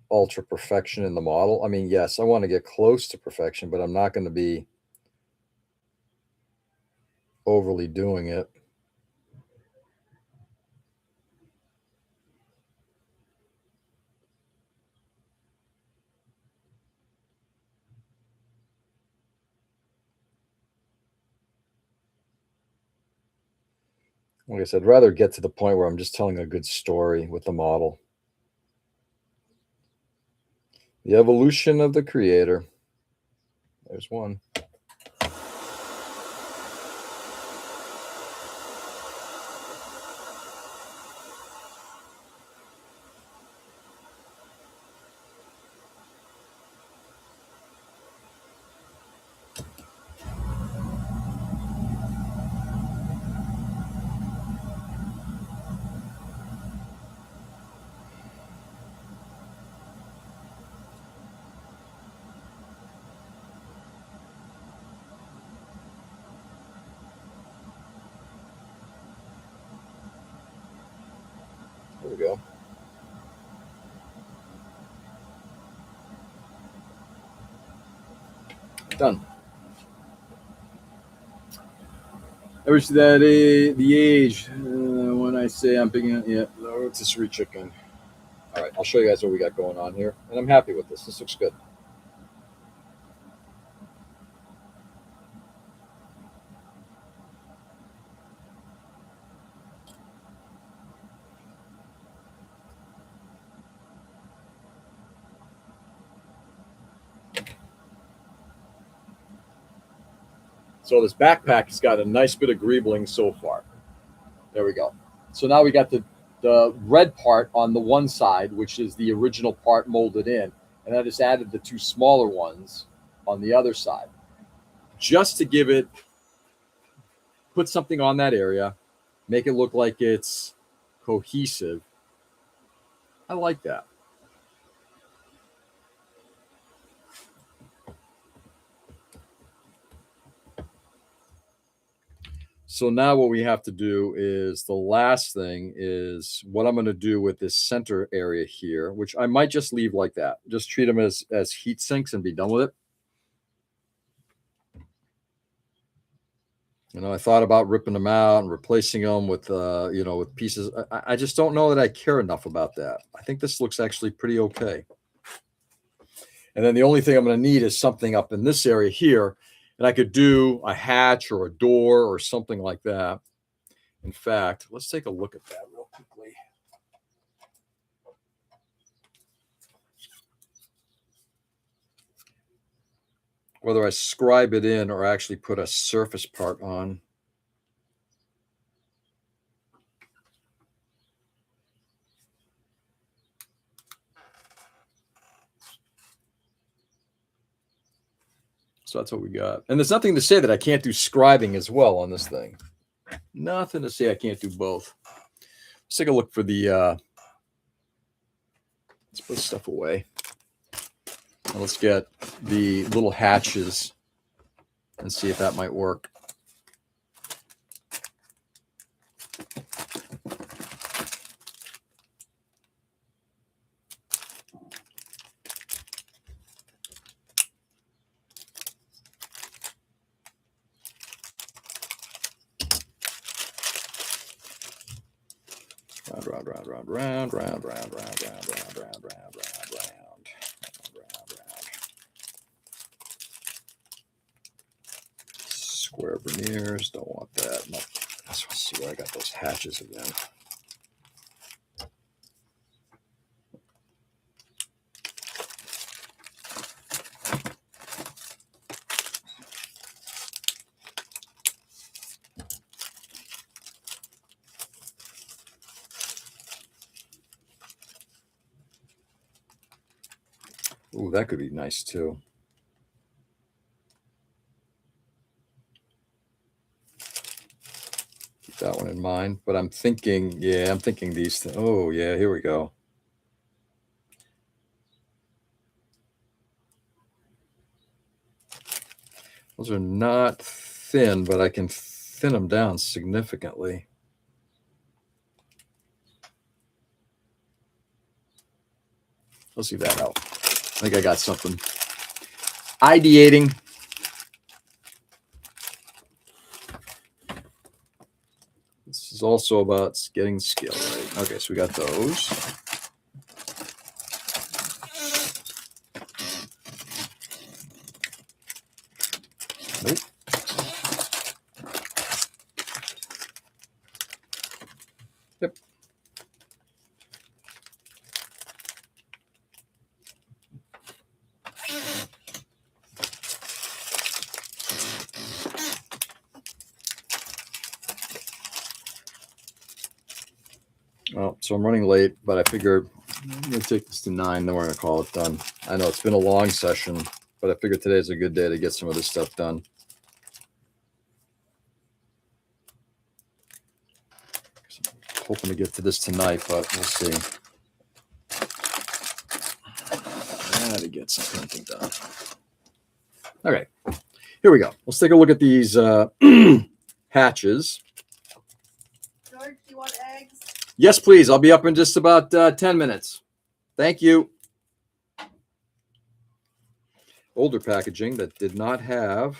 ultra perfection in the model. I mean, yes, I want to get close to perfection, but I'm not going to be overly doing it. Like I said, I'd rather get to the point where I'm just telling a good story with the model. The evolution of the creator. There's one. There we go. Done. I reached the age when I say I'm picking up, yeah, rotisserie chicken. All right, I'll show you guys what we got going on here. And I'm happy with this. This looks good. So this backpack has got a nice bit of greebling so far. There we go. So now we got the red part on the one side, which is the original part molded in. And I just added the two smaller ones on the other side. just to put something on that area, make it look like it's cohesive. I like that. So now what we have to do is the last thing is what I'm going to do with this center area here, which I might just leave like that. Just treat them as heat sinks and be done with it. I thought about ripping them out and replacing them with, with pieces. I just don't know that I care enough about that. I think this looks actually pretty okay. And then the only thing I'm going to need is something up in this area here. And I could do a hatch or a door or something like that. In fact, let's take a look at that real quickly. Whether I scribe it in or actually put a surface part on. So that's what we got. And there's nothing to say that I can't do scribing as well on this thing. Nothing to say I can't do both. Let's take a look for the, let's put stuff away. And let's get the little hatches and see if that might work. Round. Square veneers, don't want that. No. Let's see where I got those hatches again. Ooh, that could be nice too. Keep that one in mind. But I'm thinking these things. Oh, yeah, here we go. Those are not thin, but I can thin them down significantly. Let's see that out. I think I got something. Ideating. This is also about getting scale right. Okay, so we got those. Nope. Yep. Well, so I'm running late, but I figured I'm going to take this to 9, then we're going to call it done. I know it's been a long session, but I figured today's a good day to get some of this stuff done. I'm hoping to get to this tonight, but we'll see. To get something done. Okay, here we go. Let's take a look at these hatches. George, do you want eggs? Yes, please. I'll be up in just about 10 minutes. Thank you. Older packaging that did not have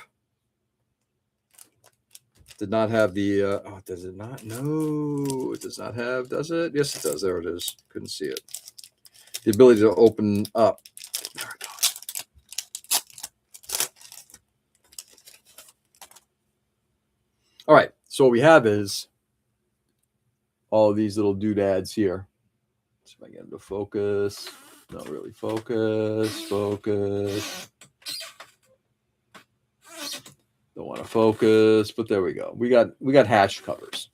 the oh, does it not? No, it does not have, does it? Yes, it does. There it is. Couldn't see it. The ability to open up. There it goes. All right. So what we have is all of these little doodads here. See if I can get them to focus. Not really focus. Focus. Don't want to focus, but there we go. We got hatch covers.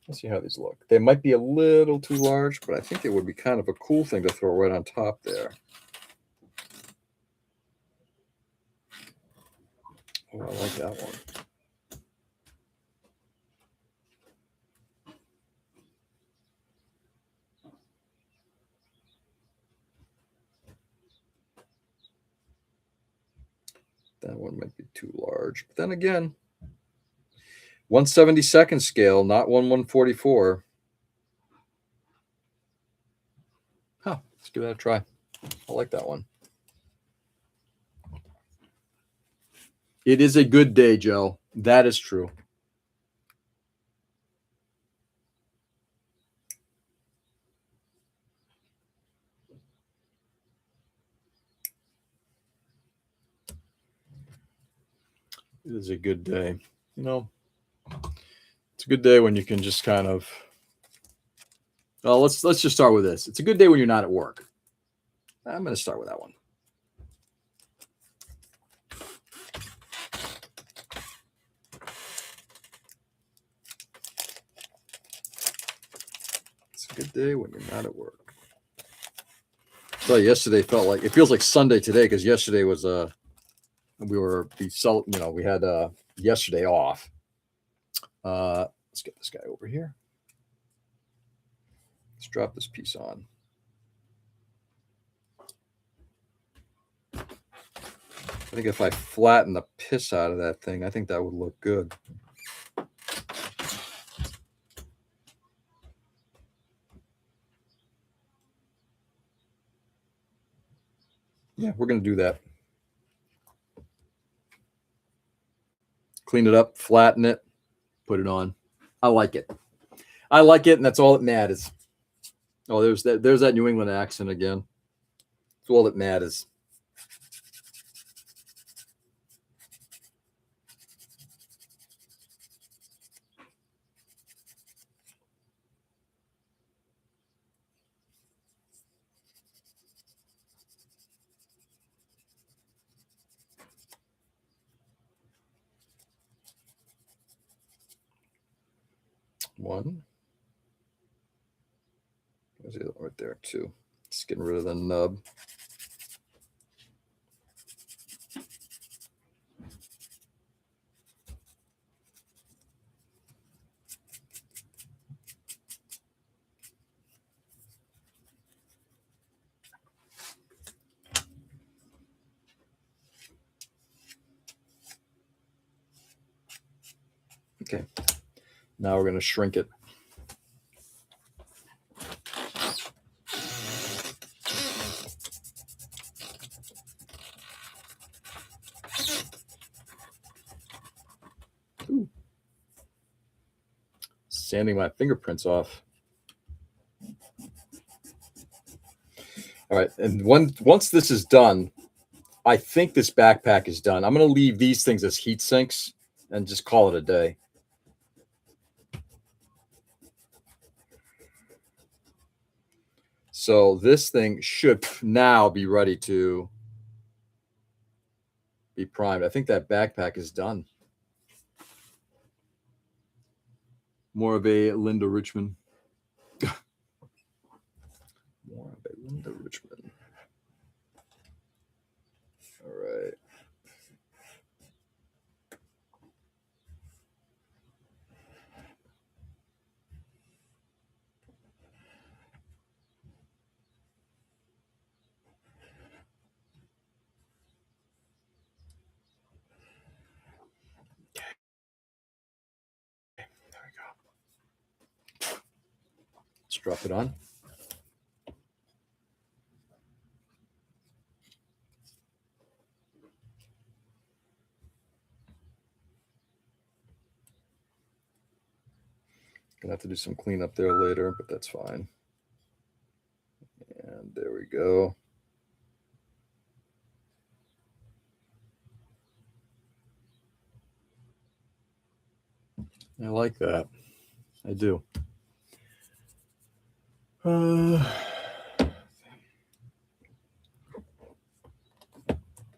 Let's see how these look. They might be a little too large, but I think it would be kind of a cool thing to throw right on top there. Oh, I like that one. That one might be too large. But then again, 1/72nd scale, not 1/144. Huh. Let's give that a try. I like that one. It is a good day, Joe. That is true. It is a good day. You know, it's a good day when you can just kind of. Well, let's just start with this. It's a good day when you're not at work. I'm going to start with that one. It's a good day when you're not at work. So yesterday felt like it feels like Sunday today because yesterday was we had yesterday off. Let's get this guy over here. Let's drop this piece on. I think if I flatten the piss out of that thing, I think that would look good. Yeah, we're going to do that. Clean it up, flatten it, put it on. I like it. I like it, and that's all that matters. Oh, there's that New England accent again. It's all that matters. One. There's the other one right there, too. Just getting rid of the nub. Okay. Now we're going to shrink it. Ooh. Sanding my fingerprints off. All right. And once this is done, I think this backpack is done. I'm going to leave these things as heat sinks and just call it a day. So this thing should now be ready to be primed. I think that backpack is done. More of a Linda Richmond. More of a Linda Richmond. All right. There we go. Let's drop it on. Gonna have to do some cleanup there later, but that's fine. And there we go. I like that. I do. I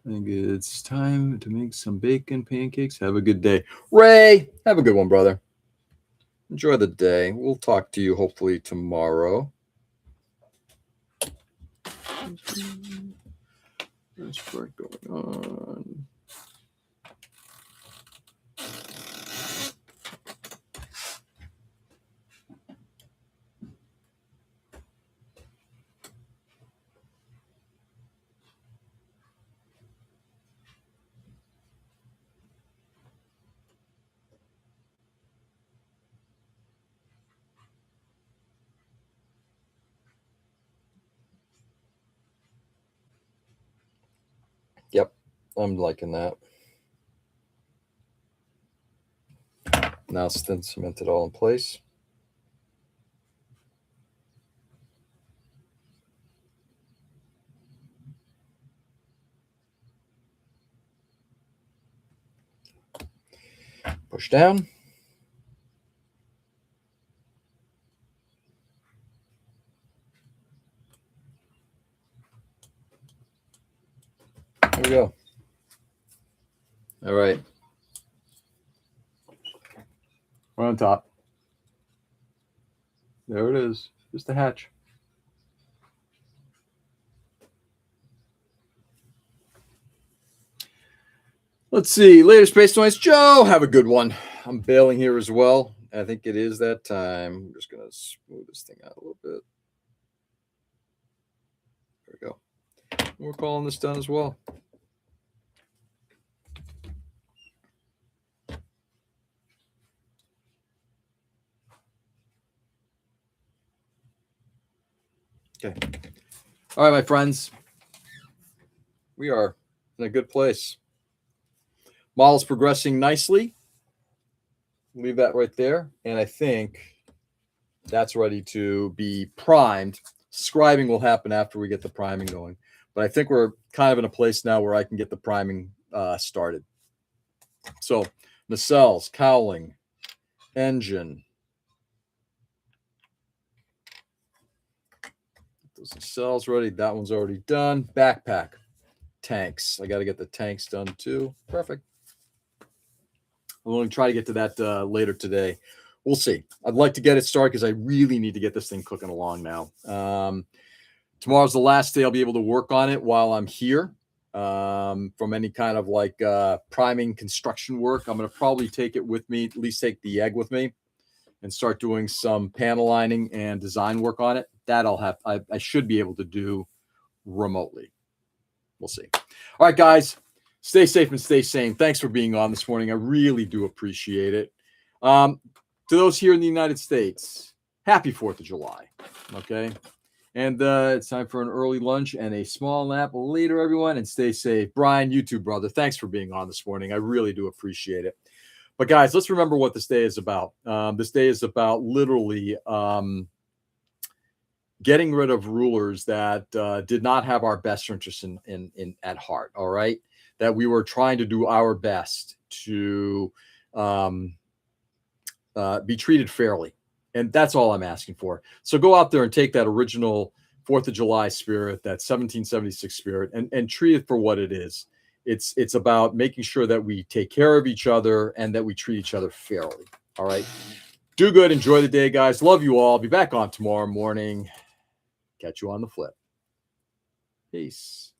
think it's time to make some bacon pancakes. Have a good day. Ray, have a good one, brother. Enjoy the day. We'll talk to you hopefully tomorrow. There's work going on. I'm liking that. Now it's then cemented all in place. Push down. There we go. All right. We're on top. There it is. Just a hatch. Let's see. Later, Space Noise. Joe, have a good one. I'm bailing here as well. I think it is that time. I'm just going to smooth this thing out a little bit. There we go. We're calling this done as well. Okay. All right, my friends. We are in a good place. Model's progressing nicely. Leave that right there. And I think that's ready to be primed. Scribing will happen after we get the priming going. But I think we're kind of in a place now where I can get the priming started. So nacelles, cowling, engine. Those nacelles ready. That one's already done. Backpack. Tanks. I got to get the tanks done too. Perfect. I'm going to try to get to that later today. We'll see. I'd like to get it started because I really need to get this thing cooking along now. Tomorrow's the last day I'll be able to work on it while I'm here from any kind of like priming construction work. I'm going to probably take it with me, at least take the egg with me and start doing some panel lining and design work on it. That I should be able to do remotely. We'll see. All right, guys. Stay safe and stay sane. Thanks for being on this morning. I really do appreciate it. To those here in the United States, happy 4th of July. Okay. And it's time for an early lunch and a small nap later, everyone. And stay safe. Brian, you too, brother. Thanks for being on this morning. I really do appreciate it. But guys, let's remember what this day is about. This day is about literally getting rid of rulers that did not have our best interests in at heart. All right. That we were trying to do our best to be treated fairly. And that's all I'm asking for. So go out there and take that original 4th of July spirit, that 1776 spirit, and treat it for what it is. It's about making sure that we take care of each other and that we treat each other fairly. All right. Do good. Enjoy the day, guys. Love you all. Be back on tomorrow morning. Catch you on the flip. Peace.